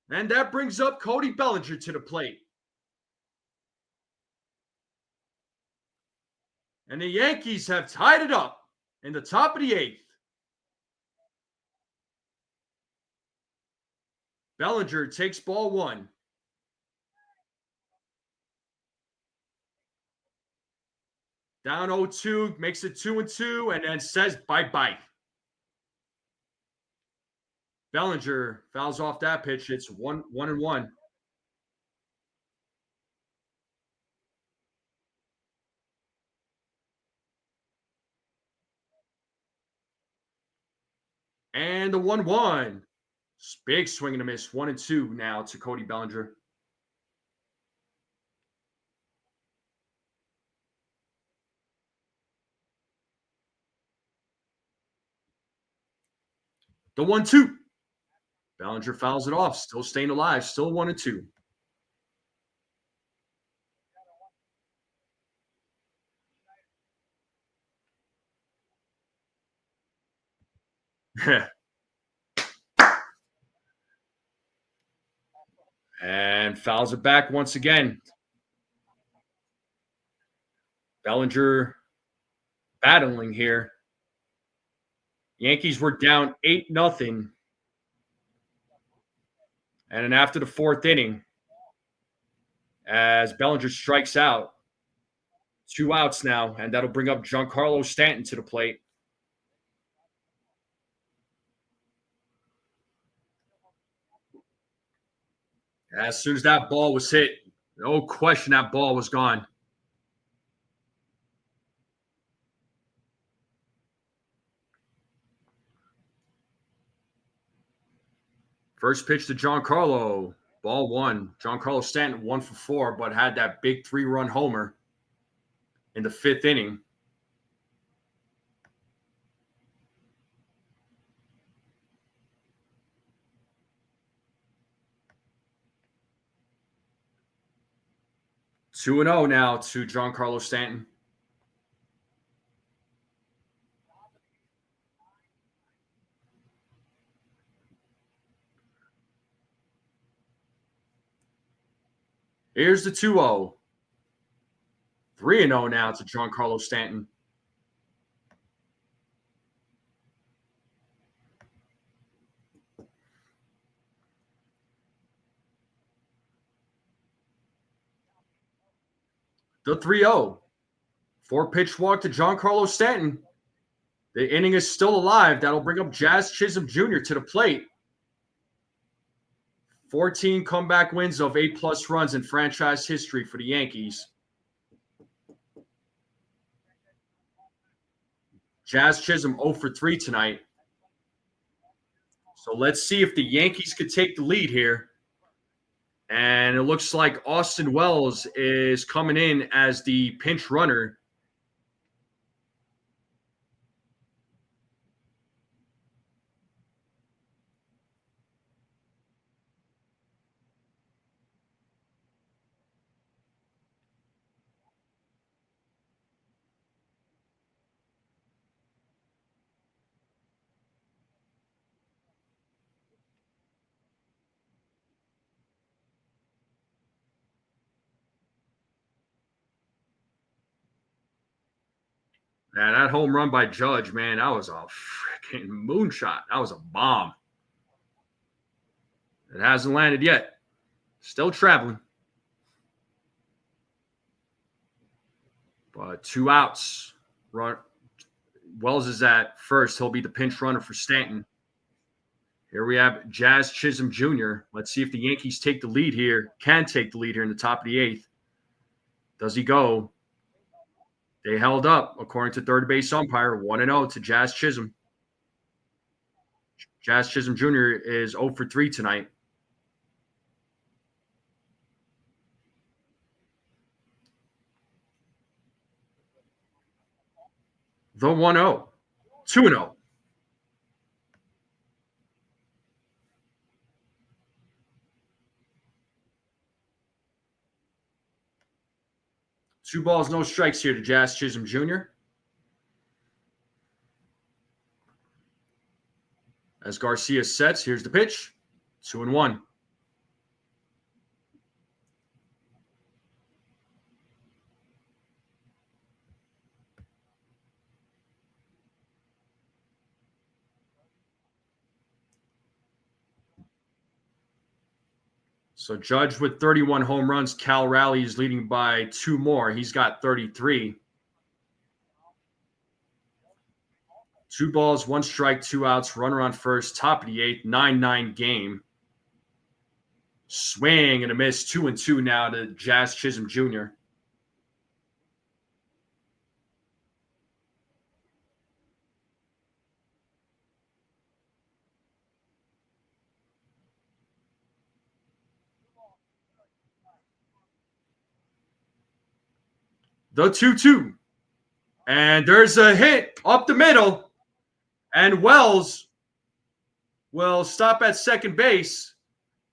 And that brings up Cody Bellinger to the plate. And the Yankees have tied it up in the top of the 8th. Bellinger takes ball 1. Down 0-2, makes it 2-2, and then says bye-bye. Bellinger fouls off that pitch. It's 1-1. And the 1-1. Big swing and a miss. 1-2 now to Cody Bellinger. The 1-2. Bellinger fouls it off. Still staying alive. Still 1-2. And fouls it back once again. Bellinger battling here. Yankees were down 8-0. And then after the 4th inning, as Bellinger strikes out, 2 outs now, and that'll bring up Giancarlo Stanton to the plate. As soon as that ball was hit, no question that ball was gone. First pitch to Giancarlo, ball 1. Giancarlo Stanton 1 for 4, but had that big 3-run homer in the 5th inning. Two and 0 now to Giancarlo Stanton. Here's the 2-0. 3-0 now to Giancarlo Stanton. The 3-0. 4-pitch walk to Giancarlo Stanton. The inning is still alive. That'll bring up Jazz Chisholm Jr. to the plate. 14 comeback wins of 8+ runs in franchise history for the Yankees. Jazz Chisholm 0 for 3 tonight. So let's see if the Yankees could take the lead here. And it looks like Austin Wells is coming in as the pinch runner. Man, that home run by Judge, man, that was a freaking moonshot. That was a bomb. It hasn't landed yet. Still traveling. But 2 outs. Wells is at first. He'll be the pinch runner for Stanton. Here we have Jazz Chisholm Jr. Let's see if the Yankees take the lead here. Can take the lead here in the top of the 8th. Does he go? They held up, according to third base umpire, 1-0 to Jazz Chisholm. Jazz Chisholm Jr. is 0 for 3 tonight. The 1-0. 2-0. Two balls, no strikes here to Jazz Chisholm Jr. As Garcia sets, here's the pitch. 2-1. So Judge with 31 home runs. Cal Raleigh is leading by 2 more. He's got 33. 2 balls, 1 strike, 2 outs. Runner on first. Top of the 8th. 9-9 game. Swing and a miss. 2-2 now to Jazz Chisholm Jr. The 2-2. And there's a hit up the middle. And Wells will stop at second base.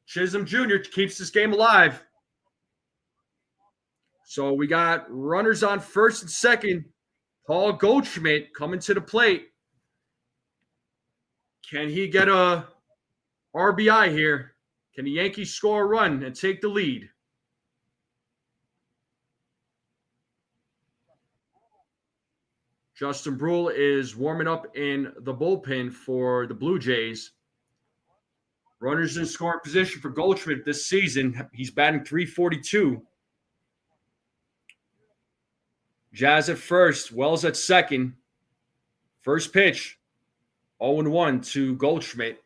Chisholm Jr. keeps this game alive. So we got runners on first and second. Paul Goldschmidt coming to the plate. Can he get a RBI here? Can the Yankees score a run and take the lead? Justin Brule is warming up in the bullpen for the Blue Jays. Runners in scoring position for Goldschmidt this season. He's batting .342. Jazz at first. Wells at second. First pitch. 0-1 to Goldschmidt.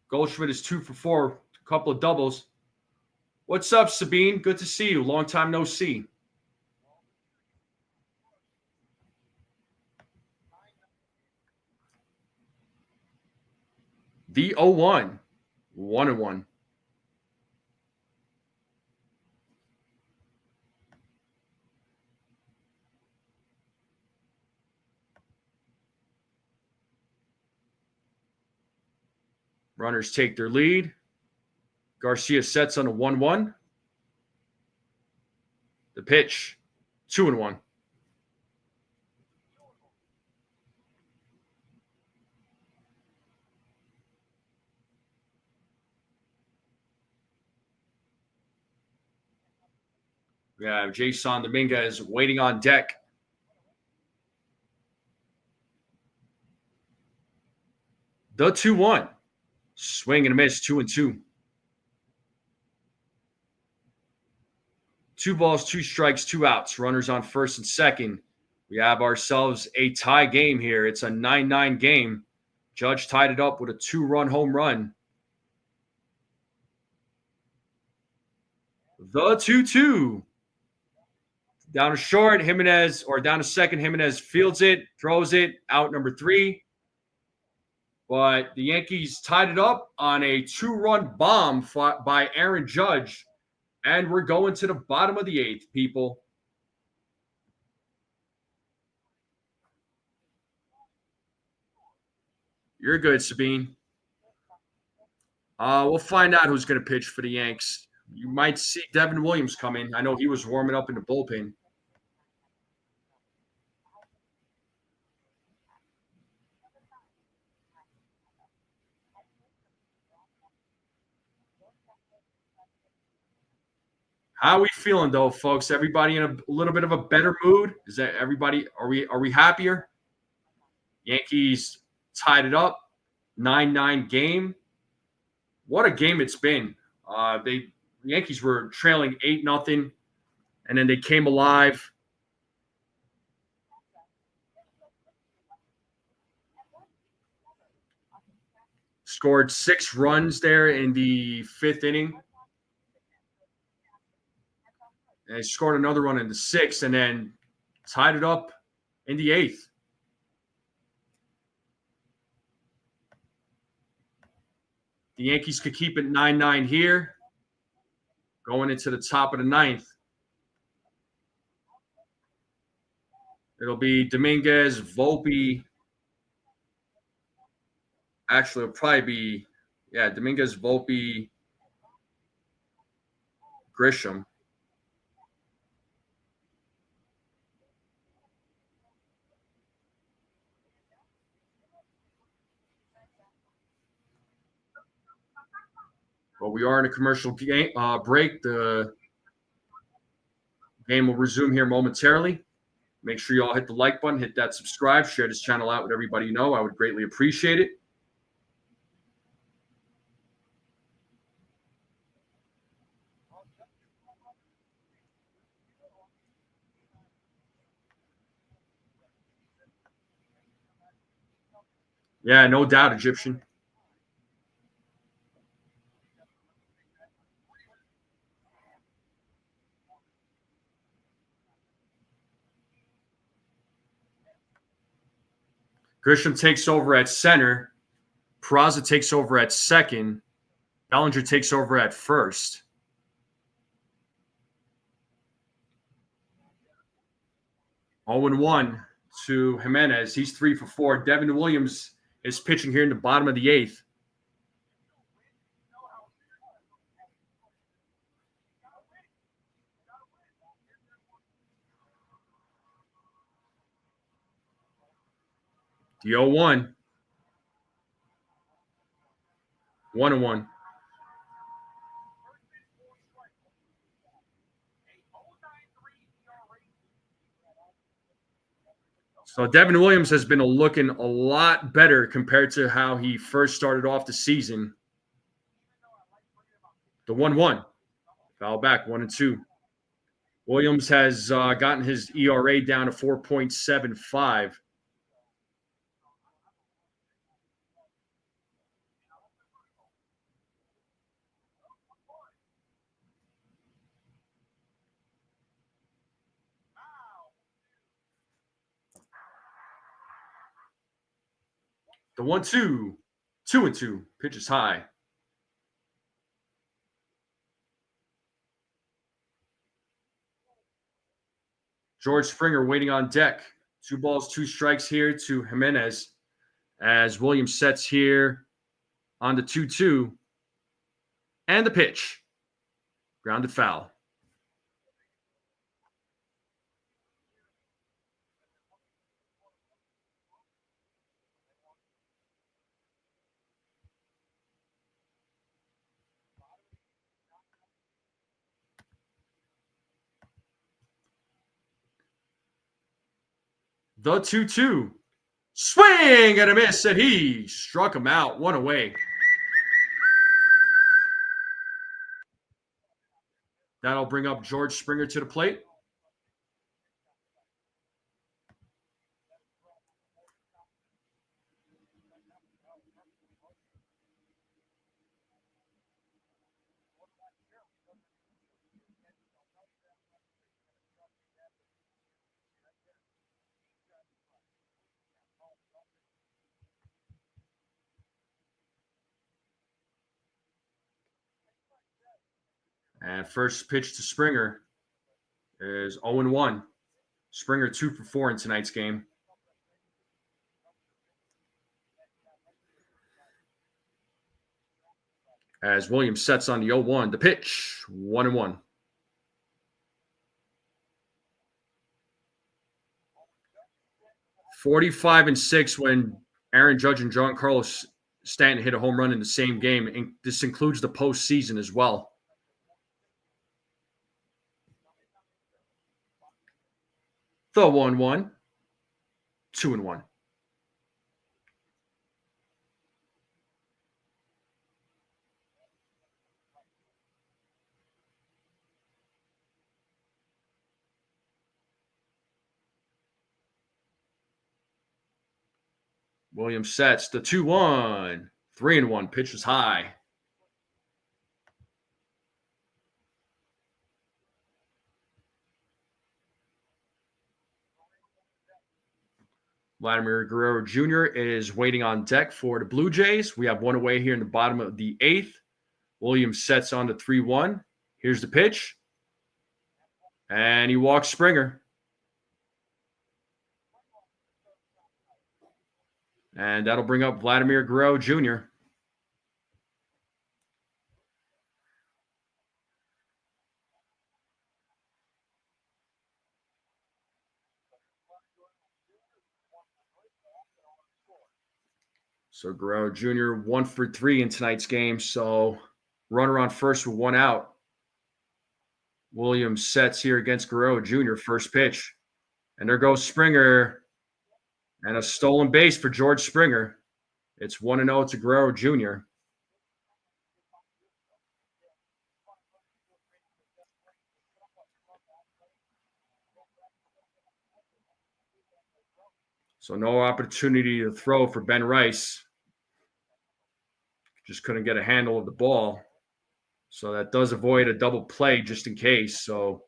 Goldschmidt is 2 for 4. A couple of doubles. What's up, Sabine? Good to see you. Long time no see. The 0-1. 1-1. Runners take their lead. Garcia sets on a 1-1. The pitch, 2-1. We have Jason Dominguez waiting on deck. The 2-1. Swing and a miss, 2-2. 2 balls, 2 strikes, 2 outs. Runners on first and second. We have ourselves a tie game here. It's a 9-9 game. Judge tied it up with a 2-run home run. The 2-2. Down to short, Jimenez, or down to second, Jimenez fields it, throws it, out number 3. But the Yankees tied it up on a 2-run bomb by Aaron Judge. And we're going to the bottom of the 8th, people. You're good, Sabine. We'll find out who's going to pitch for the Yanks. You might see Devin Williams come in. I know he was warming up in the bullpen. How are we feeling, though, folks? Everybody in a little bit of a better mood? Is that everybody? Are we happier? Yankees tied it up, 9-9 game. What a game it's been. The Yankees were trailing 8-0, and then they came alive. Scored 6 runs there in the 5th inning. And they scored another run in the 6th and then tied it up in the 8th. The Yankees could keep it 9-9 here, going into the top of the 9th. It'll be Dominguez, Volpe. Actually, it'll probably be, Dominguez, Volpe, Grisham. But we are in a commercial game, break. The game will resume here momentarily. Make sure you all hit the like button, hit that subscribe, share this channel out with everybody you know. I would greatly appreciate it. Yeah, no doubt, Egyptian. Grisham takes over at center. Peraza takes over at second. Bellinger takes over at first. Oh and 1 to Jimenez. He's 3 for 4. Devin Williams is pitching here in the bottom of the eighth. The 0 1. 1 and 1. So Devin Williams has been looking a lot better compared to how he first started off the season. The 1 1. Foul back, 1 and 2. Williams has gotten his ERA down to 4.75. The 1 2. 2 and 2. Pitch is high. George Springer waiting on deck. 2 balls, 2 strikes here to Jimenez as Williams sets here on the 2 2. And the pitch. Grounded foul. The 2 2. Swing and a miss, and he struck him out. 1 away. That'll bring up George Springer to the plate. And first pitch to Springer is 0 1. Springer 2 for 4 in tonight's game. As Williams sets on the 0 1. The pitch 1 1. .45-6 when Aaron Judge and Giancarlo Stanton hit a home run in the same game. And this includes the postseason as well. The 1 1. 2 and 1. Williams sets the 2 1. 3 and 1. Pitch was high. Vladimir Guerrero Jr. is waiting on deck for the Blue Jays. We have 1 away here in the bottom of the eighth. Williams sets on the 3 1. Here's the pitch. And he walks Springer. And that'll bring up Vladimir Guerrero Jr. So Guerrero Jr. 1 for 3 in tonight's game. So runner on first with 1 out. Williams sets here against Guerrero Jr. First pitch. And there goes Springer. And a stolen base for George Springer. It's 1 0 to Guerrero Jr. So no opportunity to throw for Ben Rice. Just couldn't get a handle of the ball. So that does avoid a double play just in case. So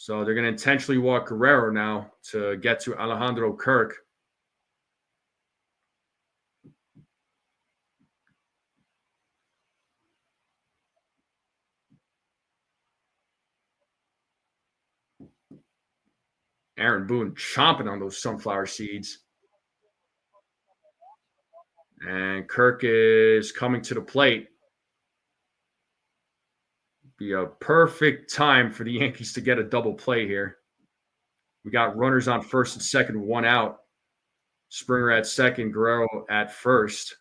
they're going to intentionally walk Guerrero now to get to Alejandro Kirk. Aaron Boone chomping on those sunflower seeds. And Kirk is coming to the plate. Be a perfect time for the Yankees to get a double play here. We got runners on first and second, one out. Springer at second, Guerrero at first.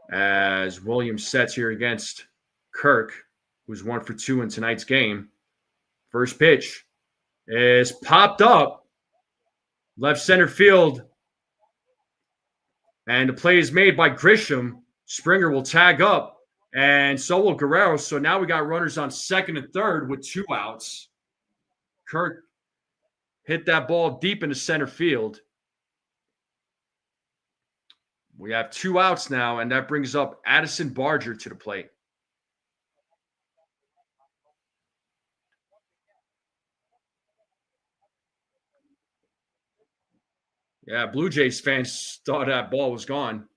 As Williams sets here against Kirk, who's 1 for 2 in tonight's game. First pitch is popped up. Left center field. And the play is made by Grisham. Springer will tag up, and so will Guerrero. So now we got runners on second and third with 2 outs. Kirk hit that ball deep into center field. We have 2 outs now, and that brings up Addison Barger to the plate. Yeah, Blue Jays fans thought that ball was gone.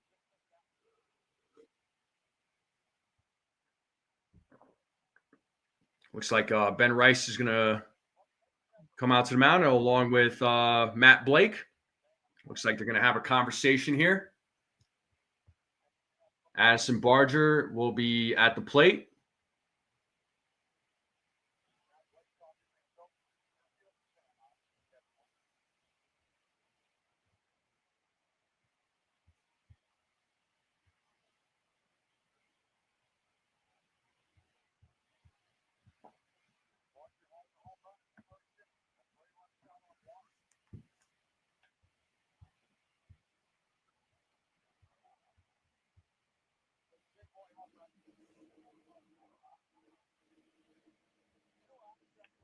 Looks like Ben Rice is going to come out to the mound along with Matt Blake. Looks like they're going to have a conversation here. Addison Barger will be at the plate.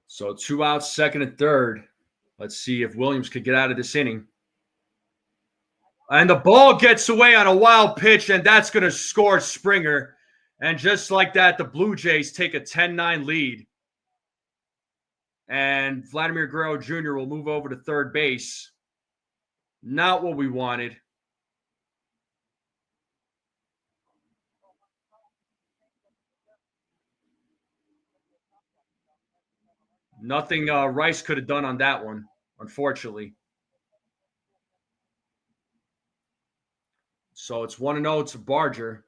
So 2 outs, second and third. Let's see if Williams could get out of this inning. And the ball gets away on a wild pitch, and that's going to score Springer. And just like that, the Blue Jays take a 10-9 lead. And Vladimir Guerrero Jr. will move over to third base. Not what we wanted. Nothing Rice could have done on that one, unfortunately. So it's 1-0 to Barger.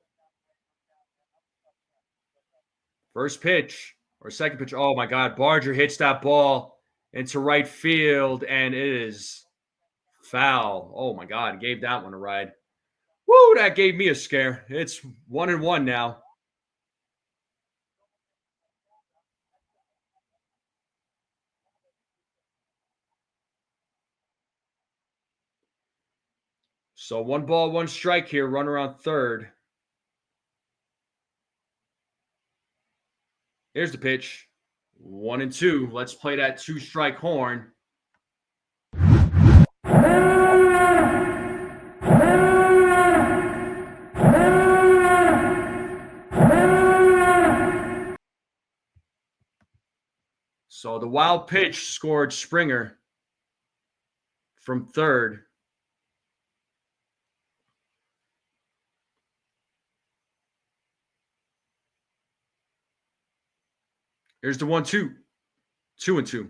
First pitch or second pitch. Oh, my God. Barger hits that ball into right field, and it is foul. Oh, my God. Gave that one a ride. Woo, that gave me a scare. It's 1-1 now. So 1 ball, 1 strike here. Runner on third. Here's the pitch. 1-2. Let's play that 2-strike horn. So the wild pitch scored Springer from third. Here's the 1-2. 2-2.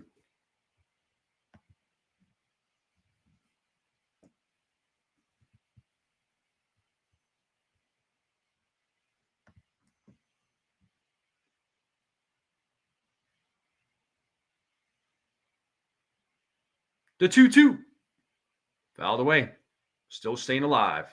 The 2-2. Fouled away. Still staying alive.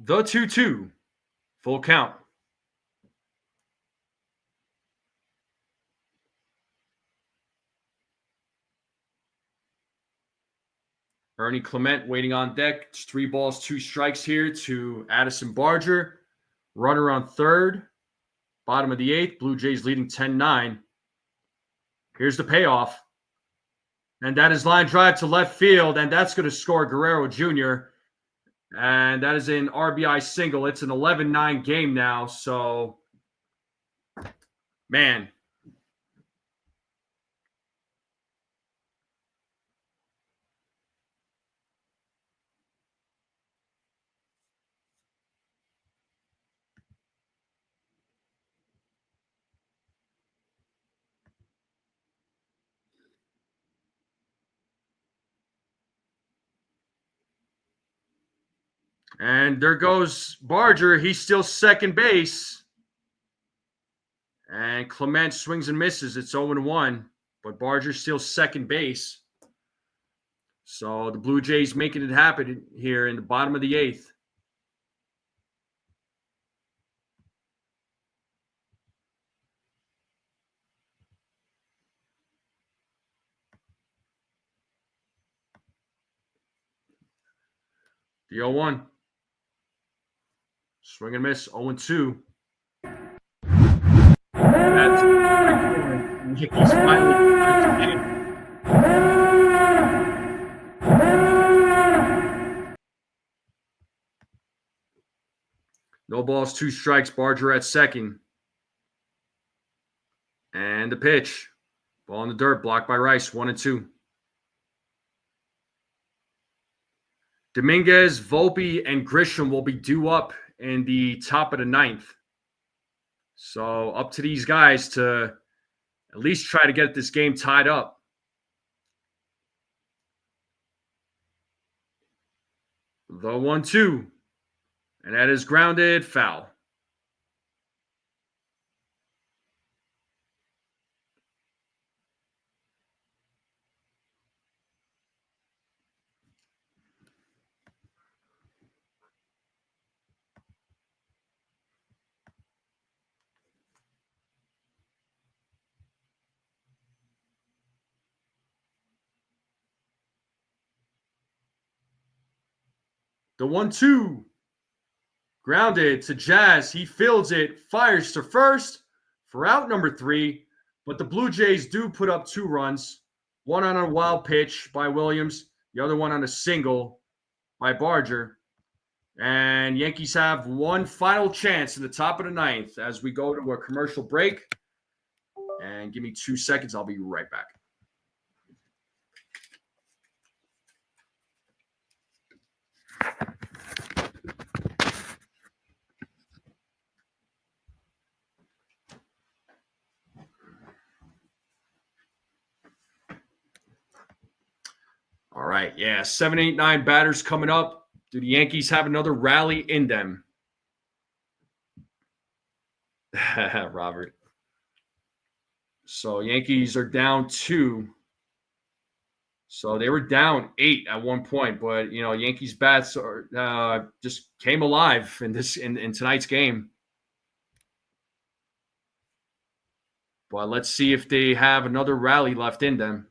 The 2-2. Full count. Ernie Clement waiting on deck. It's 3 balls, 2 strikes here to Addison Barger. Runner on third. Bottom of the 8th. Blue Jays leading 10-9. Here's the payoff. And that is line drive to left field. And that's going to score Guerrero Jr. And that is an RBI single. It's an 11-9 game now. So, man. And there goes Barger. He's still second base. And Clement swings and misses. It's 0-1. But Barger's still second base. So the Blue Jays making it happen here in the bottom of the 8th. The 0-1. Swing and miss. 0-2. That's Yankees finally. No balls, 2 strikes. Barger at second. And the pitch. Ball in the dirt. Blocked by Rice. 1-2. Dominguez, Volpe, and Grisham will be due up in the top of the 9th. So up to these guys to at least try to get this game tied up. The 1-2. And that is grounded, foul. The 1-2. Grounded to Jazz. He fields it, fires to first for out number 3. But the Blue Jays do put up 2 runs. One on a wild pitch by Williams. The other one on a single by Barger. And Yankees have one final chance in the top of the 9th as we go to a commercial break. And give me 2 seconds. I'll be right back. All right. Yeah. 7, 8, 9 batters coming up. Do the Yankees have another rally in them? Robert. So Yankees are down 2. So they were down 8 at one point, but Yankees bats are just came alive in tonight's game. But let's see if they have another rally left in them.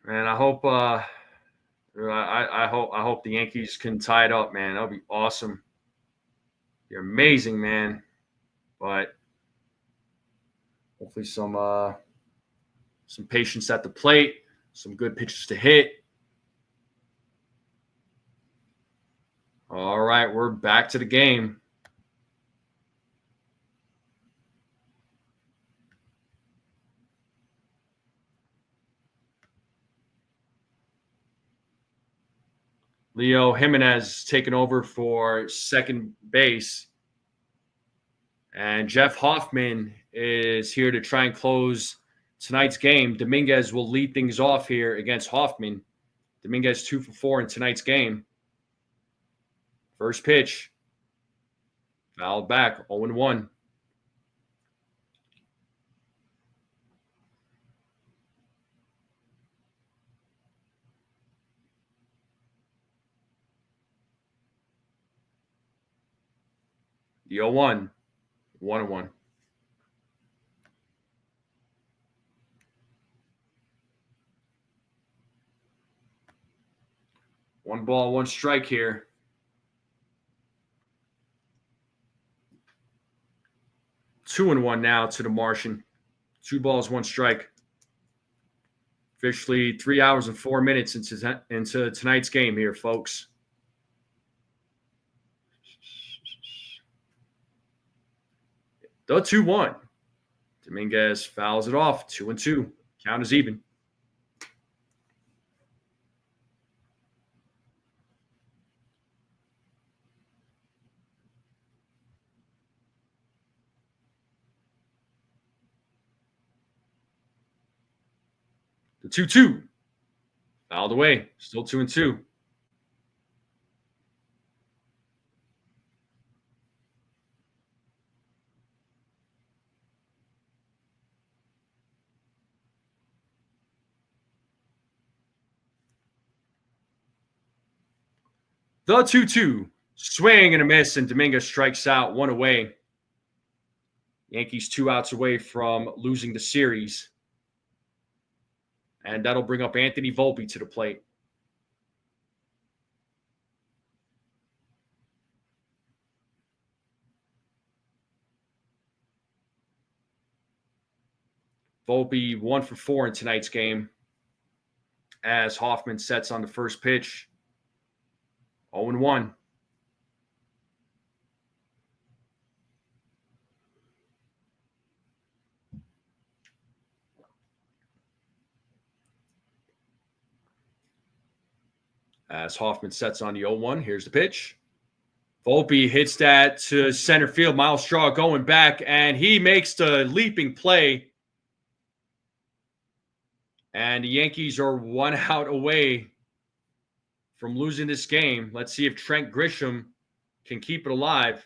And I hope I hope the Yankees can tie it up, man. That'll be awesome. You're amazing, man. But hopefully some patience at the plate, some good pitches to hit. All right, we're back to the game. Leo Jimenez taking over for second base. And Jeff Hoffman is here to try and close tonight's game. Dominguez will lead things off here against Hoffman. Dominguez 2 for 4 in tonight's game. First pitch. Fouled back, 0-1. The 0-1, 1-1. One ball, one strike here. 2-1 now to the Martian. 2 balls, 1 strike. Officially 3 hours and 4 minutes into tonight's game here, folks. The 2-1. Dominguez fouls it off. 2-2. Count is even. The 2-2. Fouled away. Still 2-2. The 2-2. Swing and a miss, and Dominguez strikes out, 1 away. Yankees 2 outs away from losing the series. And that'll bring up Anthony Volpe to the plate. Volpe 1 for 4 in tonight's game as Hoffman sets on the first pitch. 0-1. As Hoffman sets on the 0-1, here's the pitch. Volpe hits that to center field. Miles Straw going back, and he makes the leaping play. And the Yankees are 1 out away from losing this game. Let's see if Trent Grisham can keep it alive.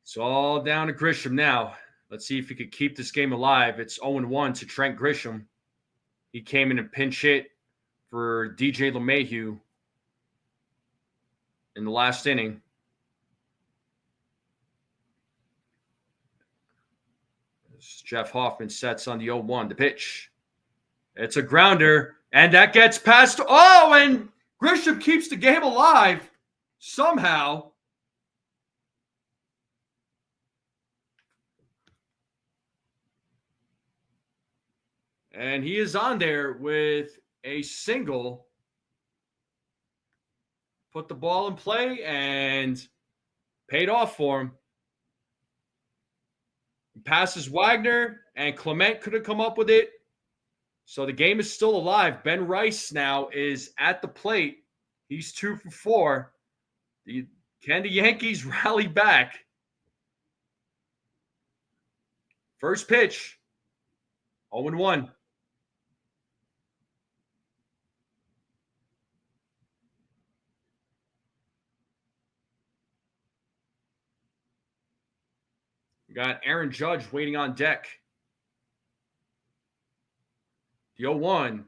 It's all down to Grisham now. Let's see if he could keep this game alive. It's 0-1 to Trent Grisham. He came in and pinch hit for DJ LeMahieu in the last inning. As Jeff Hoffman sets on the 0-1. The pitch. It's a grounder, and that gets past. Oh, and Grisham keeps the game alive somehow. And he is on there with a single. Put the ball in play and paid off for him. He passes Wagner, and Clement could have come up with it. So the game is still alive. Ben Rice now is at the plate. He's 2 for 4. Can the Yankees rally back? First pitch. 0-1. We got Aaron Judge waiting on deck. The 0-1.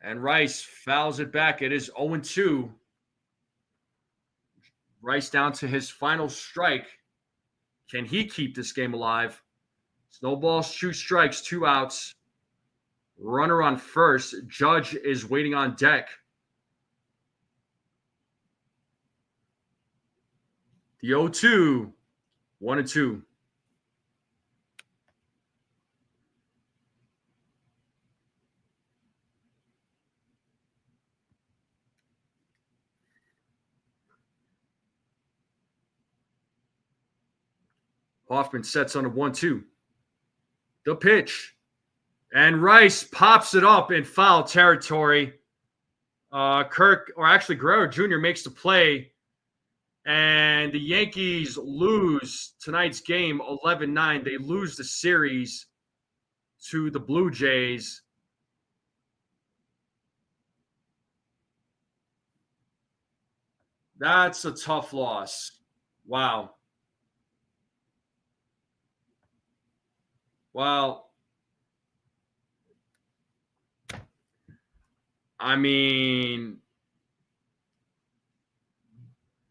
And Rice fouls it back. It is 0-2. Rice down to his final strike. Can he keep this game alive? Snowballs, 2 strikes, 2 outs. Runner on first. Judge is waiting on deck. The 0-2. 1-2. Hoffman sets on a 1-2. The pitch. And Rice pops it up in foul territory. Guerrero Jr. makes the play. And the Yankees lose tonight's game 11-9. They lose the series to the Blue Jays. That's a tough loss. Wow. Well, I mean,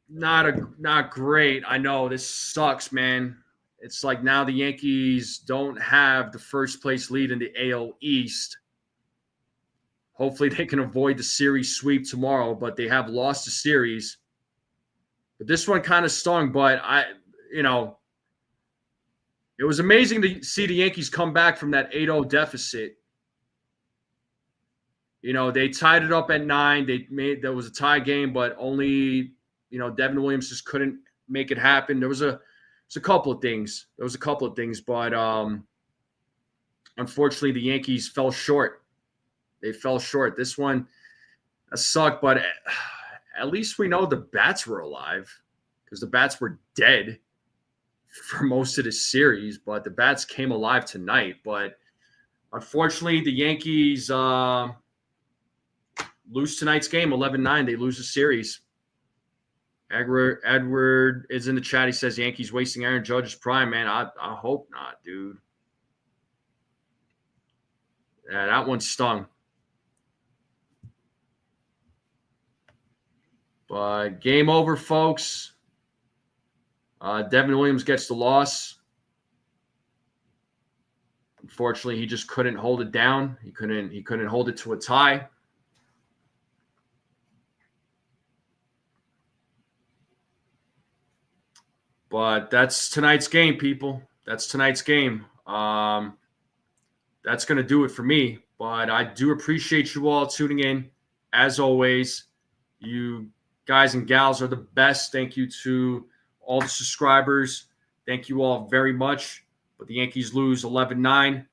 not great. I know this sucks, man. It's like now the Yankees don't have the first place lead in the AL East. Hopefully they can avoid the series sweep tomorrow, but they have lost the series. But this one kind of stung, but it was amazing to see the Yankees come back from that 8-0 deficit. They tied it up at 9. There was a tie game, but only, Devin Williams just couldn't make it happen. There was a couple of things. But unfortunately the Yankees fell short. They fell short. This one sucked, but at least we know the bats were alive, because the bats were dead for most of the series, but the bats came alive tonight. But unfortunately, the Yankees lose tonight's game 11-9. They lose the series. Edward is in the chat. He says Yankees wasting Aaron Judge's prime. Man, I hope not, dude. Yeah, that one stung. But game over, folks. Devin Williams gets the loss. Unfortunately, he just couldn't hold it down. He couldn't hold it to a tie. But that's tonight's game, people. That's tonight's game. That's going to do it for me. But I do appreciate you all tuning in. As always, you guys and gals are the best. Thank you to all the subscribers. Thank you all very much. But the Yankees lose 11-9.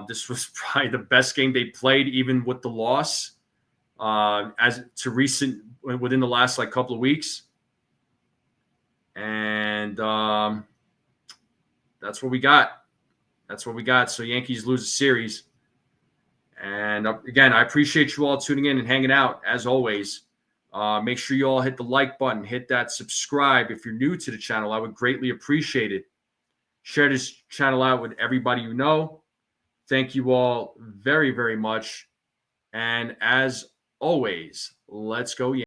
This was probably the best game they played, even with the loss, within the last couple of weeks. And that's what we got. So Yankees lose the series. And again, I appreciate you all tuning in and hanging out, as always. Make sure you all hit the like button, hit that subscribe. If you're new to the channel, I would greatly appreciate it. Share this channel out with everybody you know. Thank you all very, very much. And as always, let's go Yankees.